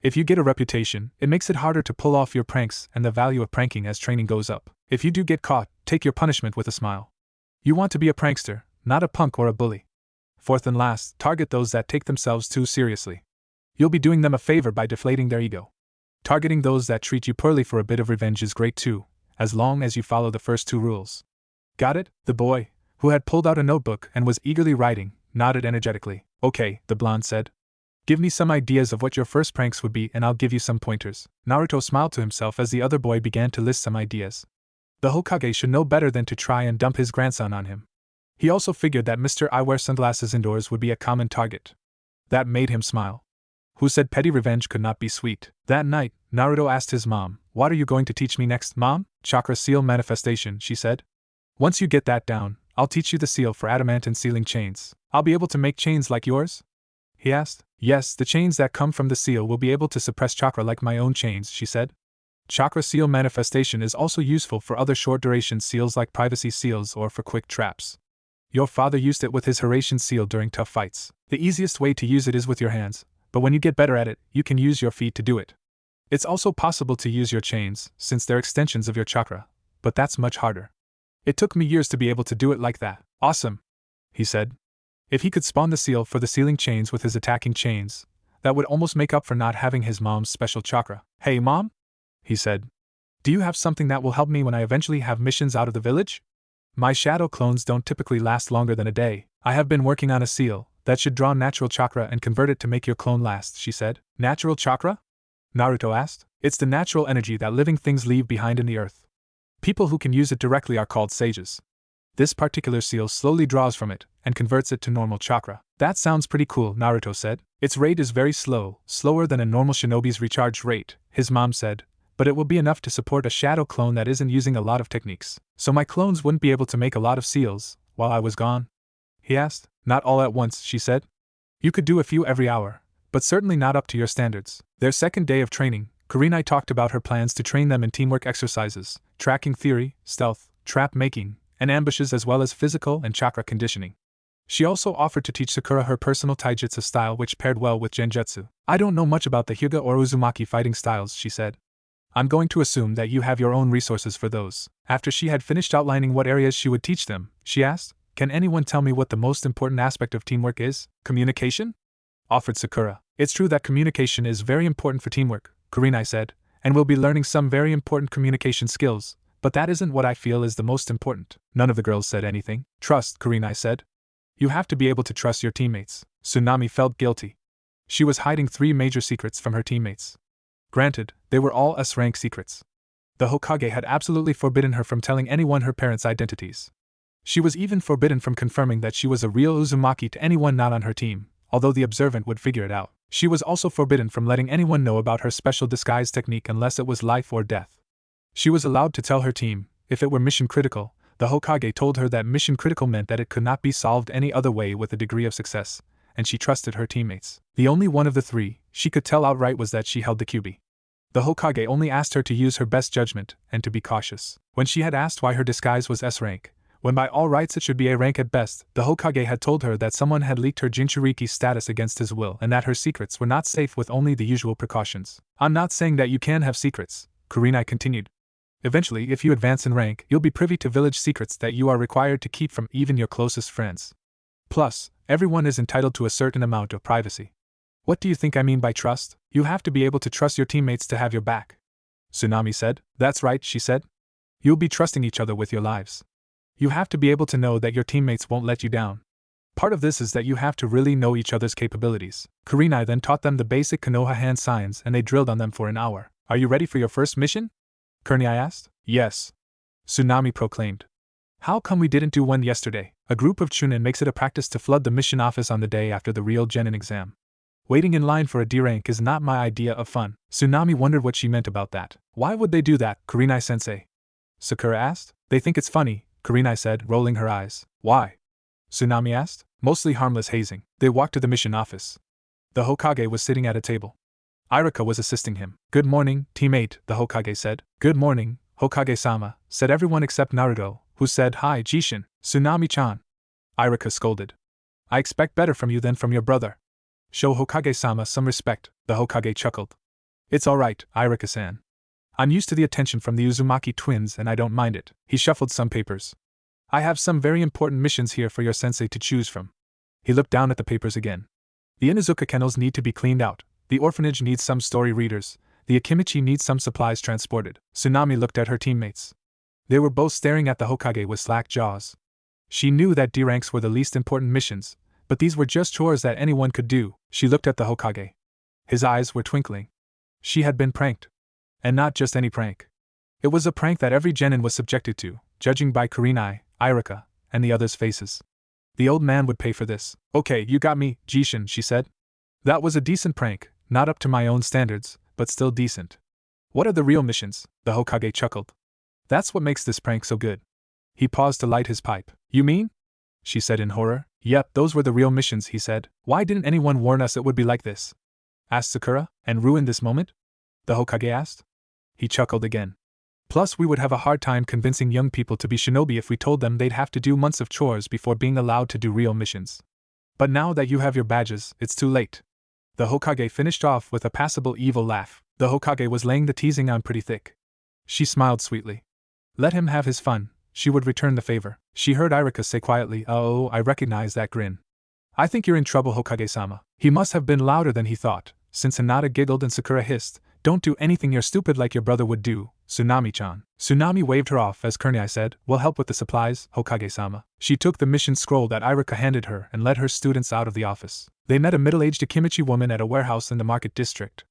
If you get a reputation, it makes it harder to pull off your pranks and the value of pranking as training goes up. If you do get caught, take your punishment with a smile. You want to be a prankster, not a punk or a bully. Fourth and last, target those that take themselves too seriously. You'll be doing them a favor by deflating their ego. Targeting those that treat you poorly for a bit of revenge is great too, as long as you follow the first two rules." "Got it?" The boy, who had pulled out a notebook and was eagerly writing, nodded energetically. "Okay," the blonde said. "Give me some ideas of what your first pranks would be and I'll give you some pointers." Naruto smiled to himself as the other boy began to list some ideas. The Hokage should know better than to try and dump his grandson on him. He also figured that Mr. I wear sunglasses indoors would be a common target. That made him smile. Who said petty revenge could not be sweet? That night, Naruto asked his mom, "What are you going to teach me next, Mom?" "Chakra seal manifestation," she said. "Once you get that down, I'll teach you the seal for adamant sealing chains." "I'll be able to make chains like yours?" he asked. "Yes, the chains that come from the seal will be able to suppress chakra like my own chains," she said. Chakra seal manifestation is also useful for other short-duration seals like privacy seals or for quick traps. Your father used it with his Horatian seal during tough fights. The easiest way to use it is with your hands, but when you get better at it, you can use your feet to do it. It's also possible to use your chains, since they're extensions of your chakra, but that's much harder. It took me years to be able to do it like that. "Awesome," he said. If he could spawn the seal for the sealing chains with his attacking chains, that would almost make up for not having his mom's special chakra. "Hey, Mom," he said. "Do you have something that will help me when I eventually have missions out of the village? My shadow clones don't typically last longer than a day. I have been working on a seal That should draw natural chakra and convert it to make your clone last, she said. Natural chakra? Naruto asked. It's the natural energy that living things leave behind in the earth. People who can use it directly are called sages. This particular seal slowly draws from it and converts it to normal chakra. That sounds pretty cool, Naruto said. Its rate is very slow, slower than a normal shinobi's recharge rate, his mom said, but it will be enough to support a shadow clone that isn't using a lot of techniques. So my clones wouldn't be able to make a lot of seals while I was gone? He asked. Not all at once, she said. You could do a few every hour, but certainly not up to your standards. Their second day of training, Kurinai talked about her plans to train them in teamwork exercises, tracking theory, stealth, trap making, and ambushes as well as physical and chakra conditioning. She also offered to teach Sakura her personal taijutsu style which paired well with genjutsu. I don't know much about the Hyuga or Uzumaki fighting styles, she said. I'm going to assume that you have your own resources for those. After she had finished outlining what areas she would teach them, she asked, Can anyone tell me what the most important aspect of teamwork is? Communication? Offered Sakura. It's true that communication is very important for teamwork, Kurinai said, and we'll be learning some very important communication skills, but that isn't what I feel is the most important. None of the girls said anything. Trust, Kurinai said. You have to be able to trust your teammates. Tsunami felt guilty. She was hiding 3 major secrets from her teammates. Granted, they were all S-rank secrets. The Hokage had absolutely forbidden her from telling anyone her parents' identities. She was even forbidden from confirming that she was a real Uzumaki to anyone not on her team, although the observant would figure it out. She was also forbidden from letting anyone know about her special disguise technique unless it was life or death. She was allowed to tell her team, if it were mission critical. The Hokage told her that mission critical meant that it could not be solved any other way with a degree of success, and she trusted her teammates. The only one of the 3 she could tell outright was that she held the Kyuubi. The Hokage only asked her to use her best judgment and to be cautious. When she had asked why her disguise was S rank, when by all rights it should be A rank at best, the Hokage had told her that someone had leaked her Jinchuriki status against his will and that her secrets were not safe with only the usual precautions. I'm not saying that you can have secrets, Kurinai continued. Eventually, if you advance in rank, you'll be privy to village secrets that you are required to keep from even your closest friends. Plus, everyone is entitled to a certain amount of privacy. What do you think I mean by trust? You have to be able to trust your teammates to have your back. Tsunami said. That's right, she said. You'll be trusting each other with your lives. You have to be able to know that your teammates won't let you down. Part of this is that you have to really know each other's capabilities. Kurinai then taught them the basic Konoha hand signs and they drilled on them for an hour. Are you ready for your first mission? Kurinai asked. Yes. Tsunami proclaimed. How come we didn't do one yesterday? A group of Chunin makes it a practice to flood the mission office on the day after the real Genin exam. Waiting in line for a D rank is not my idea of fun. Tsunami wondered what she meant about that. Why would they do that, Kurinai-sensei? Sakura asked. They think it's funny, Kurinai said, rolling her eyes. Why? Tsunami asked. Mostly harmless hazing. They walked to the mission office. The Hokage was sitting at a table. Irika was assisting him. Good morning, teammate, the Hokage said. Good morning, Hokage-sama, said everyone except Naruto, who said hi, Jishin. Tsunami-chan. Irika scolded. I expect better from you than from your brother. Show Hokage-sama some respect, the Hokage chuckled. It's alright, Irika-san. I'm used to the attention from the Uzumaki twins and I don't mind it. He shuffled some papers. I have some very important missions here for your sensei to choose from. He looked down at the papers again. The Inuzuka kennels need to be cleaned out. The orphanage needs some story readers. The Akimichi needs some supplies transported. Tsunami looked at her teammates. They were both staring at the Hokage with slack jaws. She knew that D ranks were the least important missions, but these were just chores that anyone could do. She looked at the Hokage. His eyes were twinkling. She had been pranked. And not just any prank. It was a prank that every genin was subjected to, judging by Kurinai, Irika, and the others' faces. The old man would pay for this. Okay, you got me, Jishin, she said. That was a decent prank, not up to my own standards, but still decent. What are the real missions? The Hokage chuckled. That's what makes this prank so good. He paused to light his pipe. You mean? She said in horror. Yep, those were the real missions, he said. Why didn't anyone warn us it would be like this? Asked Sakura, and ruin this moment? The Hokage asked. He chuckled again. Plus we would have a hard time convincing young people to be shinobi if we told them they'd have to do months of chores before being allowed to do real missions. But now that you have your badges, it's too late. The Hokage finished off with a passable evil laugh. The Hokage was laying the teasing on pretty thick. She smiled sweetly. Let him have his fun, she would return the favor. She heard Irika say quietly, oh, I recognize that grin. I think you're in trouble, Hokage-sama. He must have been louder than he thought, since Hinata giggled and Sakura hissed, Don't do anything you're stupid like your brother would do, Tsunami-chan. Tsunami waved her off as Kuni said, "We'll help with the supplies, Hokage-sama." She took the mission scroll that Irika handed her and led her students out of the office. They met a middle-aged Akimichi woman at a warehouse in the market district.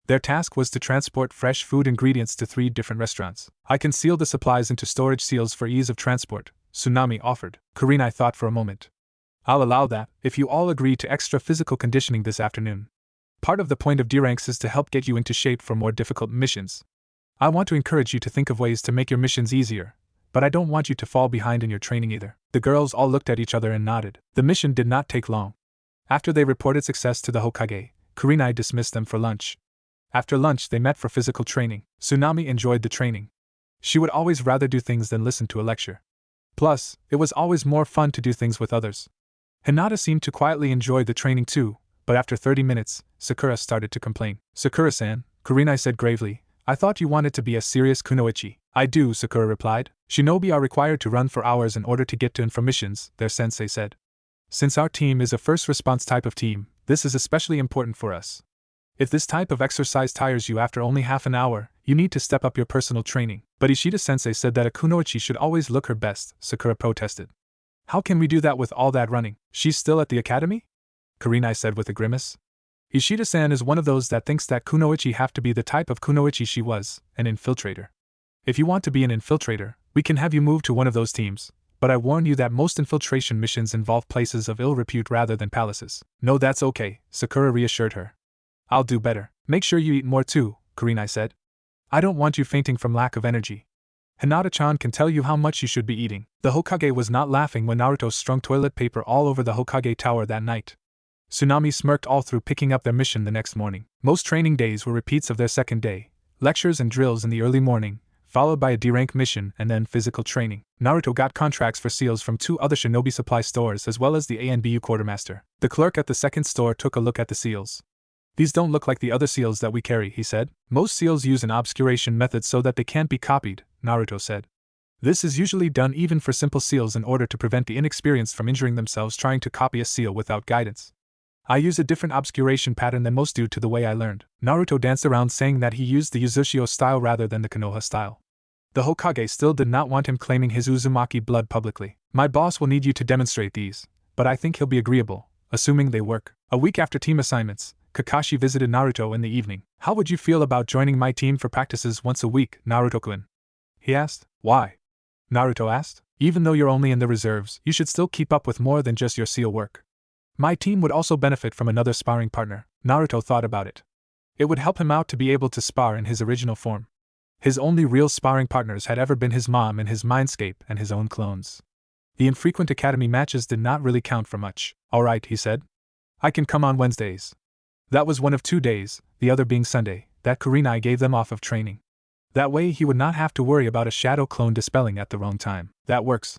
Their task was to transport fresh food ingredients to 3 different restaurants. "I can seal the supplies into storage seals for ease of transport," Tsunami offered. Kurinai thought for a moment. "I'll allow that, if you all agree to extra physical conditioning this afternoon. Part of the point of D-ranks is to help get you into shape for more difficult missions. I want to encourage you to think of ways to make your missions easier, but I don't want you to fall behind in your training either." The girls all looked at each other and nodded. The mission did not take long. After they reported success to the Hokage, Kurinai dismissed them for lunch. After lunch they met for physical training. Tsunami enjoyed the training. She would always rather do things than listen to a lecture. Plus, it was always more fun to do things with others. Hinata seemed to quietly enjoy the training too, but after 30 minutes, Sakura started to complain. "Sakura-san," Kurinai said gravely, "I thought you wanted to be a serious kunoichi." "I do," Sakura replied. "Shinobi are required to run for hours in order to get to informations," their sensei said. "Since our team is a first response type of team, this is especially important for us. If this type of exercise tires you after only half an hour, you need to step up your personal training." "But Ishida-sensei said that a kunoichi should always look her best," Sakura protested. "How can we do that with all that running? She's still at the academy?" Kurinai said with a grimace. "Ishida-san is one of those that thinks that kunoichi have to be the type of kunoichi she was, an infiltrator. If you want to be an infiltrator, we can have you move to one of those teams, but I warn you that most infiltration missions involve places of ill repute rather than palaces." "No, that's okay," Sakura reassured her. "I'll do better. Make sure you eat more too," Kurinai said. "I don't want you fainting from lack of energy. Hinata-chan can tell you how much you should be eating." The Hokage was not laughing when Naruto strung toilet paper all over the Hokage tower that night. Tsunami smirked all through picking up their mission the next morning. Most training days were repeats of their second day, lectures and drills in the early morning, followed by a D-rank mission and then physical training. Naruto got contracts for seals from 2 other shinobi supply stores as well as the ANBU quartermaster. The clerk at the second store took a look at the seals. "These don't look like the other seals that we carry," he said. "Most seals use an obscuration method so that they can't be copied," Naruto said. "This is usually done even for simple seals in order to prevent the inexperienced from injuring themselves trying to copy a seal without guidance. I use a different obscuration pattern than most due to the way I learned." Naruto danced around saying that he used the Uzushio style rather than the Konoha style. The Hokage still did not want him claiming his Uzumaki blood publicly. "My boss will need you to demonstrate these, but I think he'll be agreeable, assuming they work." A week after team assignments, Kakashi visited Naruto in the evening. "How would you feel about joining my team for practices once a week, Naruto-kun?" he asked. "Why?" Naruto asked. "Even though you're only in the reserves, you should still keep up with more than just your seal work. My team would also benefit from another sparring partner." Naruto thought about it. It would help him out to be able to spar in his original form. His only real sparring partners had ever been his mom in his Mindscape and his own clones. The infrequent academy matches did not really count for much. "All right," he said. "I can come on Wednesdays." That was one of 2 days, the other being Sunday, that Kurinai gave them off of training. That way he would not have to worry about a shadow clone dispelling at the wrong time. "That works.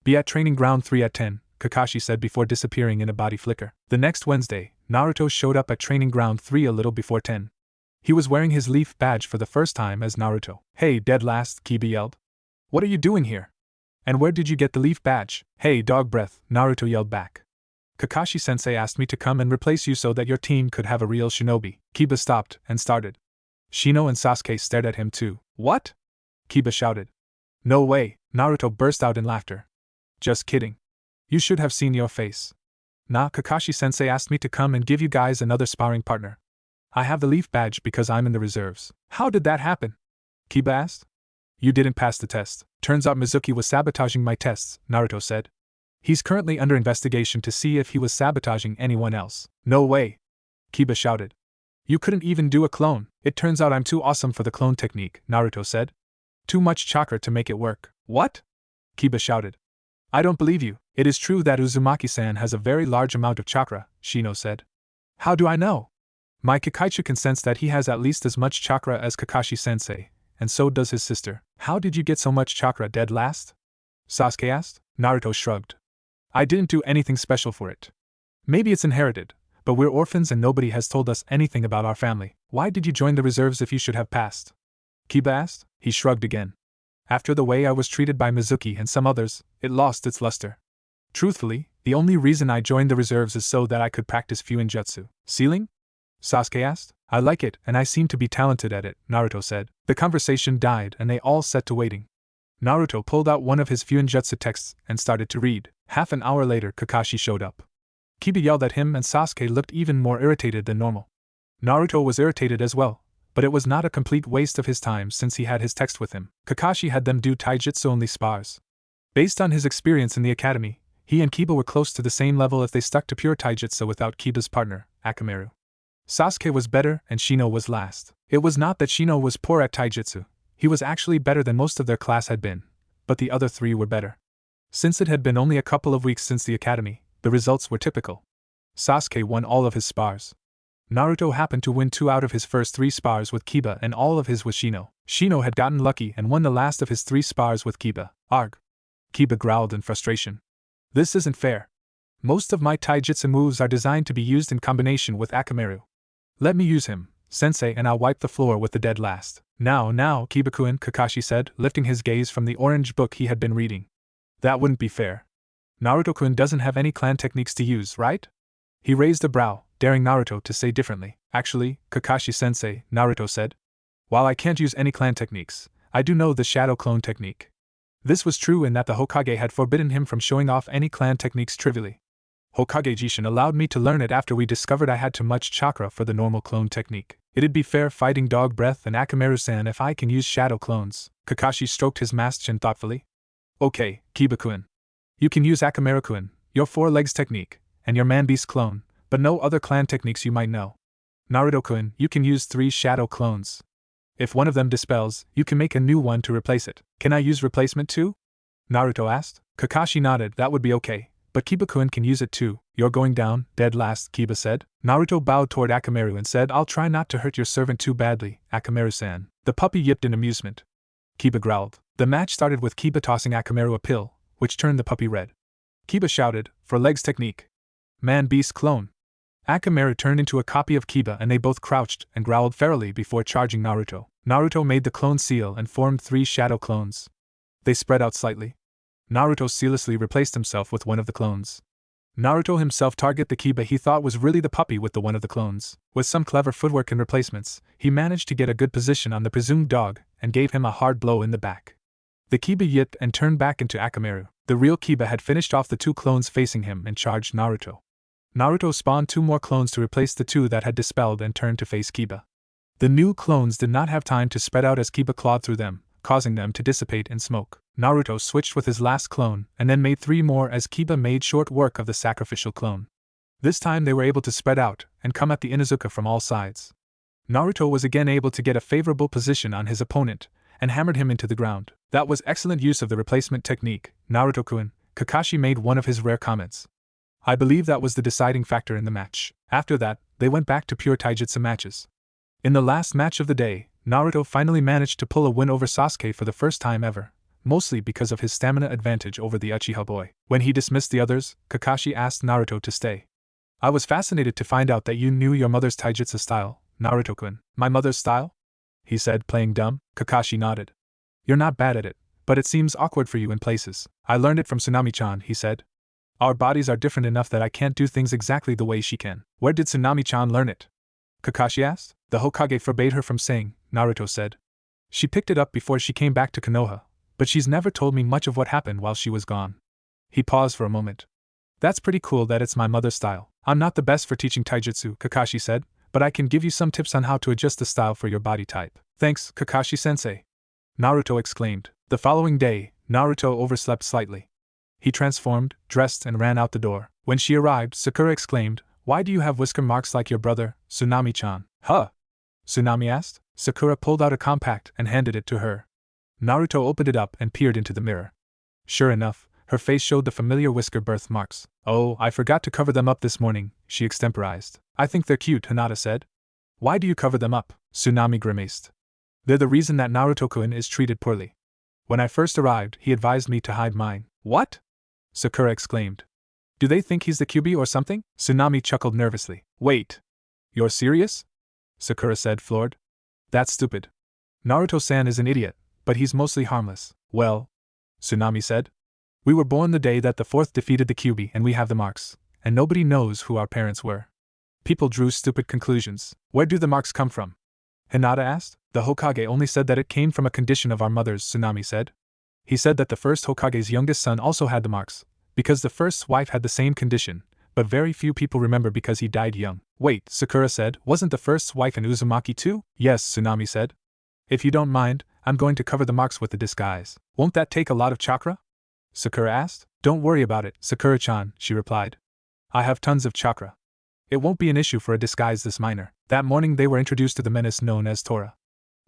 Be at training ground 3 at 10, Kakashi said before disappearing in a body flicker. The next Wednesday, Naruto showed up at training ground 3 a little before 10. He was wearing his leaf badge for the first time as Naruto. "Hey, dead last," Kyuubi yelled. "What are you doing here? And where did you get the leaf badge?" "Hey, dog breath," Naruto yelled back. "Kakashi-sensei asked me to come and replace you so that your team could have a real shinobi." Kiba stopped and started. Shino and Sasuke stared at him too. "What?" Kiba shouted. "No way," Naruto burst out in laughter. "Just kidding. You should have seen your face. Nah, Kakashi-sensei asked me to come and give you guys another sparring partner. I have the leaf badge because I'm in the reserves." "How did that happen?" Kiba asked. "You didn't pass the test. Turns out Mizuki was sabotaging my tests," Naruto said. "He's currently under investigation to see if he was sabotaging anyone else." "No way!" Kiba shouted. "You couldn't even do a clone." "It turns out I'm too awesome for the clone technique," Naruto said. "Too much chakra to make it work." "What?" Kiba shouted. "I don't believe you." "It is true that Uzumaki-san has a very large amount of chakra," Shino said. "How do I know?" "My Kakaichu can sense that he has at least as much chakra as Kakashi-sensei, and so does his sister." "How did you get so much chakra, dead last?" Sasuke asked. Naruto shrugged. "I didn't do anything special for it. Maybe it's inherited, but we're orphans and nobody has told us anything about our family." "Why did you join the reserves if you should have passed?" Kiba asked. He shrugged again. "After the way I was treated by Mizuki and some others, it lost its luster. Truthfully, the only reason I joined the reserves is so that I could practice Fuinjutsu." "Sealing?" Sasuke asked. I like it, and I seem to be talented at it, Naruto said. The conversation died and they all set to waiting. Naruto pulled out one of his Fuinjutsu texts and started to read. Half an hour later, Kakashi showed up. Kyuubi yelled at him and Sasuke looked even more irritated than normal. Naruto was irritated as well, but it was not a complete waste of his time since he had his text with him. Kakashi had them do taijutsu-only spars. Based on his experience in the academy, he and Kiba were close to the same level if they stuck to pure taijutsu without Kiba's partner, Akamaru. Sasuke was better and Shino was last. It was not that Shino was poor at taijutsu, he was actually better than most of their class had been, but the other three were better. Since it had been only a couple of weeks since the academy, the results were typical. Sasuke won all of his spars. Naruto happened to win 2 out of his first 3 spars with Kiba and all of his with Shino. Shino had gotten lucky and won the last of his 3 spars with Kiba. Arg. Kiba growled in frustration. This isn't fair. Most of my taijutsu moves are designed to be used in combination with Akamaru. Let me use him, sensei, and I'll wipe the floor with the dead last. Now, Kiba-kun, Kakashi said, lifting his gaze from the orange book he had been reading. That wouldn't be fair. Naruto-kun doesn't have any clan techniques to use, right? He raised a brow, daring Naruto to say differently. Actually, Kakashi-sensei, Naruto said. While I can't use any clan techniques, I do know the shadow clone technique. This was true in that the Hokage had forbidden him from showing off any clan techniques trivially. Hokage Jishin allowed me to learn it after we discovered I had too much chakra for the normal clone technique. It'd be fair fighting Dog Breath and Akamaru-san if I can use shadow clones. Kakashi stroked his masked chin thoughtfully. Okay, Kiba-kun. You can use Akamaru-kun, your 4 legs technique, and your man-beast clone, but no other clan techniques you might know. Naruto-kun, you can use 3 shadow clones. If one of them dispels, you can make a new one to replace it. Can I use replacement too? Naruto asked. Kakashi nodded. That would be okay, but Kiba-kun can use it too. You're going down, dead last, Kiba said. Naruto bowed toward Akamaru and said, I'll try not to hurt your servant too badly, Akamaru-san. The puppy yipped in amusement. Kiba growled. The match started with Kiba tossing Akamaru a pill, which turned the puppy red. Kiba shouted, for legs technique. Man-beast clone. Akamaru turned into a copy of Kiba and they both crouched and growled ferally before charging Naruto. Naruto made the clone seal and formed 3 shadow clones. They spread out slightly. Naruto seamlessly replaced himself with one of the clones. Naruto himself targeted the Kiba he thought was really the puppy with the one of the clones. With some clever footwork and replacements, he managed to get a good position on the presumed dog and gave him a hard blow in the back. The Kiba yipped and turned back into Akamaru. The real Kiba had finished off the 2 clones facing him and charged Naruto. Naruto spawned 2 more clones to replace the 2 that had dispelled and turned to face Kiba. The new clones did not have time to spread out as Kiba clawed through them, causing them to dissipate in smoke. Naruto switched with his last clone and then made 3 more as Kiba made short work of the sacrificial clone. This time they were able to spread out and come at the Inuzuka from all sides. Naruto was again able to get a favorable position on his opponent and hammered him into the ground. That was excellent use of the replacement technique, Naruto-kun, Kakashi made one of his rare comments. I believe that was the deciding factor in the match. After that, they went back to pure taijutsu matches. In the last match of the day, Naruto finally managed to pull a win over Sasuke for the first time ever, mostly because of his stamina advantage over the Uchiha boy. When he dismissed the others, Kakashi asked Naruto to stay. I was fascinated to find out that you knew your mother's taijutsu style, Naruto-kun. My mother's style? He said, playing dumb. Kakashi nodded. You're not bad at it, but it seems awkward for you in places. I learned it from Tsunami-chan, he said. Our bodies are different enough that I can't do things exactly the way she can. Where did Tsunami-chan learn it? Kakashi asked. The Hokage forbade her from saying, Naruto said. She picked it up before she came back to Konoha, but she's never told me much of what happened while she was gone. He paused for a moment. That's pretty cool that it's my mother's style. I'm not the best for teaching taijutsu, Kakashi said, but I can give you some tips on how to adjust the style for your body type. Thanks, Kakashi-sensei. Naruto exclaimed. The following day, Naruto overslept slightly. He transformed, dressed, and ran out the door. When she arrived, Sakura exclaimed, Why do you have whisker marks like your brother, Tsunami-chan? Huh? Tsunami asked. Sakura pulled out a compact and handed it to her. Naruto opened it up and peered into the mirror. Sure enough, her face showed the familiar whisker birthmarks. Oh, I forgot to cover them up this morning, she extemporized. I think they're cute, Hinata said. Why do you cover them up? Tsunami grimaced. They're the reason that Naruto-kun is treated poorly. When I first arrived, he advised me to hide mine. What? Sakura exclaimed. Do they think he's the Kyuubi or something? Tsunami chuckled nervously. Wait. You're serious? Sakura said, floored. That's stupid. Naruto-san is an idiot, but he's mostly harmless. Well, Tsunami said. We were born the day that the 4th defeated the Kyuubi and we have the marks, and nobody knows who our parents were. People drew stupid conclusions. Where do the marks come from? Hinata asked. The Hokage only said that it came from a condition of our mother's, Tsunami said. He said that the first Hokage's youngest son also had the marks, because the first wife had the same condition, but very few people remember because he died young. Wait, Sakura said, wasn't the first wife an Uzumaki too? Yes, Tsunami said. If you don't mind, I'm going to cover the marks with the disguise. Won't that take a lot of chakra? Sakura asked. Don't worry about it, Sakura-chan, she replied. I have tons of chakra. It won't be an issue for a disguise this minor. That morning they were introduced to the menace known as Tora.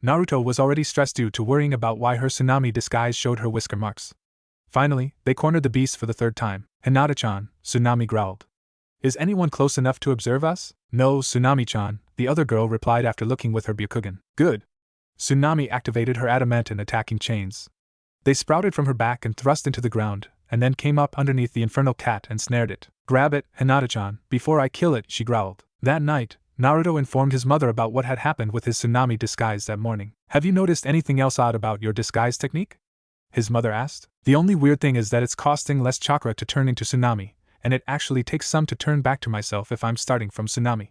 Naruto was already stressed due to worrying about why her Tsunami disguise showed her whisker marks. Finally, they cornered the beast for the third time. Hinata-chan, Tsunami growled. Is anyone close enough to observe us? No, Tsunami-chan, the other girl replied after looking with her Byakugan. Good. Tsunami activated her adamantine attacking chains. They sprouted from her back and thrust into the ground, and then came up underneath the infernal cat and snared it. Grab it, Hinata-chan, before I kill it, she growled. That night, Naruto informed his mother about what had happened with his Tsunami disguise that morning. Have you noticed anything else odd about your disguise technique? His mother asked. The only weird thing is that it's costing less chakra to turn into Tsunami, and it actually takes some to turn back to myself if I'm starting from Tsunami.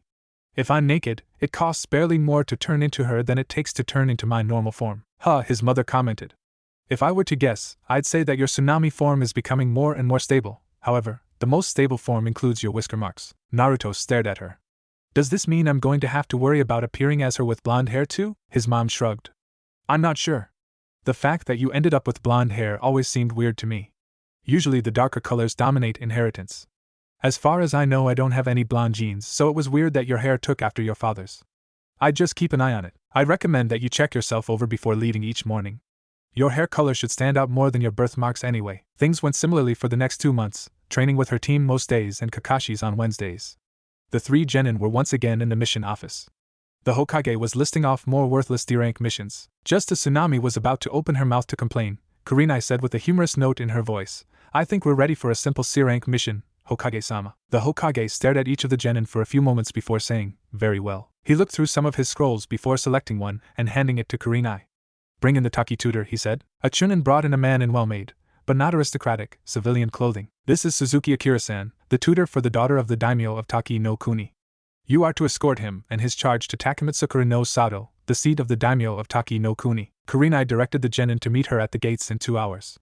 If I'm naked, it costs barely more to turn into her than it takes to turn into my normal form. Huh, his mother commented. If I were to guess, I'd say that your Tsunami form is becoming more and more stable. However, the most stable form includes your whisker marks. Naruto stared at her. Does this mean I'm going to have to worry about appearing as her with blonde hair too? His mom shrugged. I'm not sure. The fact that you ended up with blonde hair always seemed weird to me. Usually the darker colors dominate inheritance. As far as I know, I don't have any blonde genes, so it was weird that your hair took after your father's. I'd just keep an eye on it. I'd recommend that you check yourself over before leaving each morning. Your hair color should stand out more than your birthmarks anyway. Things went similarly for the next 2 months, training with her team most days and Kakashi's on Wednesdays. The 3 genin were once again in the mission office. The Hokage was listing off more worthless D-rank missions. Just as Tsunami was about to open her mouth to complain, Kurinai said with a humorous note in her voice, I think we're ready for a simple C-rank mission, Hokage-sama. The Hokage stared at each of the genin for a few moments before saying, very well. He looked through some of his scrolls before selecting one and handing it to Kurinai. Bring in the Taki tutor, he said. A chunin brought in a man in well-made, but not aristocratic, civilian clothing. This is Suzuki Akira-san, the tutor for the daughter of the daimyo of Taki no Kuni. You are to escort him and his charge to Takamitsukura no Sato, the seat of the daimyo of Taki no Kuni. Kurinai directed the genin to meet her at the gates in 2 hours.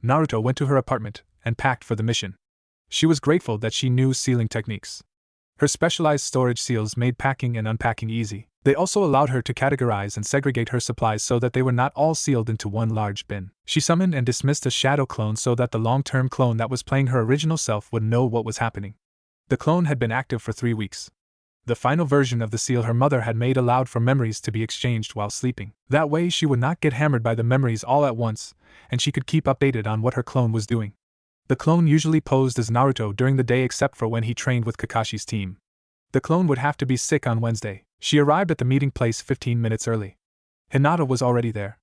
Naruto went to her apartment and packed for the mission. She was grateful that she knew sealing techniques. Her specialized storage seals made packing and unpacking easy. They also allowed her to categorize and segregate her supplies so that they were not all sealed into one large bin. She summoned and dismissed a shadow clone so that the long-term clone that was playing her original self would know what was happening. The clone had been active for 3 weeks. The final version of the seal her mother had made allowed for memories to be exchanged while sleeping. That way she would not get hammered by the memories all at once, and she could keep updated on what her clone was doing. The clone usually posed as Naruto during the day except for when he trained with Kakashi's team. The clone would have to be sick on Wednesday. She arrived at the meeting place 15 minutes early. Hinata was already there.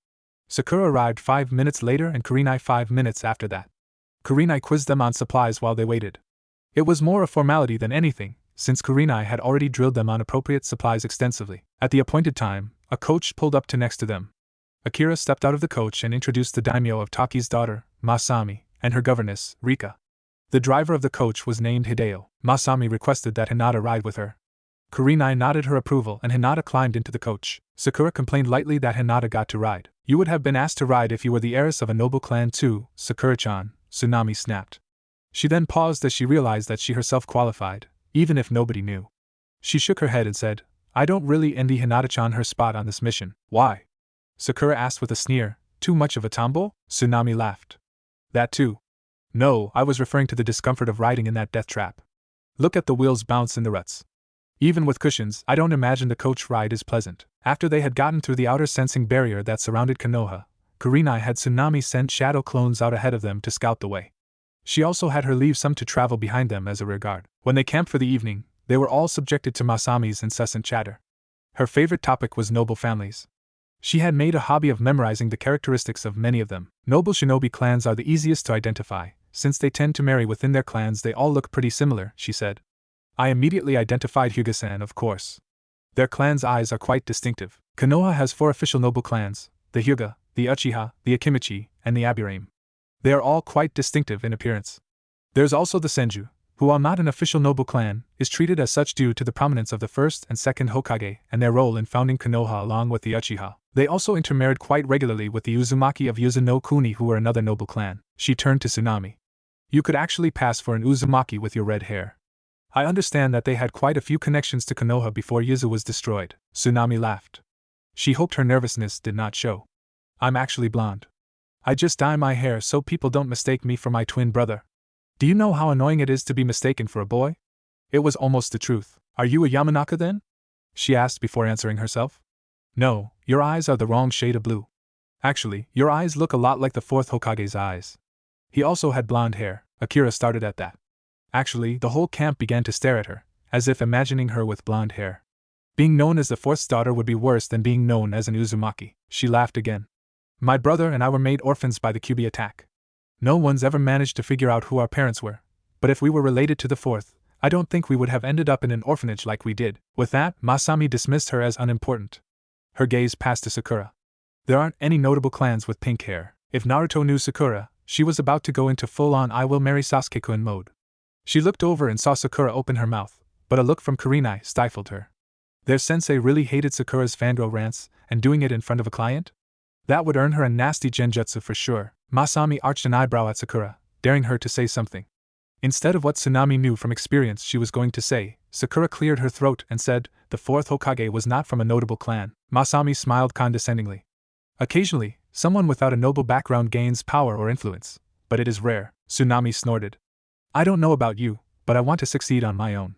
Sakura arrived 5 minutes later and Kurinai 5 minutes after that. Kurinai quizzed them on supplies while they waited. It was more a formality than anything, since Kurinai had already drilled them on appropriate supplies extensively. At the appointed time, a coach pulled up to next to them. Akira stepped out of the coach and introduced the daimyo of Taki's daughter, Masami, and her governess, Rika. The driver of the coach was named Hideo. Masami requested that Hinata ride with her. Kurinai nodded her approval and Hinata climbed into the coach. Sakura complained lightly that Hinata got to ride. You would have been asked to ride if you were the heiress of a noble clan too, Sakura-chan, Tsunami snapped. She then paused as she realized that she herself qualified, even if nobody knew. She shook her head and said, I don't really envy Hinata-chan her spot on this mission. Why? Sakura asked with a sneer. Too much of a tomboy? Tsunami laughed. That too. No, I was referring to the discomfort of riding in that death trap. Look at the wheels bounce in the ruts. Even with cushions, I don't imagine the coach ride is pleasant. After they had gotten through the outer sensing barrier that surrounded Konoha, Kurinai had Tsunami sent shadow clones out ahead of them to scout the way. She also had her leave some to travel behind them as a rear guard. When they camped for the evening, they were all subjected to Masami's incessant chatter. Her favorite topic was noble families. She had made a hobby of memorizing the characteristics of many of them. Noble shinobi clans are the easiest to identify. Since they tend to marry within their clans, they all look pretty similar, she said. I immediately identified Hyuga-san, of course. Their clan's eyes are quite distinctive. Konoha has 4 official noble clans, the Hyuga, the Uchiha, the Akimichi, and the Aburame. They are all quite distinctive in appearance. There's also the Senju, who, while not an official noble clan, is treated as such due to the prominence of the first and second Hokage and their role in founding Konoha along with the Uchiha. They also intermarried quite regularly with the Uzumaki of Yuzu no Kuni, who were another noble clan. She turned to Tsunami. You could actually pass for an Uzumaki with your red hair. I understand that they had quite a few connections to Konoha before Yuzu was destroyed. Tsunami laughed. She hoped her nervousness did not show. I'm actually blonde. I just dye my hair so people don't mistake me for my twin brother. Do you know how annoying it is to be mistaken for a boy? It was almost the truth. Are you a Yamanaka then? She asked before answering herself. No, your eyes are the wrong shade of blue. Actually, your eyes look a lot like the fourth Hokage's eyes. He also had blonde hair. Akira started at that. Actually, the whole camp began to stare at her, as if imagining her with blonde hair. Being known as the fourth's daughter would be worse than being known as an Uzumaki. She laughed again. My brother and I were made orphans by the Kyuubi attack. No one's ever managed to figure out who our parents were, but if we were related to the fourth, I don't think we would have ended up in an orphanage like we did. With that, Masami dismissed her as unimportant. Her gaze passed to Sakura. There aren't any notable clans with pink hair. If Naruto knew Sakura, she was about to go into full-on I will marry Sasuke-kun mode. She looked over and saw Sakura open her mouth, but a look from Kurinai stifled her. Their sensei really hated Sakura's fangirl rants, and doing it in front of a client? That would earn her a nasty genjutsu for sure. Masami arched an eyebrow at Sakura, daring her to say something. Instead of what Tsunami knew from experience she was going to say, Sakura cleared her throat and said, the fourth Hokage was not from a notable clan. Masami smiled condescendingly. Occasionally, someone without a noble background gains power or influence, but it is rare. Tsunami snorted. I don't know about you, but I want to succeed on my own.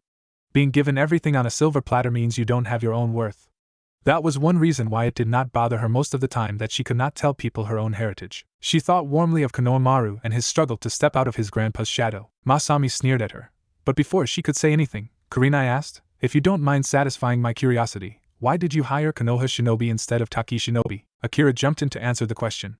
Being given everything on a silver platter means you don't have your own worth. That was one reason why it did not bother her most of the time that she could not tell people her own heritage. She thought warmly of Konohamaru and his struggle to step out of his grandpa's shadow. Masami sneered at her. But before she could say anything, Kurinai asked, if you don't mind satisfying my curiosity, why did you hire Konoha shinobi instead of Taki shinobi? Akira jumped in to answer the question.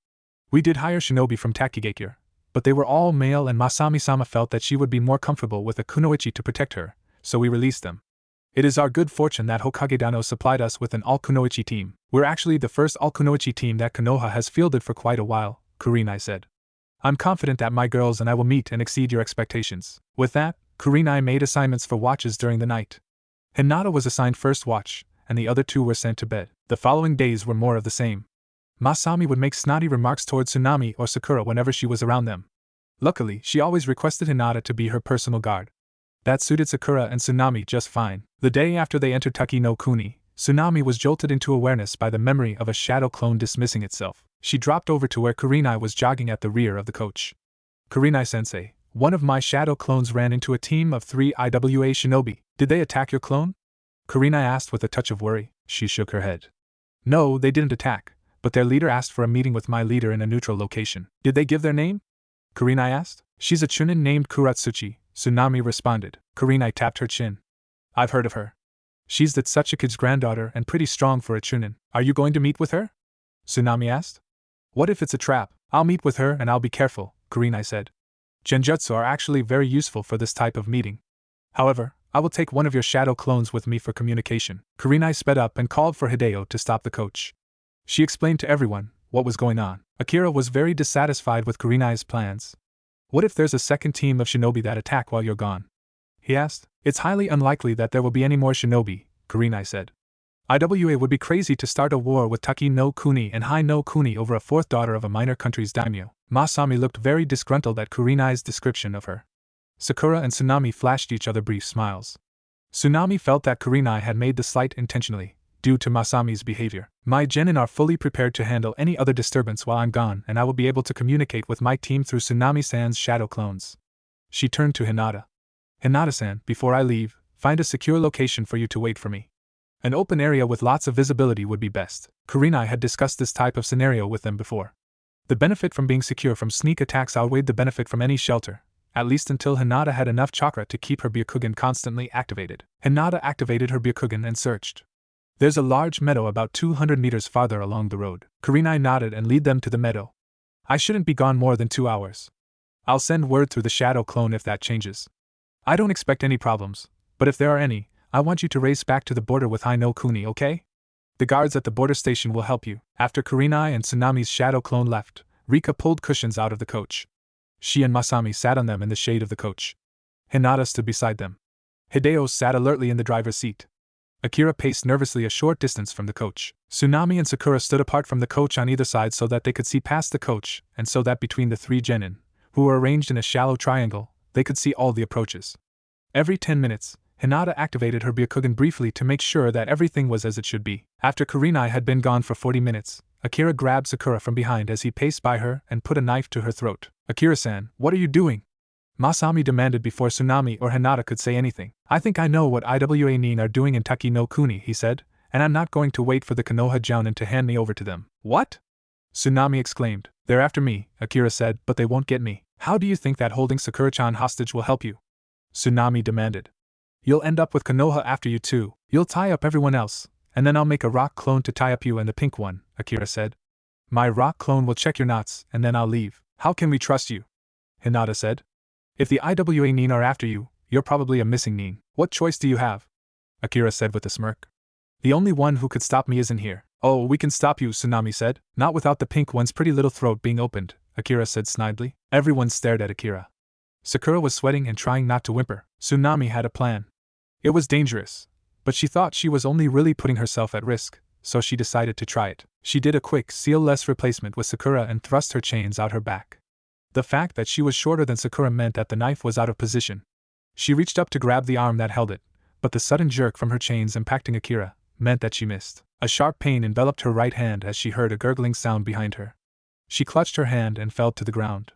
We did hire shinobi from Takigakure, but they were all male and Masami-sama felt that she would be more comfortable with a kunoichi to protect her, so we released them. It is our good fortune that Hokage Dano supplied us with an all-kunoichi team. We're actually the first all-kunoichi team that Konoha has fielded for quite a while, Kurinai said. I'm confident that my girls and I will meet and exceed your expectations. With that, Kurinai made assignments for watches during the night. Hinata was assigned first watch, and the other two were sent to bed. The following days were more of the same. Masami would make snotty remarks towards Tsunami or Sakura whenever she was around them. Luckily, she always requested Hinata to be her personal guard. That suited Sakura and Tsunami just fine. The day after they entered Taki no Kuni, Tsunami was jolted into awareness by the memory of a shadow clone dismissing itself. She dropped over to where Kurinai was jogging at the rear of the coach. Kurinai-sensei, one of my shadow clones ran into a team of 3 IWA shinobi. Did they attack your clone? Kurinai asked with a touch of worry. She shook her head. No, they didn't attack, but their leader asked for a meeting with my leader in a neutral location. Did they give their name? Kurinai asked. She's a chunin named Kuratsuchi, Tsunami responded. Kurinai tapped her chin. I've heard of her. She's the Tsuchika's granddaughter and pretty strong for a chunin. Are you going to meet with her? Tsunami asked. What if it's a trap? I'll meet with her and I'll be careful, Kurinai said. Genjutsu are actually very useful for this type of meeting. However, I will take one of your shadow clones with me for communication. Kurinai sped up and called for Hideo to stop the coach. She explained to everyone what was going on. Akira was very dissatisfied with Kurinai's plans. What if there's a second team of shinobi that attack while you're gone? He asked. It's highly unlikely that there will be any more shinobi, Kurinai said. IWA would be crazy to start a war with Taki no Kuni and Hai no Kuni over a fourth daughter of a minor country's daimyo. Masami looked very disgruntled at Kurinai's description of her. Sakura and Tsunami flashed each other brief smiles. Tsunami felt that Kurinai had made the slight intentionally, due to Masami's behavior. My genin are fully prepared to handle any other disturbance while I'm gone and I will be able to communicate with my team through Tsunami-san's shadow clones. She turned to Hinata. Hinata-san, before I leave, find a secure location for you to wait for me. An open area with lots of visibility would be best. Kurinai had discussed this type of scenario with them before. The benefit from being secure from sneak attacks outweighed the benefit from any shelter, at least until Hinata had enough chakra to keep her Byakugan constantly activated. Hinata activated her Byakugan and searched. There's a large meadow about 200 meters farther along the road. Kurinai nodded and led them to the meadow. I shouldn't be gone more than 2 hours. I'll send word through the shadow clone if that changes. I don't expect any problems, but if there are any, I want you to race back to the border with Hai no Kuni, okay? The guards at the border station will help you. After Kurinai and Tsunami's shadow clone left, Rika pulled cushions out of the coach. She and Masami sat on them in the shade of the coach. Hinata stood beside them. Hideo sat alertly in the driver's seat. Akira paced nervously a short distance from the coach. Tsunami and Sakura stood apart from the coach on either side so that they could see past the coach, and so that between the three genin, who were arranged in a shallow triangle, they could see all the approaches. Every 10 minutes, Hinata activated her Byakugan briefly to make sure that everything was as it should be. After Kurenai had been gone for 40 minutes, Akira grabbed Sakura from behind as he paced by her and put a knife to her throat. "Akira-san, what are you doing?" Masami demanded before Tsunami or Hinata could say anything. "I think I know what IWA Nin are doing in Taki no Kuni," he said, "and I'm not going to wait for the Konoha Jounin to hand me over to them." "What?" Tsunami exclaimed. "They're after me," Akira said, "but they won't get me." "How do you think that holding Sakura-chan hostage will help you?" Tsunami demanded. "You'll end up with Konoha after you too. You'll tie up everyone else, and then I'll make a rock clone to tie up you and the pink one," Akira said. "My rock clone will check your knots, and then I'll leave." "How can we trust you?" Hinata said. "If the IWA Nin are after you, you're probably a missing Nin. What choice do you have?" Akira said with a smirk. "The only one who could stop me isn't here." "Oh, we can stop you," Tsunami said. "Not without the pink one's pretty little throat being opened," Akira said snidely. Everyone stared at Akira. Sakura was sweating and trying not to whimper. Tsunami had a plan. It was dangerous, but she thought she was only really putting herself at risk, so she decided to try it. She did a quick seal-less replacement with Sakura and thrust her chains out her back. The fact that she was shorter than Sakura meant that the knife was out of position. She reached up to grab the arm that held it, but the sudden jerk from her chains impacting Akira meant that she missed. A sharp pain enveloped her right hand as she heard a gurgling sound behind her. She clutched her hand and fell to the ground.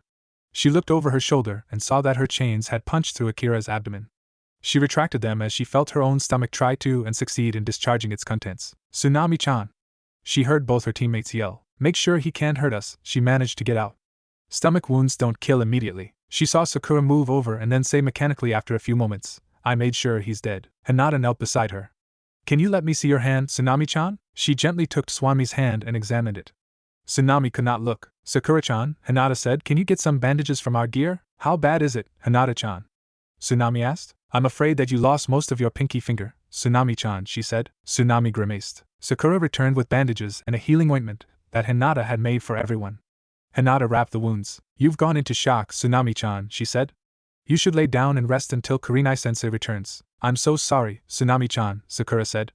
She looked over her shoulder and saw that her chains had punched through Akira's abdomen. She retracted them as she felt her own stomach try to and succeed in discharging its contents. "Tsunami-chan!" She heard both her teammates yell. "Make sure he can't hurt us." She managed to get out. Stomach wounds don't kill immediately. She saw Sakura move over and then say mechanically after a few moments, "I made sure he's dead." Hinata knelt beside her. "Can you let me see your hand, Tsunami-chan?" She gently took Tsunami's hand and examined it. Tsunami could not look. "Sakura-chan," Hinata said, "can you get some bandages from our gear?" "How bad is it, Hinata-chan?" Tsunami asked. "I'm afraid that you lost most of your pinky finger, Tsunami-chan," she said. Tsunami grimaced. Sakura returned with bandages and a healing ointment that Hinata had made for everyone. Hinata wrapped the wounds. "You've gone into shock, Tsunami-chan," she said. "You should lay down and rest until Kurenai-sensei returns." "I'm so sorry, Tsunami-chan," Sakura said.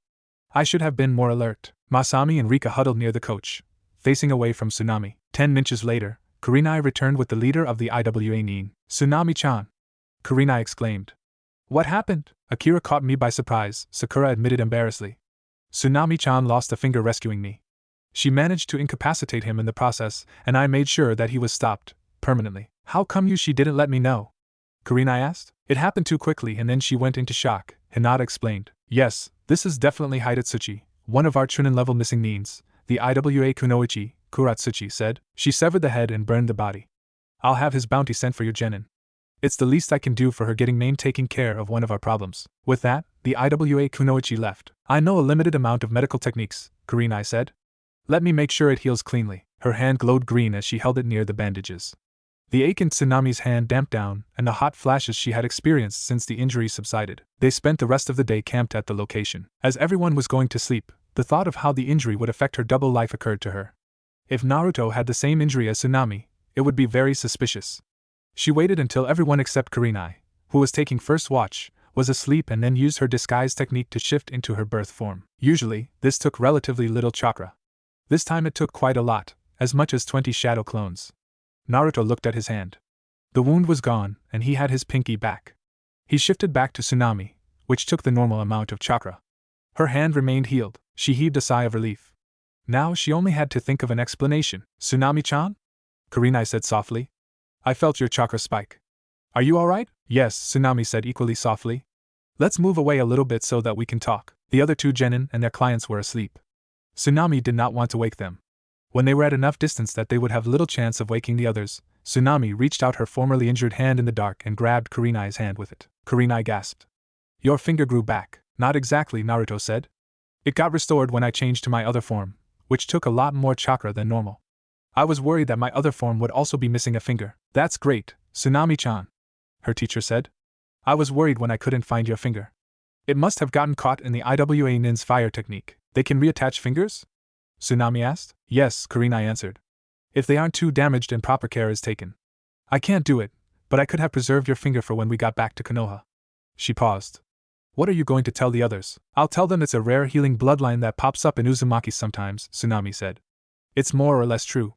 "I should have been more alert." Masami and Rika huddled near the coach, facing away from Tsunami. 10 minutes later, Kurenai returned with the leader of the IWA Nin. "Tsunami-chan!" Kurenai exclaimed. "What happened?" "Akira caught me by surprise," Sakura admitted embarrassedly. "Tsunami-chan lost a finger rescuing me. She managed to incapacitate him in the process, and I made sure that he was stopped, permanently." "How come she didn't let me know?" Kurenai asked. "It happened too quickly and then she went into shock," Hinata explained. "Yes, this is definitely Hidatsuchi, one of our Chunin-level missing Nins," the IWA Kunoichi, Kuratsuchi said. "She severed the head and burned the body. I'll have his bounty sent for your genin. It's the least I can do for her getting named taking care of one of our problems." With that, the IWA Kunoichi left. "I know a limited amount of medical techniques," Kurenai said. "Let me make sure it heals cleanly." Her hand glowed green as she held it near the bandages. The ache in Tsunami's hand damped down, and the hot flashes she had experienced since the injury subsided. They spent the rest of the day camped at the location. As everyone was going to sleep, the thought of how the injury would affect her double life occurred to her. If Naruto had the same injury as Tsunami, it would be very suspicious. She waited until everyone except Kurenai, who was taking first watch, was asleep and then used her disguise technique to shift into her birth form. Usually, this took relatively little chakra. This time it took quite a lot, as much as 20 shadow clones. Naruto looked at his hand. The wound was gone, and he had his pinky back. He shifted back to Tsunami, which took the normal amount of chakra. Her hand remained healed. She heaved a sigh of relief. Now she only had to think of an explanation. "Tsunami-chan?" Kurenai said softly. "I felt your chakra spike. Are you alright?" "Yes," Tsunami said equally softly. "Let's move away a little bit so that we can talk." The other two genin and their clients were asleep. Tsunami did not want to wake them. When they were at enough distance that they would have little chance of waking the others, Tsunami reached out her formerly injured hand in the dark and grabbed Kurenai's hand with it. Kurenai gasped. "Your finger grew back." "Not exactly," Naruto said. "It got restored when I changed to my other form, which took a lot more chakra than normal. I was worried that my other form would also be missing a finger." "That's great, Tsunami-chan," her teacher said. "I was worried when I couldn't find your finger. It must have gotten caught in the IWA Nin's fire technique. They can reattach fingers?" Tsunami asked. "Yes," Kurenai answered. "If they aren't too damaged and proper care is taken." "I can't do it, but I could have preserved your finger for when we got back to Konoha. She paused. What are you going to tell the others? I'll tell them it's a rare healing bloodline that pops up in Uzumaki sometimes, Tsunami said. It's more or less true.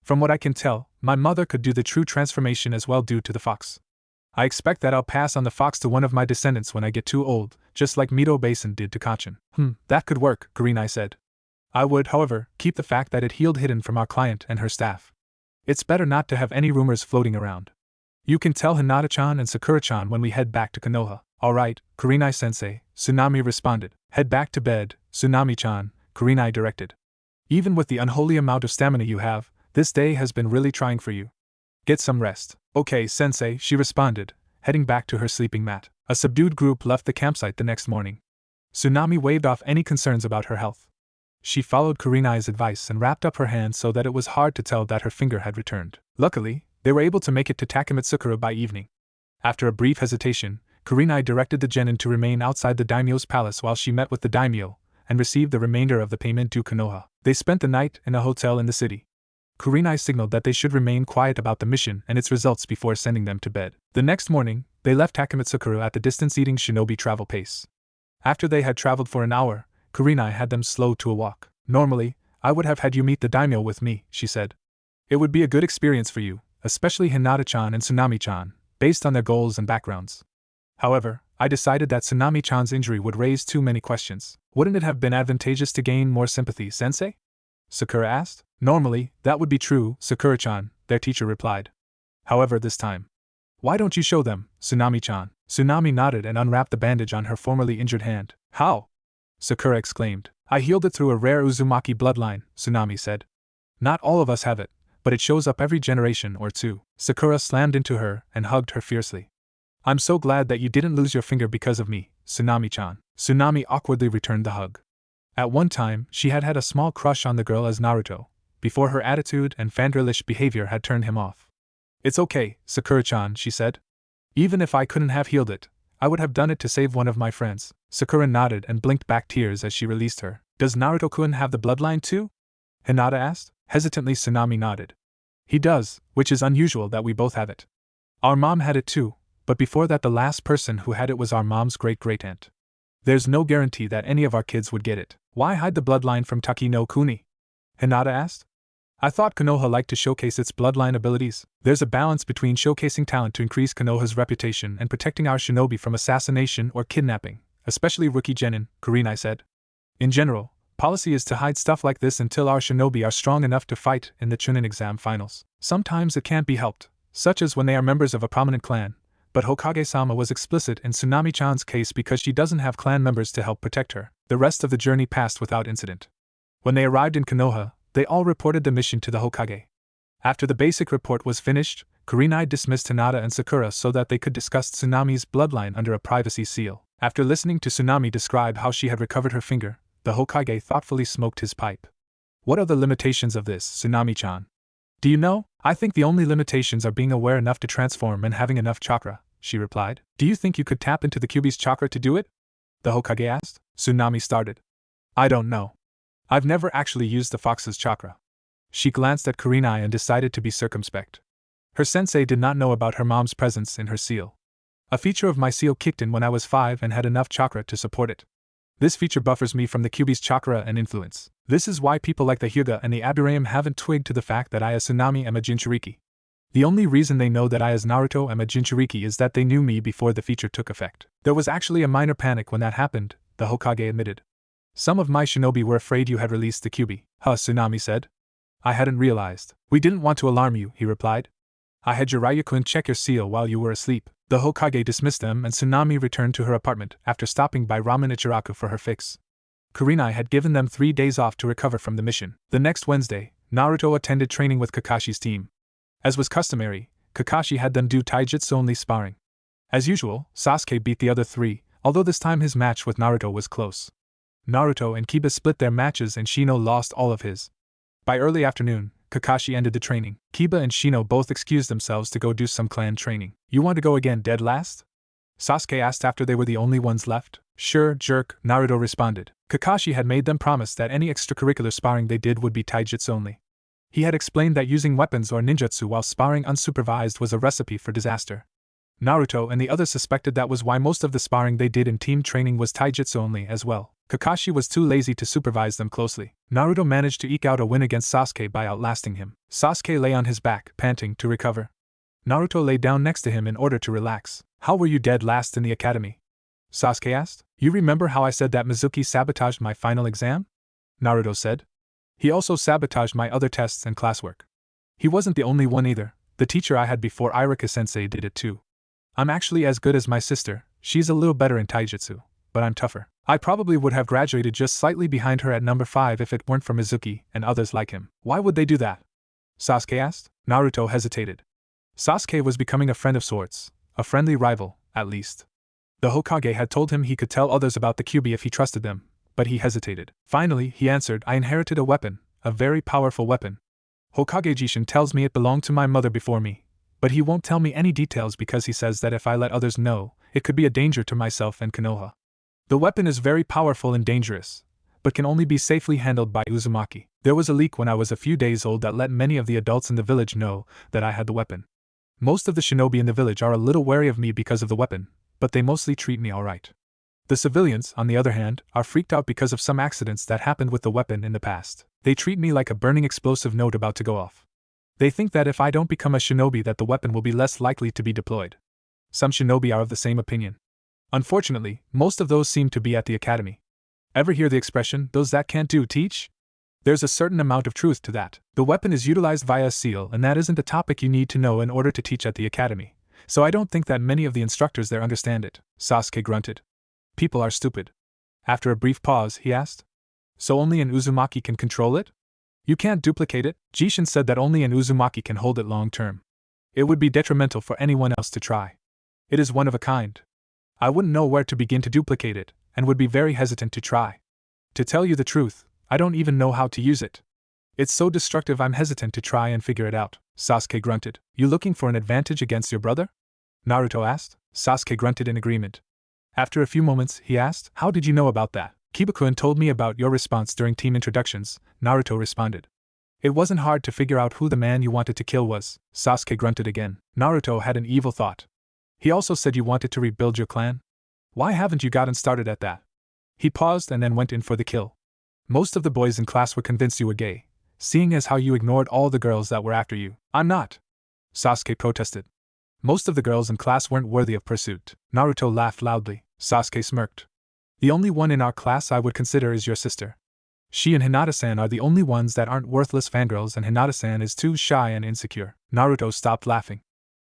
From what I can tell, my mother could do the true transformation as well due to the fox. I expect that I'll pass on the fox to one of my descendants when I get too old, just like Mito Basin did to Kachin. That could work, Kurenai said. I would, however, keep the fact that it healed hidden from our client and her staff. It's better not to have any rumors floating around. You can tell Hinata-chan and Sakura-chan when we head back to Konoha. Alright, Kurenai-sensei, Tsunami responded. Head back to bed, Tsunami-chan, Kurenai directed. Even with the unholy amount of stamina you have, this day has been really trying for you. Get some rest. Okay, sensei, she responded, heading back to her sleeping mat. A subdued group left the campsite the next morning. Tsunami waved off any concerns about her health. She followed Kurenai's advice and wrapped up her hand so that it was hard to tell that her finger had returned. Luckily, they were able to make it to Takamitsukura by evening. After a brief hesitation, Kurenai directed the genin to remain outside the daimyo's palace while she met with the daimyo, and received the remainder of the payment due Konoha. They spent the night in a hotel in the city. Kurenai signaled that they should remain quiet about the mission and its results before sending them to bed. The next morning, they left Takamitsukura at the distance-eating shinobi travel pace. After they had traveled for an hour, Kurenai had them slow to a walk. Normally, I would have had you meet the daimyo with me, she said. It would be a good experience for you, especially Hinata-chan and Tsunami-chan, based on their goals and backgrounds. However, I decided that Tsunami-chan's injury would raise too many questions. Wouldn't it have been advantageous to gain more sympathy, sensei? Sakura asked. Normally, that would be true, Sakura-chan, their teacher replied. However, this time. Why don't you show them, Tsunami-chan? Tsunami nodded and unwrapped the bandage on her formerly injured hand. How? Sakura exclaimed. I healed it through a rare Uzumaki bloodline, Tsunami said. Not all of us have it, but it shows up every generation or two. Sakura slammed into her and hugged her fiercely. I'm so glad that you didn't lose your finger because of me, Tsunami-chan. Tsunami awkwardly returned the hug. At one time, she had had a small crush on the girl as Naruto, before her attitude and fangirlish behavior had turned him off. It's okay, Sakura-chan, she said. Even if I couldn't have healed it, I would have done it to save one of my friends. Sakura nodded and blinked back tears as she released her. Does Naruto-kun have the bloodline too? Hinata asked. Hesitantly, Tsunami nodded. He does, which is unusual that we both have it. Our mom had it too, but before that the last person who had it was our mom's great-great-aunt. There's no guarantee that any of our kids would get it. Why hide the bloodline from Taki no Kuni? Hinata asked. I thought Konoha liked to showcase its bloodline abilities. There's a balance between showcasing talent to increase Konoha's reputation and protecting our shinobi from assassination or kidnapping, especially rookie genin, Kurenai said. In general, policy is to hide stuff like this until our shinobi are strong enough to fight in the Chunin exam finals. Sometimes it can't be helped, such as when they are members of a prominent clan, but Hokage-sama was explicit in Tsunami-chan's case because she doesn't have clan members to help protect her. The rest of the journey passed without incident. When they arrived in Konoha, they all reported the mission to the Hokage. After the basic report was finished, Kurenai dismissed Hinata and Sakura so that they could discuss Tsunami's bloodline under a privacy seal. After listening to Tsunami describe how she had recovered her finger, the Hokage thoughtfully smoked his pipe. What are the limitations of this, Tsunami-chan? Do you know? I think the only limitations are being aware enough to transform and having enough chakra, she replied. Do you think you could tap into the Kyuubi's chakra to do it? The Hokage asked. Tsunami started. I don't know. I've never actually used the fox's chakra. She glanced at Kurenai and decided to be circumspect. Her sensei did not know about her mom's presence in her seal. A feature of my seal kicked in when I was 5 and had enough chakra to support it. This feature buffers me from the Kyuubi's chakra and influence. This is why people like the Hyuga and the Aburame haven't twigged to the fact that I as Tsunami am a Jinchuriki. The only reason they know that I as Naruto am a Jinchuriki is that they knew me before the feature took effect. There was actually a minor panic when that happened, the Hokage admitted. Some of my shinobi were afraid you had released the Kyuubi. Huh, Tsunami said. I hadn't realized. We didn't want to alarm you, he replied. I had Jiraiya-kun check your seal while you were asleep. The Hokage dismissed them and Tsunami returned to her apartment after stopping by Ramen Ichiraku for her fix. Kurenai had given them 3 days off to recover from the mission. The next Wednesday, Naruto attended training with Kakashi's team. As was customary, Kakashi had them do taijutsu-only sparring. As usual, Sasuke beat the other 3, although this time his match with Naruto was close. Naruto and Kiba split their matches and Shino lost all of his. By early afternoon, Kakashi ended the training. Kiba and Shino both excused themselves to go do some clan training. You want to go again dead last? Sasuke asked after they were the only ones left. Sure, jerk, Naruto responded. Kakashi had made them promise that any extracurricular sparring they did would be taijutsu only. He had explained that using weapons or ninjutsu while sparring unsupervised was a recipe for disaster. Naruto and the others suspected that was why most of the sparring they did in team training was taijutsu only as well. Kakashi was too lazy to supervise them closely. Naruto managed to eke out a win against Sasuke by outlasting him. Sasuke lay on his back, panting to recover. Naruto lay down next to him in order to relax. How were you dead last in the academy? Sasuke asked. You remember how I said that Mizuki sabotaged my final exam? Naruto said. He also sabotaged my other tests and classwork. He wasn't the only one either. The teacher I had before Iruka-sensei did it too. I'm actually as good as my sister. She's a little better in taijutsu, but I'm tougher. I probably would have graduated just slightly behind her at number 5 if it weren't for Mizuki and others like him. Why would they do that? Sasuke asked. Naruto hesitated. Sasuke was becoming a friend of sorts, a friendly rival, at least. The Hokage had told him he could tell others about the Kyuubi if he trusted them, but he hesitated. Finally, he answered, I inherited a weapon, a very powerful weapon. Hokage Jishin tells me it belonged to my mother before me, but he won't tell me any details because he says that if I let others know, it could be a danger to myself and Konoha. The weapon is very powerful and dangerous, but can only be safely handled by Uzumaki. There was a leak when I was a few days old that let many of the adults in the village know that I had the weapon. Most of the shinobi in the village are a little wary of me because of the weapon, but they mostly treat me alright. The civilians, on the other hand, are freaked out because of some accidents that happened with the weapon in the past. They treat me like a burning explosive note about to go off. They think that if I don't become a shinobi that the weapon will be less likely to be deployed. Some shinobi are of the same opinion. Unfortunately, most of those seem to be at the academy. Ever hear the expression, those that can't do teach? There's a certain amount of truth to that. The weapon is utilized via a seal, and that isn't a topic you need to know in order to teach at the academy. So I don't think that many of the instructors there understand it. Sasuke grunted. People are stupid. After a brief pause, he asked. So only an Uzumaki can control it? You can't duplicate it? Jishin said that only an Uzumaki can hold it long term. It would be detrimental for anyone else to try. It is one of a kind. I wouldn't know where to begin to duplicate it, and would be very hesitant to try. To tell you the truth, I don't even know how to use it. It's so destructive I'm hesitant to try and figure it out. Sasuke grunted. You looking for an advantage against your brother? Naruto asked. Sasuke grunted in agreement. After a few moments, he asked, how did you know about that? Kiba-kun told me about your response during team introductions, Naruto responded. It wasn't hard to figure out who the man you wanted to kill was. Sasuke grunted again. Naruto had an evil thought. He also said you wanted to rebuild your clan? Why haven't you gotten started at that? He paused and then went in for the kill. Most of the boys in class were convinced you were gay, seeing as how you ignored all the girls that were after you. I'm not. Sasuke protested. Most of the girls in class weren't worthy of pursuit. Naruto laughed loudly. Sasuke smirked. The only one in our class I would consider is your sister. She and Hinata-san are the only ones that aren't worthless fangirls, and Hinata-san is too shy and insecure. Naruto stopped laughing.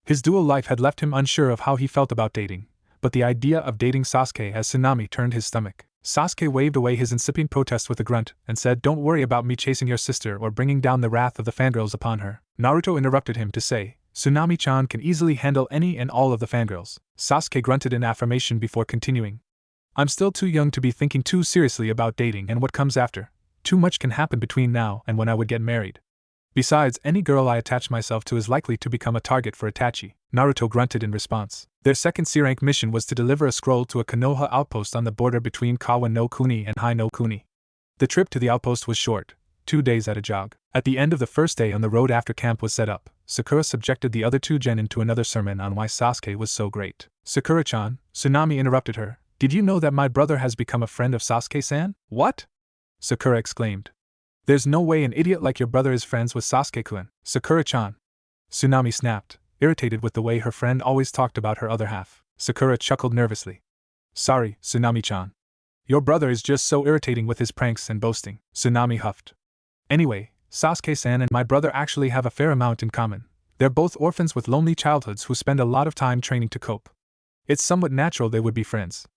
His dual life had left him unsure of how he felt about dating, but the idea of dating Sasuke as Tsunami turned his stomach. Sasuke waved away his incipient protest with a grunt and said, don't worry about me chasing your sister or bringing down the wrath of the fangirls upon her. Naruto interrupted him to say, Tsunami-chan can easily handle any and all of the fangirls. Sasuke grunted in affirmation before continuing. I'm still too young to be thinking too seriously about dating and what comes after. Too much can happen between now and when I would get married. Besides, any girl I attach myself to is likely to become a target for Itachi. Naruto grunted in response. Their second C-rank mission was to deliver a scroll to a Konoha outpost on the border between Kawa no Kuni and Hai no Kuni. The trip to the outpost was short, 2 days at a jog. At the end of the first day on the road after camp was set up, Sakura subjected the other two genin to another sermon on why Sasuke was so great. Sakura-chan, Tsunami interrupted her. Did you know that my brother has become a friend of Sasuke-san? What? Sakura exclaimed. There's no way an idiot like your brother is friends with Sasuke-kun. Sakura-chan. Tsunami snapped, irritated with the way her friend always talked about her other half. Sakura chuckled nervously. Sorry, Tsunami-chan. Your brother is just so irritating with his pranks and boasting. Tsunami huffed. Anyway, Sasuke-san and my brother actually have a fair amount in common. They're both orphans with lonely childhoods who spend a lot of time training to cope. It's somewhat natural they would be friends.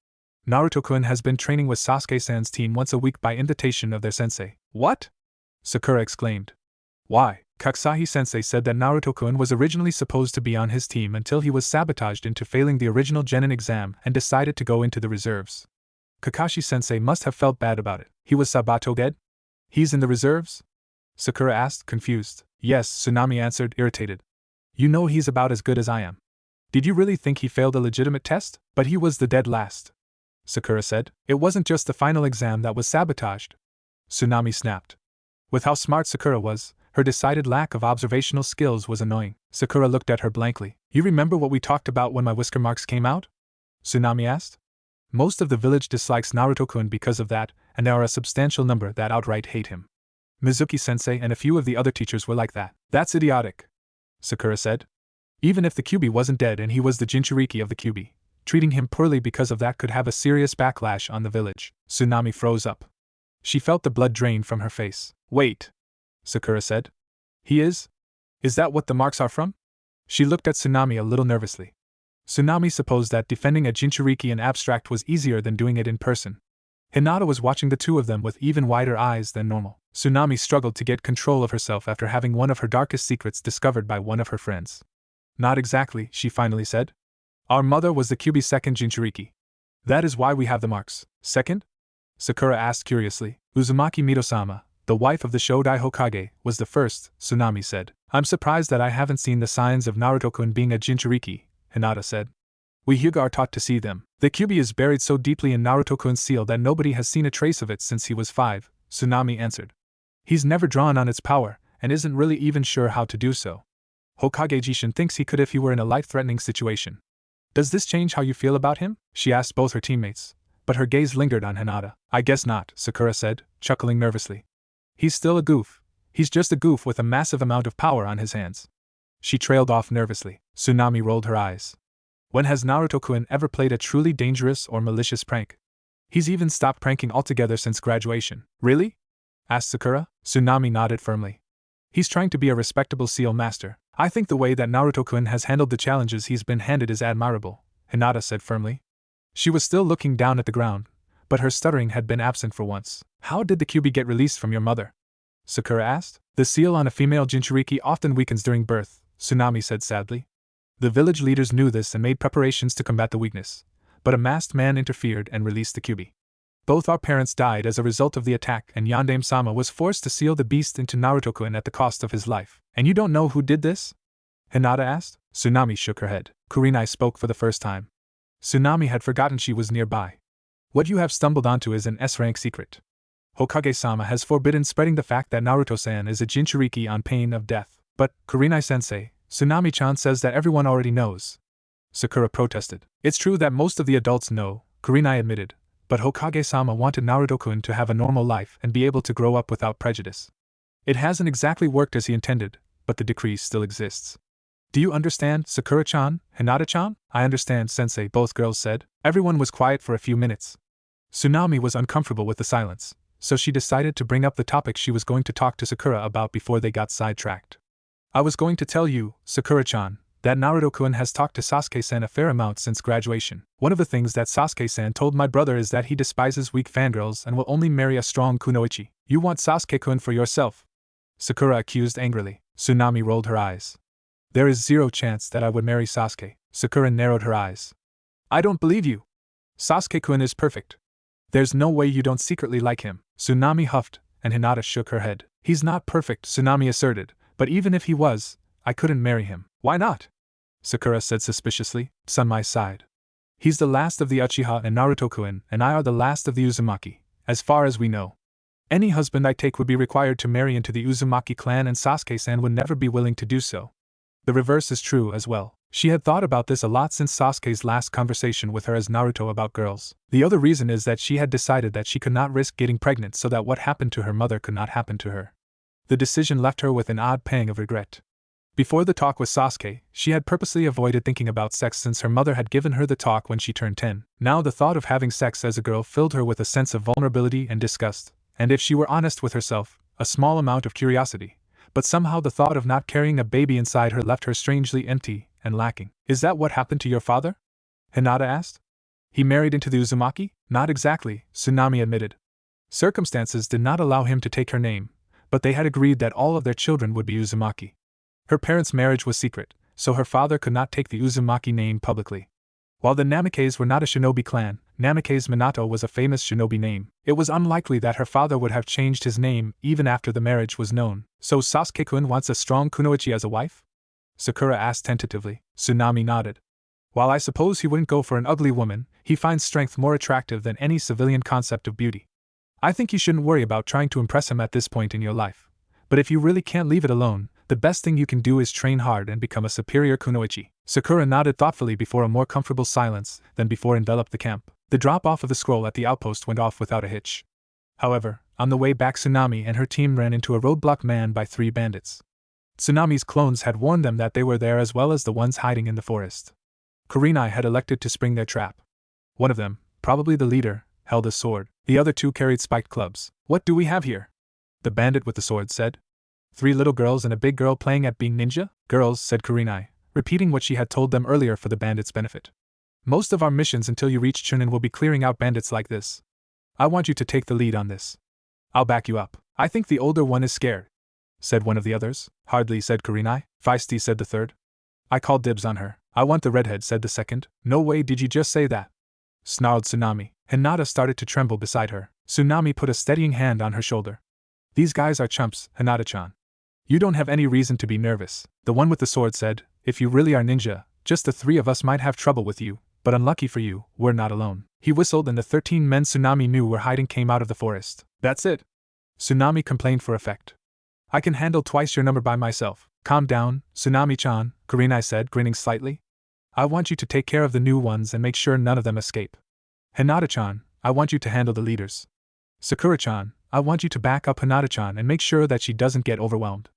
Naruto-kun has been training with Sasuke-san's team once a week by invitation of their sensei. What? Sakura exclaimed. Why? Kakashi-sensei said that Naruto-kun was originally supposed to be on his team until he was sabotaged into failing the original Genin exam and decided to go into the reserves. Kakashi-sensei must have felt bad about it. He was sabotaged? He's in the reserves? Sakura asked, confused. Yes, Tsunami answered, irritated. You know he's about as good as I am. Did you really think he failed a legitimate test? But he was the dead last. Sakura said. It wasn't just the final exam that was sabotaged. Tsunami snapped. With how smart Sakura was, Her decided lack of observational skills was annoying. Sakura looked at her blankly. You remember what we talked about when my whisker marks came out? Tsunami asked. Most of the village dislikes Naruto-kun because of that, and there are a substantial number that outright hate him. Mizuki-sensei and a few of the other teachers were like that. That's idiotic, Sakura said. Even if the Kyuubi wasn't dead and he was the Jinchuriki of the Kyuubi, treating him poorly because of that could have a serious backlash on the village. Tsunami froze up. She felt the blood drain from her face. Wait, Sakura said. He is? Is that what the marks are from? She looked at Tsunami a little nervously. Tsunami supposed that defending a Jinchuriki in abstract was easier than doing it in person. Hinata was watching the two of them with even wider eyes than normal. Tsunami struggled to get control of herself after having one of her darkest secrets discovered by one of her friends. Not exactly, she finally said. Our mother was the Kyuubi's second Jinchuriki. That is why we have the marks. Second? Sakura asked curiously. Uzumaki Midosama, the wife of the Shodai Hokage, was the first, Tsunami said. I'm surprised that I haven't seen the signs of Naruto-kun being a Jinchuriki, Hinata said. We Hyuga are taught to see them. The Kyuubi is buried so deeply in Naruto-kun's seal that nobody has seen a trace of it since he was 5, Tsunami answered. He's never drawn on its power, and isn't really even sure how to do so. Hokage Jishin thinks he could if he were in a life-threatening situation. Does this change how you feel about him? She asked both her teammates, but her gaze lingered on Hinata. I guess not, Sakura said, chuckling nervously. He's still a goof. He's just a goof with a massive amount of power on his hands. She trailed off nervously. Tsunami rolled her eyes. When has Naruto-kun ever played a truly dangerous or malicious prank? He's even stopped pranking altogether since graduation. Really? Asked Sakura. Tsunami nodded firmly. He's trying to be a respectable seal master. I think the way that Naruto-kun has handled the challenges he's been handed is admirable, Hinata said firmly. She was still looking down at the ground, but her stuttering had been absent for once. How did the Kyuubi get released from your mother? Sakura asked. The seal on a female Jinchuriki often weakens during birth, Tsunami said sadly. The village leaders knew this and made preparations to combat the weakness, but a masked man interfered and released the Kyuubi. Both our parents died as a result of the attack, and Yandame-sama was forced to seal the beast into Naruto-kun at the cost of his life. And you don't know who did this? Hinata asked. Tsunami shook her head. Kurinai spoke for the first time. Tsunami had forgotten she was nearby. What you have stumbled onto is an S-rank secret. Hokage-sama has forbidden spreading the fact that Naruto-san is a Jinchuriki on pain of death. But, Kurinai-sensei, Tsunami-chan says that everyone already knows. Sakura protested. It's true that most of the adults know, Kurinai admitted, but Hokage-sama wanted Naruto-kun to have a normal life and be able to grow up without prejudice. It hasn't exactly worked as he intended, but the decree still exists. Do you understand, Sakura-chan, Hinata-chan? I understand, sensei, both girls said. Everyone was quiet for a few minutes. Tsunami was uncomfortable with the silence, so she decided to bring up the topic she was going to talk to Sakura about before they got sidetracked. I was going to tell you, Sakura-chan, that Naruto-kun has talked to Sasuke-san a fair amount since graduation. One of the things that Sasuke-san told my brother is that he despises weak fangirls and will only marry a strong kunoichi. You want Sasuke-kun for yourself? Sakura accused angrily. Tsunami rolled her eyes. There is zero chance that I would marry Sasuke. Sakura narrowed her eyes. I don't believe you. Sasuke-kun is perfect. There's no way you don't secretly like him. Tsunami huffed, and Hinata shook her head. He's not perfect, Tsunami asserted, but even if he was, I couldn't marry him. Why not? Sakura said suspiciously. Sunmai sighed. He's the last of the Uchiha and Naruto-kun, and I are the last of the Uzumaki, as far as we know. Any husband I take would be required to marry into the Uzumaki clan, and Sasuke-san would never be willing to do so. The reverse is true as well. She had thought about this a lot since Sasuke's last conversation with her as Naruto about girls. The other reason is that she had decided that she could not risk getting pregnant so that what happened to her mother could not happen to her. The decision left her with an odd pang of regret. Before the talk with Sasuke, she had purposely avoided thinking about sex since her mother had given her the talk when she turned 10. Now the thought of having sex as a girl filled her with a sense of vulnerability and disgust, and if she were honest with herself, a small amount of curiosity. But somehow the thought of not carrying a baby inside her left her strangely empty and lacking. Is that what happened to your father? Hinata asked. He married into the Uzumaki? Not exactly, Tsunami admitted. Circumstances did not allow him to take her name, but they had agreed that all of their children would be Uzumaki. Her parents' marriage was secret, so her father could not take the Uzumaki name publicly. While the Namikaze were not a shinobi clan, Namikaze Minato was a famous shinobi name. It was unlikely that her father would have changed his name even after the marriage was known. So Sasuke-kun wants a strong kunoichi as a wife? Sakura asked tentatively. Tsunami nodded. While I suppose he wouldn't go for an ugly woman, he finds strength more attractive than any civilian concept of beauty. I think you shouldn't worry about trying to impress him at this point in your life. But if you really can't leave it alone, the best thing you can do is train hard and become a superior kunoichi. Sakura nodded thoughtfully before a more comfortable silence than before enveloped the camp. The drop-off of the scroll at the outpost went off without a hitch. However, on the way back Tsunami and her team ran into a roadblock manned by 3 bandits. Tsunami's clones had warned them that they were there as well as the ones hiding in the forest. Kurinai had elected to spring their trap. One of them, probably the leader, held a sword. The other 2 carried spiked clubs. "What do we have here?" the bandit with the sword said. 3 little girls and a big girl playing at being ninja? Girls, said Kurinai, repeating what she had told them earlier for the bandits' benefit. Most of our missions until you reach Chunin will be clearing out bandits like this. I want you to take the lead on this. I'll back you up. I think the older one is scared, said one of the others. Hardly, said Kurinai. Feisty, said the third. I call dibs on her. I want the redhead, said the second. No way, did you just say that? Snarled Tsunami. Hinata started to tremble beside her. Tsunami put a steadying hand on her shoulder. These guys are chumps, Hinata-chan. You don't have any reason to be nervous, the one with the sword said. If you really are ninja, just the 3 of us might have trouble with you, but unlucky for you, we're not alone. He whistled and the 13 men Tsunami knew were hiding came out of the forest. That's it. Tsunami complained for effect. I can handle twice your number by myself. Calm down, Tsunami-chan, Kurinai said, grinning slightly. I want you to take care of the new ones and make sure none of them escape. Hinata-chan, I want you to handle the leaders. Sakura-chan, I want you to back up Hinata-chan and make sure that she doesn't get overwhelmed.